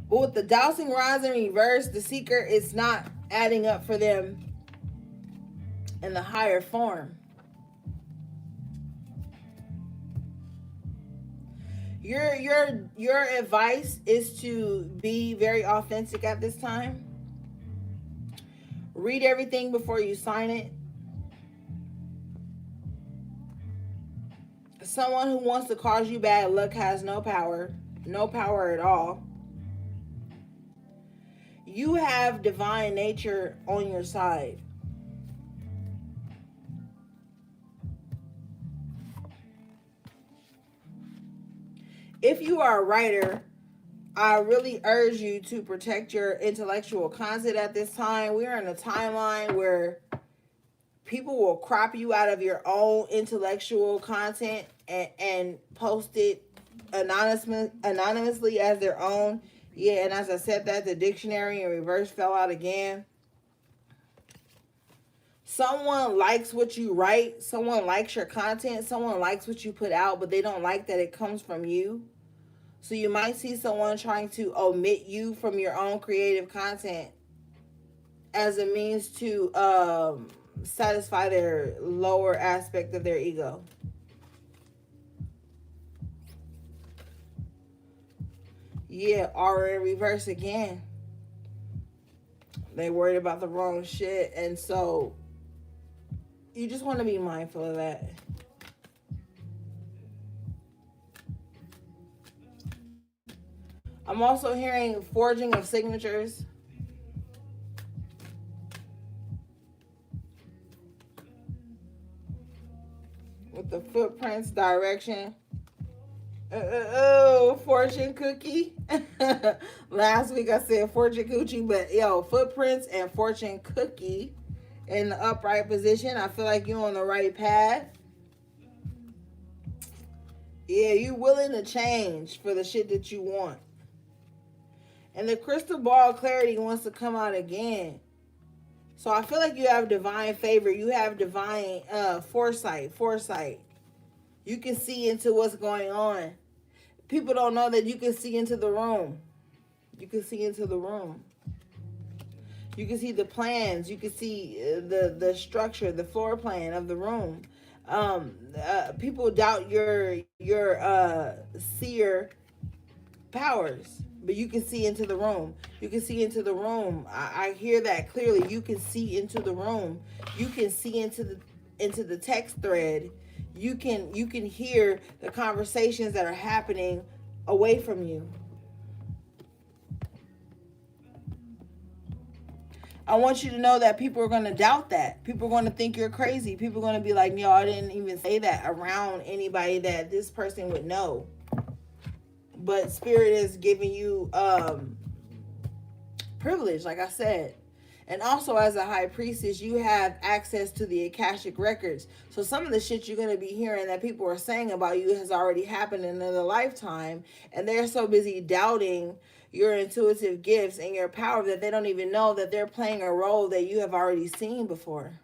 But with the dowsing rods in reverse, the seeker, it's not adding up for them in the higher form. Your advice is to be very authentic at this time. Read everything before you sign it. Someone who wants to cause you bad luck has no power at all. You have divine nature on your side. If you are a writer, I really urge you to protect your intellectual content at this time. We are in a timeline where people will crop you out of your own intellectual content and post it anonymously as their own. Yeah, and as I said that, the dictionary in reverse fell out again. Someone likes what you write. Someone likes your content. Someone likes what you put out, but they don't like that it comes from you. So you might see someone trying to omit you from your own creative content as a means to satisfy their lower aspect of their ego. Yeah, aura in reverse again. They worried about the wrong shit, and so you just want to be mindful of that. I'm also hearing forging of signatures. With the footprints direction. Fortune cookie. Last week I said fortune coochie, but yo, footprints and fortune cookie in the upright position. I feel like you're on the right path. Yeah, you're willing to change for the shit that you want. And the crystal ball clarity wants to come out again. So I feel like you have divine favor. You have divine foresight. You can see into what's going on. People don't know that you can see into the room. You can see into the room. You can see the plans. You can see the structure, the floor plan of the room. People doubt your seer powers, but you can see into the room. You can see into the room. I hear that clearly. You can see into the room. You can see into the text thread. You can hear the conversations that are happening away from you. I want you to know that people are going to doubt that. People are going to think you're crazy. People are going to be like, yo, I didn't even say that around anybody that this person would know. But Spirit is giving you privilege, like I said. And also, as a high priestess, you have access to the Akashic records. So some of the shit you're going to be hearing that people are saying about you has already happened in another lifetime. And they're so busy doubting your intuitive gifts and your power that they don't even know that they're playing a role that you have already seen before.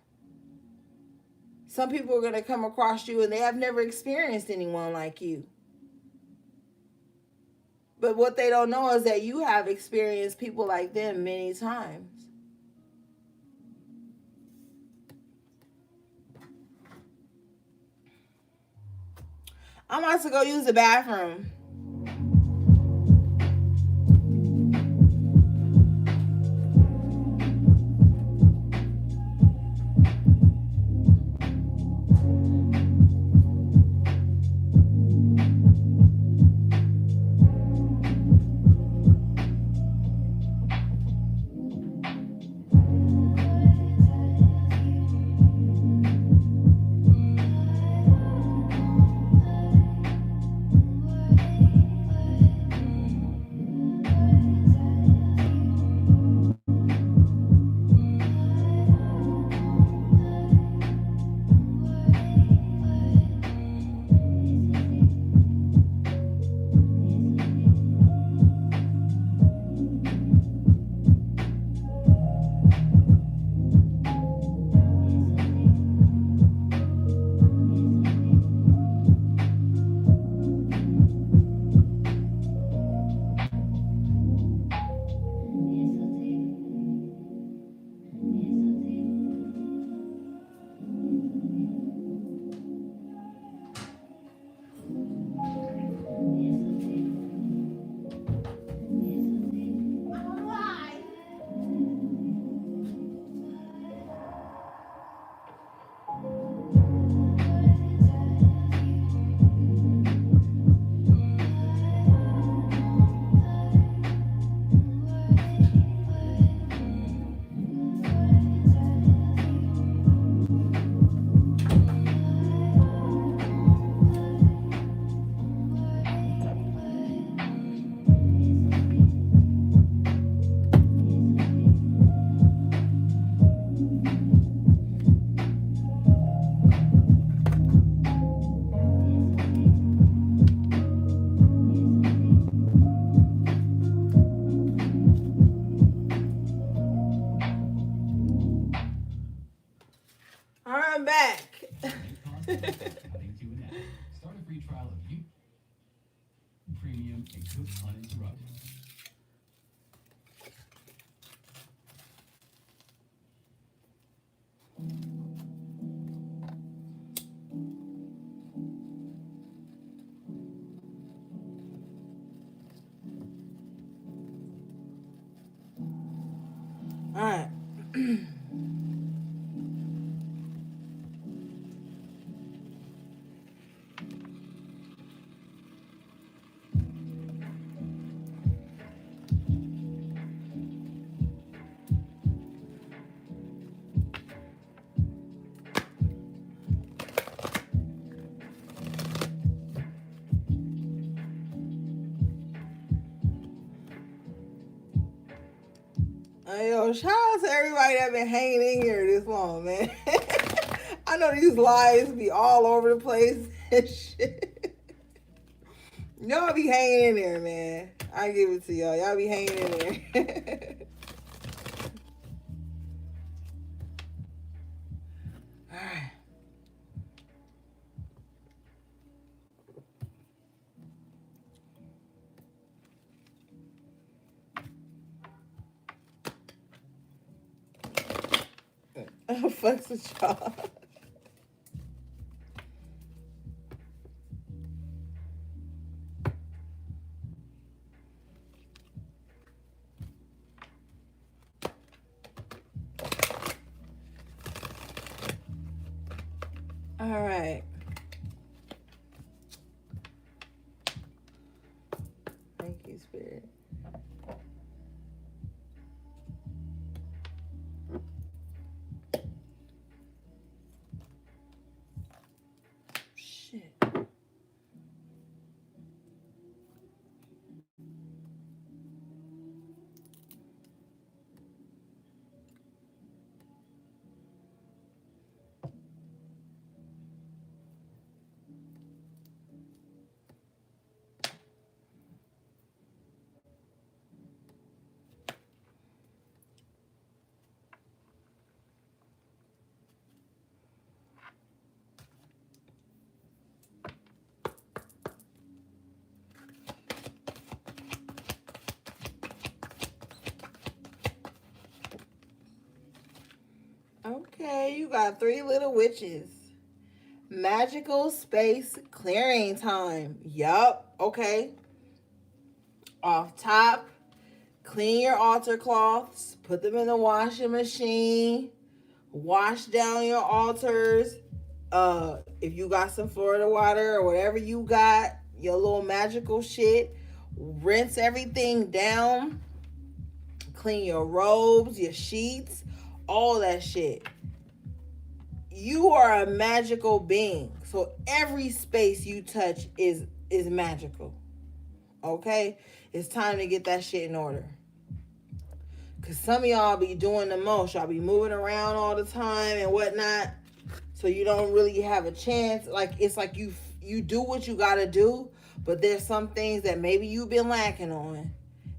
Some people are going to come across you and they have never experienced anyone like you. But what they don't know is that you have experienced people like them many times. I'm about to go use the bathroom. Start a free trial of you Premium equipped uninterrupted. All right. Yo, shout out to everybody that been hanging in here this long, man. I know these lies be all over the place and shit. Y'all be hanging in there, man. I give it to y'all. Y'all be hanging in there. All right. Fucks with y'all. All right. Thank you, Spirit. Shit. Okay, you got 3 little witches. Magical space clearing time. Yup. Okay. Off top, clean your altar cloths, put them in the washing machine, wash down your altars. If you got some Florida water or whatever you got, your little magical shit, rinse everything down, clean your robes, your sheets, all that shit. You are a magical being, so every space you touch is magical. Okay, it's time to get that shit in order. Cause some of y'all be doing the most. Y'all be moving around all the time and whatnot, so you don't really have a chance. Like it's like you do what you gotta do, but there's some things that maybe you've been lacking on,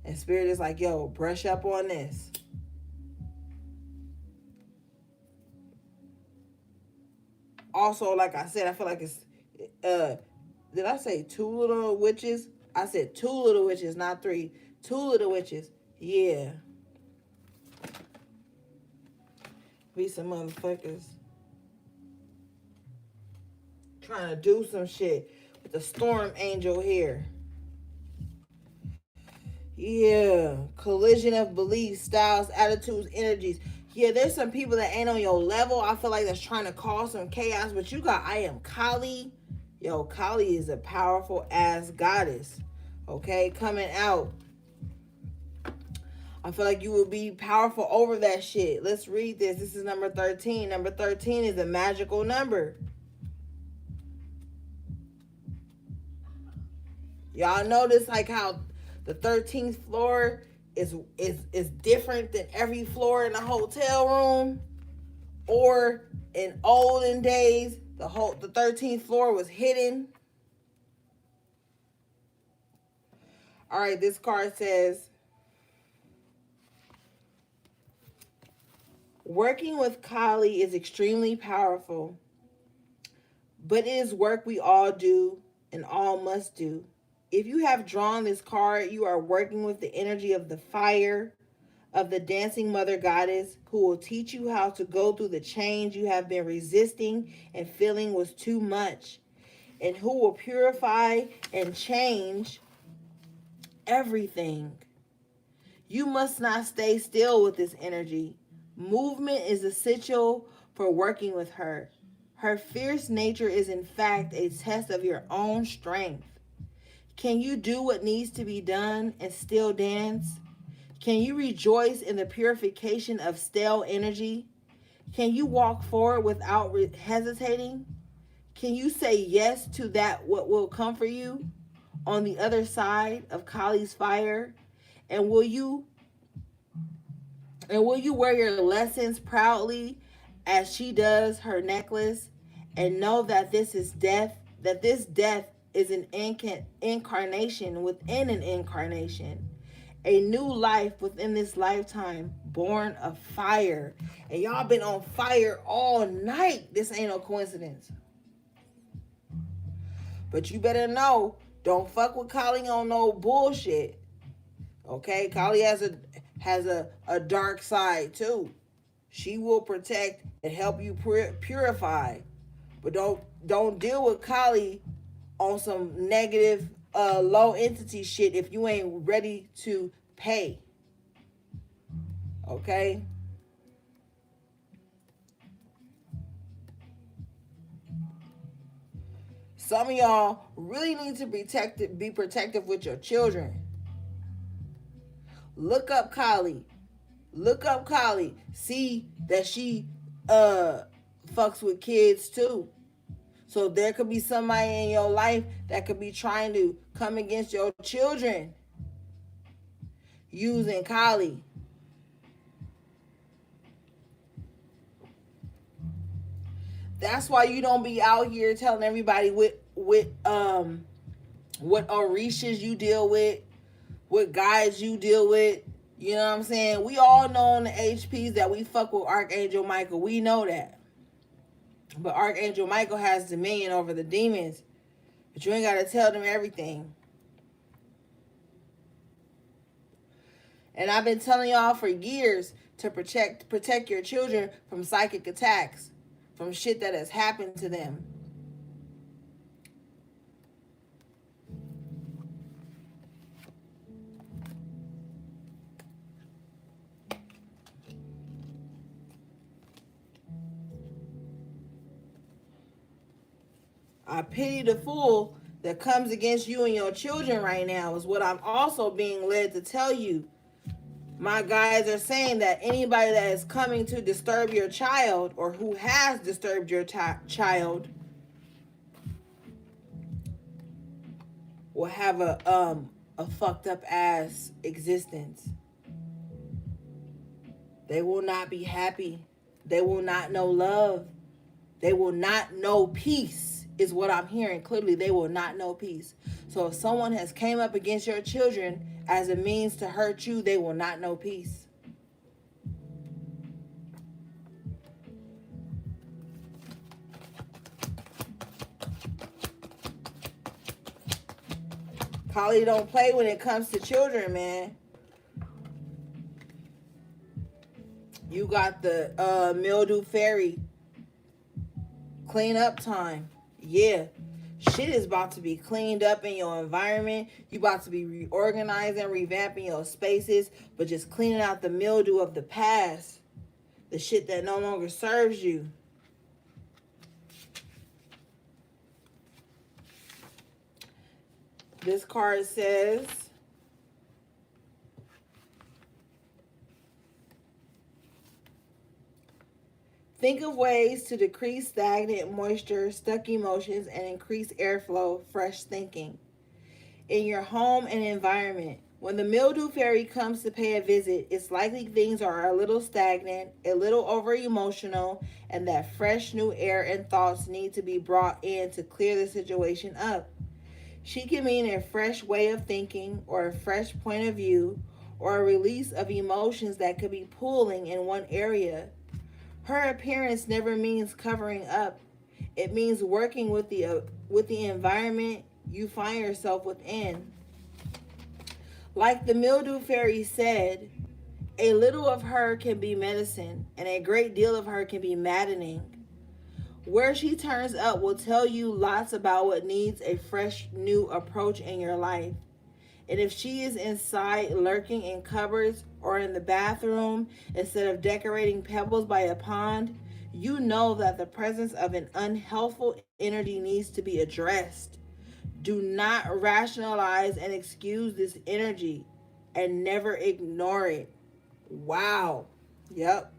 and Spirit is like, yo, brush up on this. Also, like I said, I feel like it's did I say 2 little witches? I said 2 little witches, not 3. 2 little witches. Yeah. Be some motherfuckers trying to do some shit with the storm angel here. Yeah. Collision of beliefs, styles, attitudes, energies. Yeah, there's some people that ain't on your level. I feel like that's trying to cause some chaos. But you got I am Kali. Yo, Kali is a powerful ass goddess. Okay, coming out. I feel like you will be powerful over that shit. Let's read this. This is number 13. Number 13 is a magical number. Y'all notice like how the 13th floor is different than every floor in a hotel room? Or in olden days, the 13th floor was hidden. All right, this card says, working with Kali is extremely powerful, but it is work we all do and all must do. If you have drawn this card, you are working with the energy of the fire of the dancing mother goddess who will teach you how to go through the change you have been resisting and feeling was too much, and who will purify and change everything. You must not stay still with this energy. Movement is essential for working with her. Her fierce nature is, in fact, a test of your own strength. Can you do what needs to be done and still dance? Can you rejoice in the purification of stale energy? Can you walk forward without hesitating? Can you say yes to that what will come for you on the other side of Kali's fire? And will you wear your lessons proudly as she does her necklace, and know that this death is an incarnation within an incarnation, a new life within this lifetime, born of fire. And y'all been on fire all night. This ain't no coincidence. But you better know, don't fuck with Kali on no bullshit. Okay, Kali has a dark side too. She will protect and help you purify, but don't deal with Kali on some negative low entity shit if you ain't ready to pay. Okay. Some of y'all really need to be protective with your children. Look up Kali. Look up Kali. See that she fucks with kids too. So there could be somebody in your life that could be trying to come against your children using Kali. That's why you don't be out here telling everybody what orishas you deal with, what guys you deal with. You know what I'm saying? We all know in the HPs that we fuck with Archangel Michael. We know that. But Archangel Michael has dominion over the demons. But you ain't got to tell them everything. And I've been telling y'all for years to protect your children from psychic attacks, from shit that has happened to them. I pity the fool that comes against you and your children right now, is what I'm also being led to tell you. My guides are saying that anybody that is coming to disturb your child, or who has disturbed your child, will have a fucked up ass existence. They will not be happy. They will not know love. They will not know peace, is what I'm hearing clearly. They will not know peace. So if someone has came up against your children as a means to hurt you, they will not know peace. Kali don't play when it comes to children, man. You got the mildew fairy. Clean up time. Yeah. Shit is about to be cleaned up in your environment. You about to be reorganizing, revamping your spaces, but just cleaning out the mildew of the past. The shit that no longer serves you. This card says, think of ways to decrease stagnant moisture, stuck emotions, and increase airflow, fresh thinking in your home and environment. When the mildew fairy comes to pay a visit, it's likely things are a little stagnant, a little over emotional, and that fresh new air and thoughts need to be brought in to clear the situation up. She can mean a fresh way of thinking, or a fresh point of view, or a release of emotions that could be pulling in one area. Her appearance never means covering up. It means working with the environment you find yourself within. Like the mildew fairy said, a little of her can be medicine, and a great deal of her can be maddening. Where she turns up will tell you lots about what needs a fresh new approach in your life. And if she is inside lurking in cupboards or in the bathroom instead of decorating pebbles by a pond, you know that the presence of an unhealthful energy needs to be addressed. Do not rationalize and excuse this energy and never ignore it. Wow. Yep.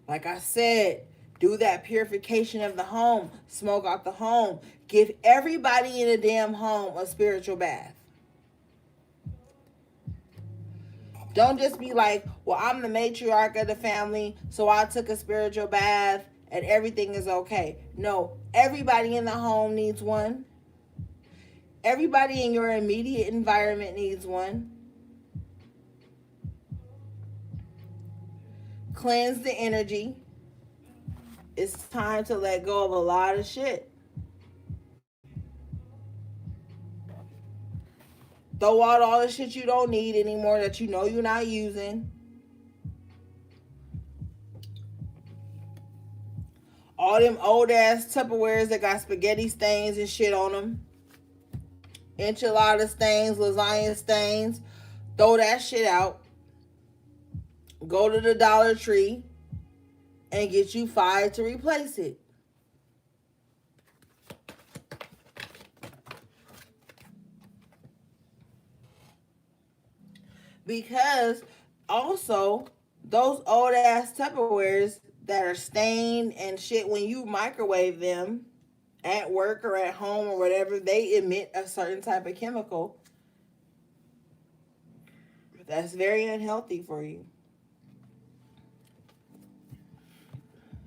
Like I said, do that purification of the home, smoke out the home. Give everybody in the damn home a spiritual bath. Don't just be like, well, I'm the matriarch of the family, so I took a spiritual bath and everything is okay. No, everybody in the home needs one. Everybody in your immediate environment needs one. Cleanse the energy. It's time to let go of a lot of shit. Throw out all the shit you don't need anymore that you know you're not using. All them old ass Tupperwares that got spaghetti stains and shit on them. Enchilada stains, lasagna stains. Throw that shit out. Go to the Dollar Tree and get you 5 to replace it. Because also, those old ass Tupperwares that are stained and shit, when you microwave them at work or at home or whatever, they emit a certain type of chemical that's very unhealthy for you.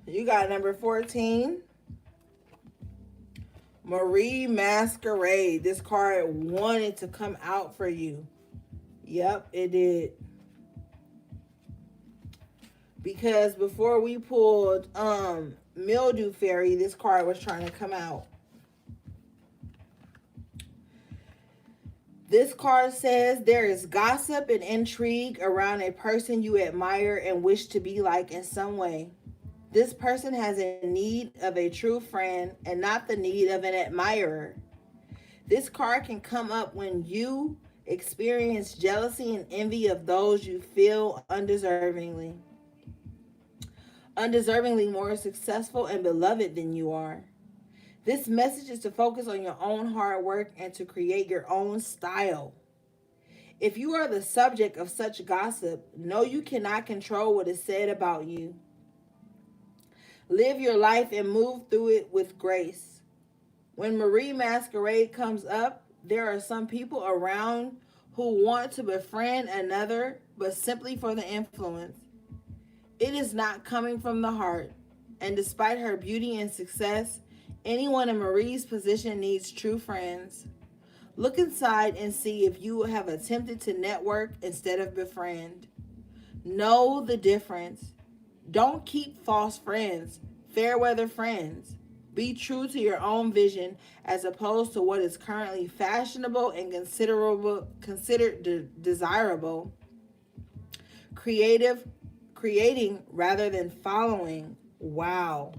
You got number 14. Marie Masquerade. This card wanted to come out for you. Yep, it did. Because before we pulled Mildew Fairy, this card was trying to come out. This card says there is gossip and intrigue around a person you admire and wish to be like in some way. This person has a need of a true friend and not the need of an admirer. This card can come up when you experience jealousy and envy of those you feel undeservingly more successful and beloved than you are. This message is to focus on your own hard work and to create your own style. If you are the subject of such gossip, know you cannot control what is said about you. Live your life and move through it with grace. When Marie Masquerade comes up, there are some people around who want to befriend another, but simply for the influence. It is not coming from the heart, and despite her beauty and success, anyone in Marie's position needs true friends. Look inside and see if you have attempted to network instead of befriend. Know the difference. Don't keep false friends, fair weather friends. Be true to your own vision as opposed to what is currently fashionable and considered desirable. Creating rather than following. Wow.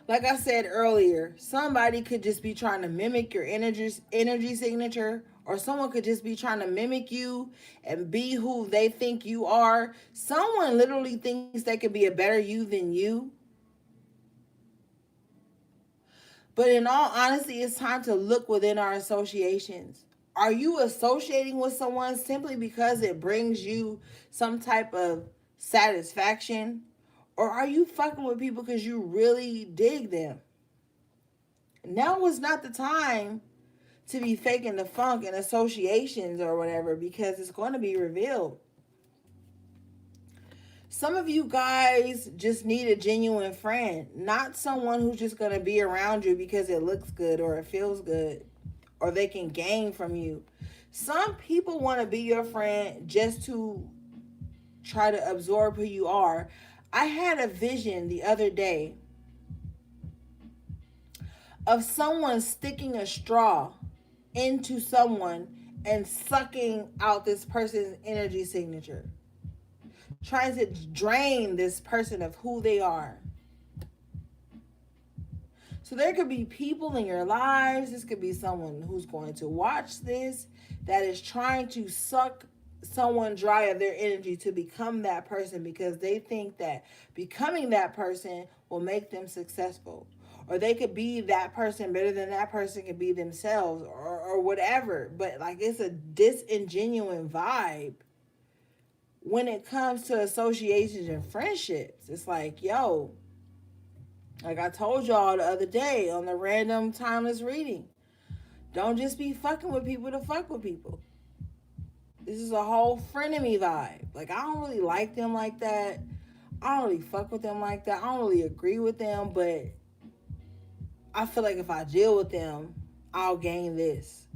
Like I said earlier, somebody could just be trying to mimic your energy signature, or someone could just be trying to mimic you and be who they think you are. Someone literally thinks they could be a better you than you. But in all honesty, it's time to look within our associations. Are you associating with someone simply because it brings you some type of satisfaction? Or are you fucking with people because you really dig them? Now is not the time to be faking the funk and associations or whatever, because it's going to be revealed. Some of you guys just need a genuine friend, not someone who's just going to be around you because it looks good or it feels good. or they can gain from you. Some people want to be your friend just to try to absorb who you are. I had a vision the other day of someone sticking a straw into someone and sucking out this person's energy signature, trying to drain this person of who they are. So there could be people in your lives, this could be someone who's going to watch this, that is trying to suck someone dry of their energy to become that person, because they think that becoming that person will make them successful. Or they could be that person better than that person could be themselves, or whatever. But like, it's a disingenuine vibe when it comes to associations and friendships. It's like, yo, like I told y'all the other day on the random timeless reading, don't just be fucking with people to fuck with people. This is a whole frenemy vibe. Like, I don't really like them like that. I don't really fuck with them like that. I don't really agree with them, but I feel like if I deal with them, I'll gain this.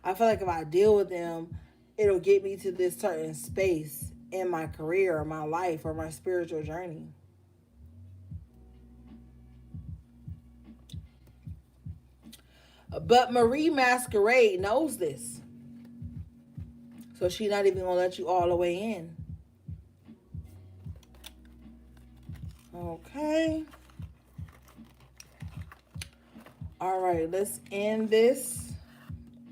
I feel like if I deal with them, it'll get me to this certain space in my career or my life or my spiritual journey. But Marie Masquerade knows this. So she's not even going to let you all the way in. Okay. All right, let's end this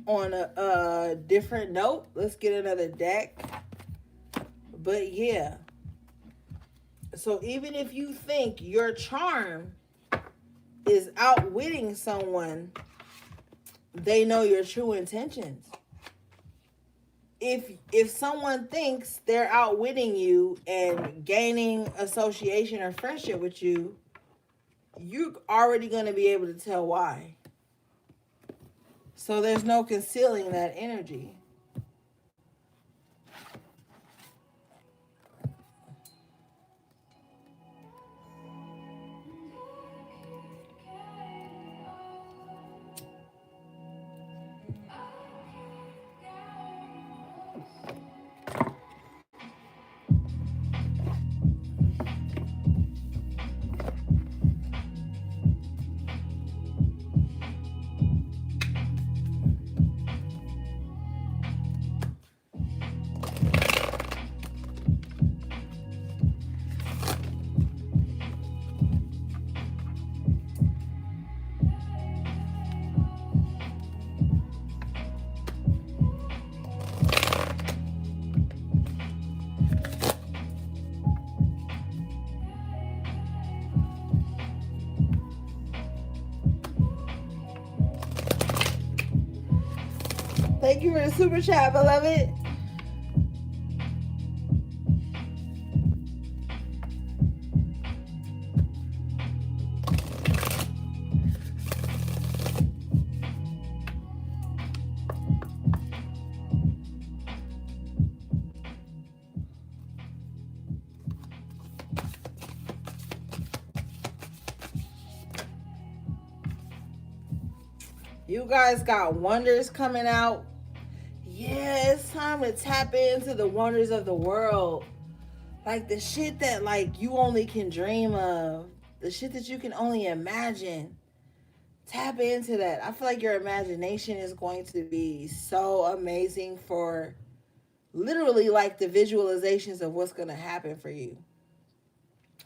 on a different note. Let's get another deck. But yeah. So even if you think your charm is outwitting someone, they know your true intentions. If someone thinks they're outwitting you and gaining association or friendship with you, you're already going to be able to tell why. So there's no concealing that energy. Thank you for the super chat, beloved. You guys got wonders coming out. Yeah, it's time to tap into the wonders of the world. Like the shit that like you only can dream of. The shit that you can only imagine. Tap into that. I feel like your imagination is going to be so amazing for literally like the visualizations of what's going to happen for you.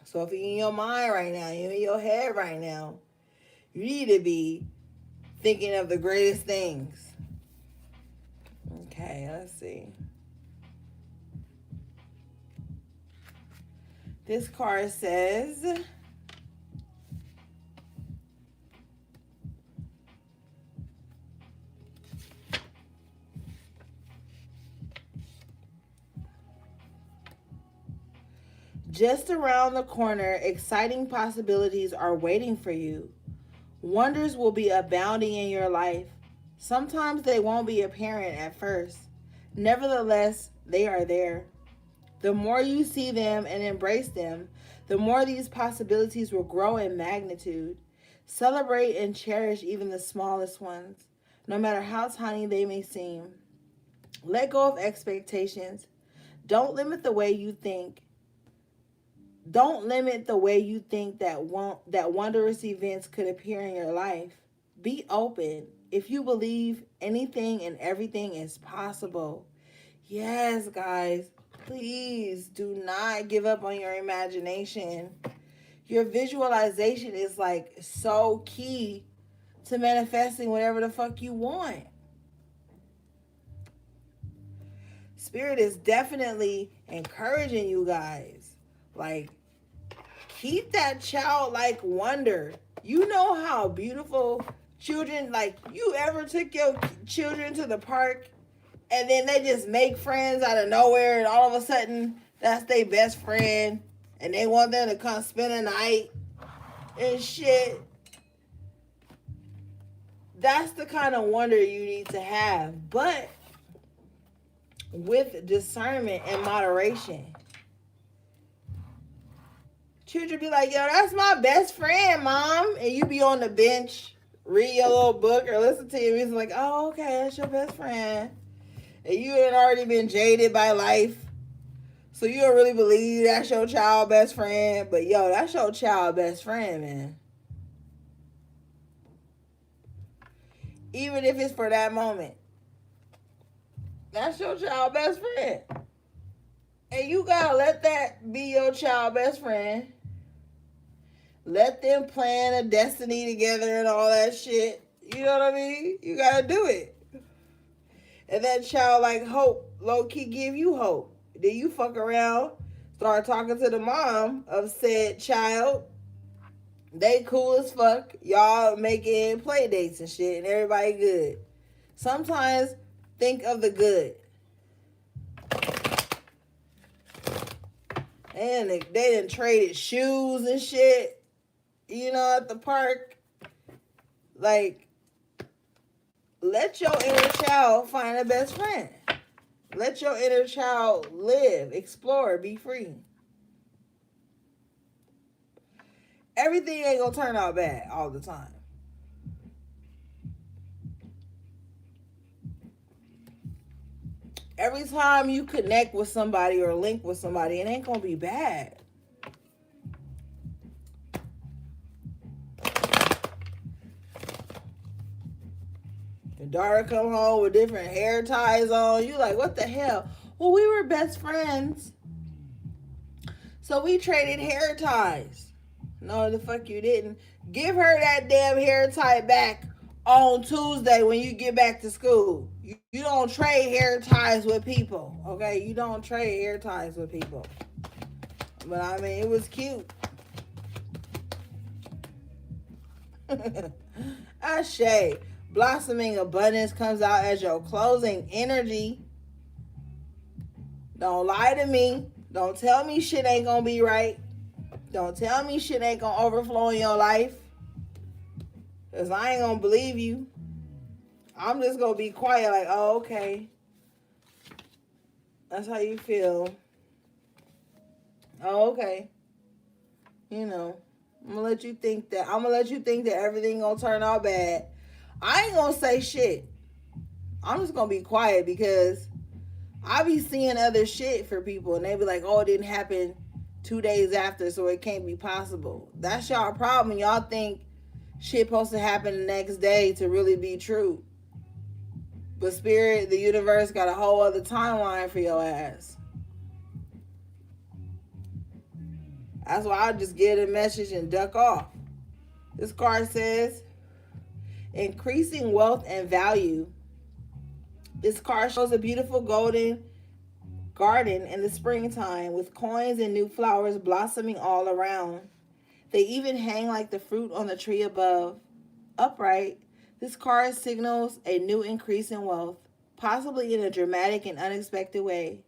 So if you're in your mind right now, you're in your head right now, you need to be thinking of the greatest things. Okay, let's see. This card says, just around the corner, exciting possibilities are waiting for you. Wonders will be abounding in your life. Sometimes they won't be apparent at first. Nevertheless, they are there. The more you see them and embrace them, the more these possibilities will grow in magnitude. Celebrate and cherish even the smallest ones. no matter how tiny they may seem. Let go of expectations. Don't limit the way you think. Don't limit the way you think that wondrous events could appear in your life. Be open. If you believe anything and everything is possible. Yes, guys, please do not give up on your imagination. Your visualization is like so key to manifesting whatever the fuck you want. Spirit is definitely encouraging you guys. Like, keep that childlike wonder. You know how beautiful children, like, you ever took your children to the park and then they just make friends out of nowhere and all of a sudden that's their best friend and they want them to come spend a night and shit. That's the kind of wonder you need to have, but with discernment and moderation. Children be like, yo, that's my best friend, mom. And you be on the bench, read your little book or listen to your music like, oh, okay, that's your best friend. And you had already been jaded by life. So you don't really believe that's your child best friend. But yo, that's your child best friend, man. Even if it's for that moment. That's your child best friend. And you gotta let that be your child best friend. Let them plan a destiny together and all that shit. You know what I mean? You gotta do it. And that child like hope, low-key give you hope. Then you fuck around, start talking to the mom of said child. They cool as fuck. Y'all making play dates and shit and everybody good. Sometimes think of the good. And they done traded shoes and shit, you know, at the park. Like, let your inner child find a best friend. Let your inner child live, explore, be free. Everything ain't gonna turn out bad all the time. Every time you connect with somebody or link with somebody, it ain't gonna be bad. Your daughter come home with different hair ties on. You like, what the hell? Well, we were best friends. So we traded hair ties. No, the fuck you didn't. Give her that damn hair tie back on Tuesday when you get back to school. You don't trade hair ties with people, okay? You don't trade hair ties with people. But I mean, it was cute. Ashe. Blossoming abundance comes out as your closing energy. Don't lie to me. Don't tell me shit ain't gonna be right. Don't tell me shit ain't gonna overflow in your life. Because I ain't gonna believe you. I'm just gonna be quiet like, oh, okay. That's how you feel. Oh, okay. You know, I'm gonna let you think that everything gonna turn out bad. I ain't gonna say shit. I'm just gonna be quiet because I be seeing other shit for people and they be like, oh, it didn't happen 2 days after, so it can't be possible. That's y'all problem. Y'all think shit supposed to happen the next day to really be true. But spirit, the universe got a whole other timeline for your ass. That's why I just get a message and duck off. This card says, increasing wealth and value. This card shows a beautiful golden garden in the springtime with coins and new flowers blossoming all around. They even hang like the fruit on the tree above. Upright, this card signals a new increase in wealth, possibly in a dramatic and unexpected way.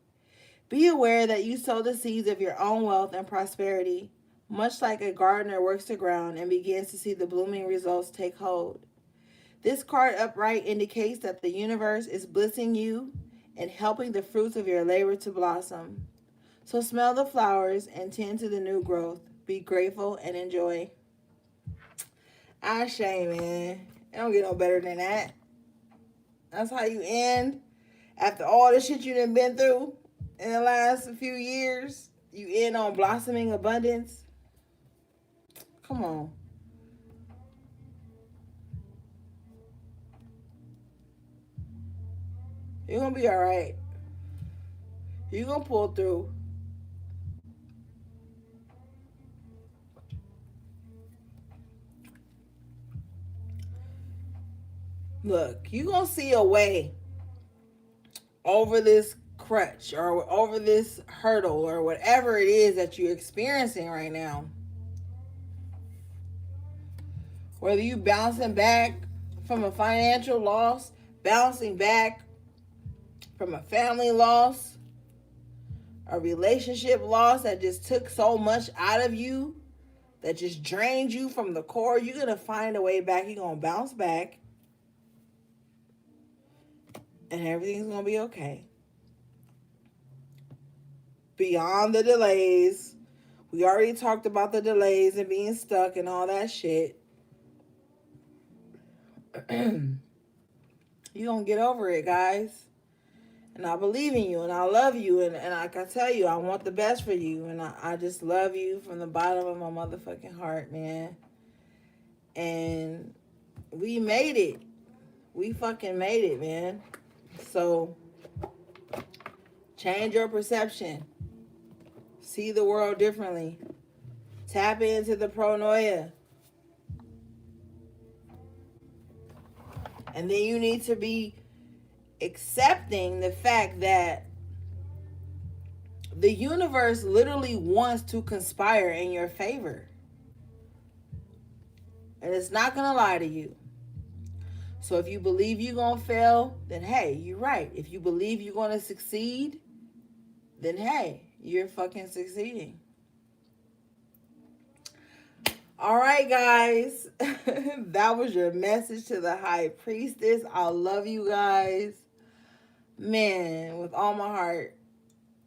Be aware that you sow the seeds of your own wealth and prosperity, much like a gardener works the ground and begins to see the blooming results take hold. This card upright indicates that the universe is blessing you and helping the fruits of your labor to blossom. So smell the flowers and tend to the new growth. Be grateful and enjoy. Ashe, man. It don't get no better than that. That's how you end after all the shit you done been through in the last few years. You end on blossoming abundance. Come on. You're gonna be all right. You're gonna pull through. Look, you're gonna see a way over this crutch or over this hurdle or whatever it is that you're experiencing right now. Whether you bouncing back from a financial loss, bouncing back from a family loss, a relationship loss that just took so much out of you, that just drained you from the core, you're going to find a way back. You're going to bounce back. And everything's going to be okay. Beyond the delays. We already talked about the delays and being stuck and all that shit. You're going to get over it, guys. And I believe in you and I love you. And like I tell you, I want the best for you. And I just love you from the bottom of my motherfucking heart, man. And we made it. We fucking made it, man. So change your perception. See the world differently. Tap into the pronoia. And then you need to be accepting the fact that the universe literally wants to conspire in your favor. And it's not going to lie to you. So if you believe you're going to fail, then hey, you're right. If you believe you're going to succeed, then hey, you're fucking succeeding. All right, guys. That was your message to the High Priestess. I love you guys. Man, with all my heart.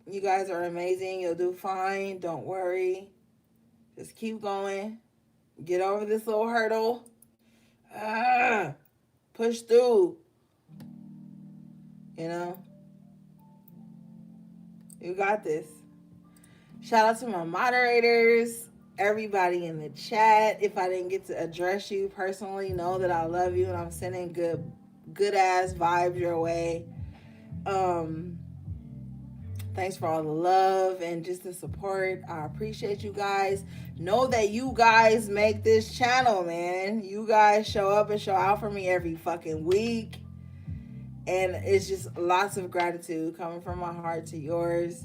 You guys are amazing. You'll do fine. Don't worry. Just keep going. Get over this little hurdle. Push through. You know? You got this. Shout out to my moderators. Everybody in the chat. If I didn't get to address you personally, know that I love you and I'm sending good ass vibes your way. Thanks for all the love and just the support. I appreciate you guys. Know that you guys make this channel, man. You guys show up and show out for me every fucking week. And it's just lots of gratitude coming from my heart to yours.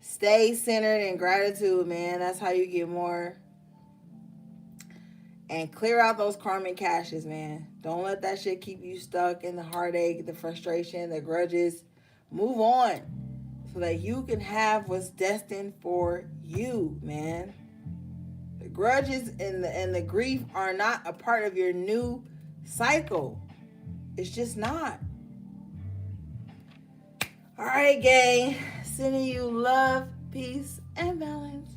Stay centered in gratitude, man. That's how you get more. And clear out those karmic caches, man. Don't let that shit keep you stuck in the heartache, the frustration, the grudges. Move on so that you can have what's destined for you, man. The grudges and the grief are not a part of your new cycle. It's just not. All right, gang. Sending you love, peace, and balance.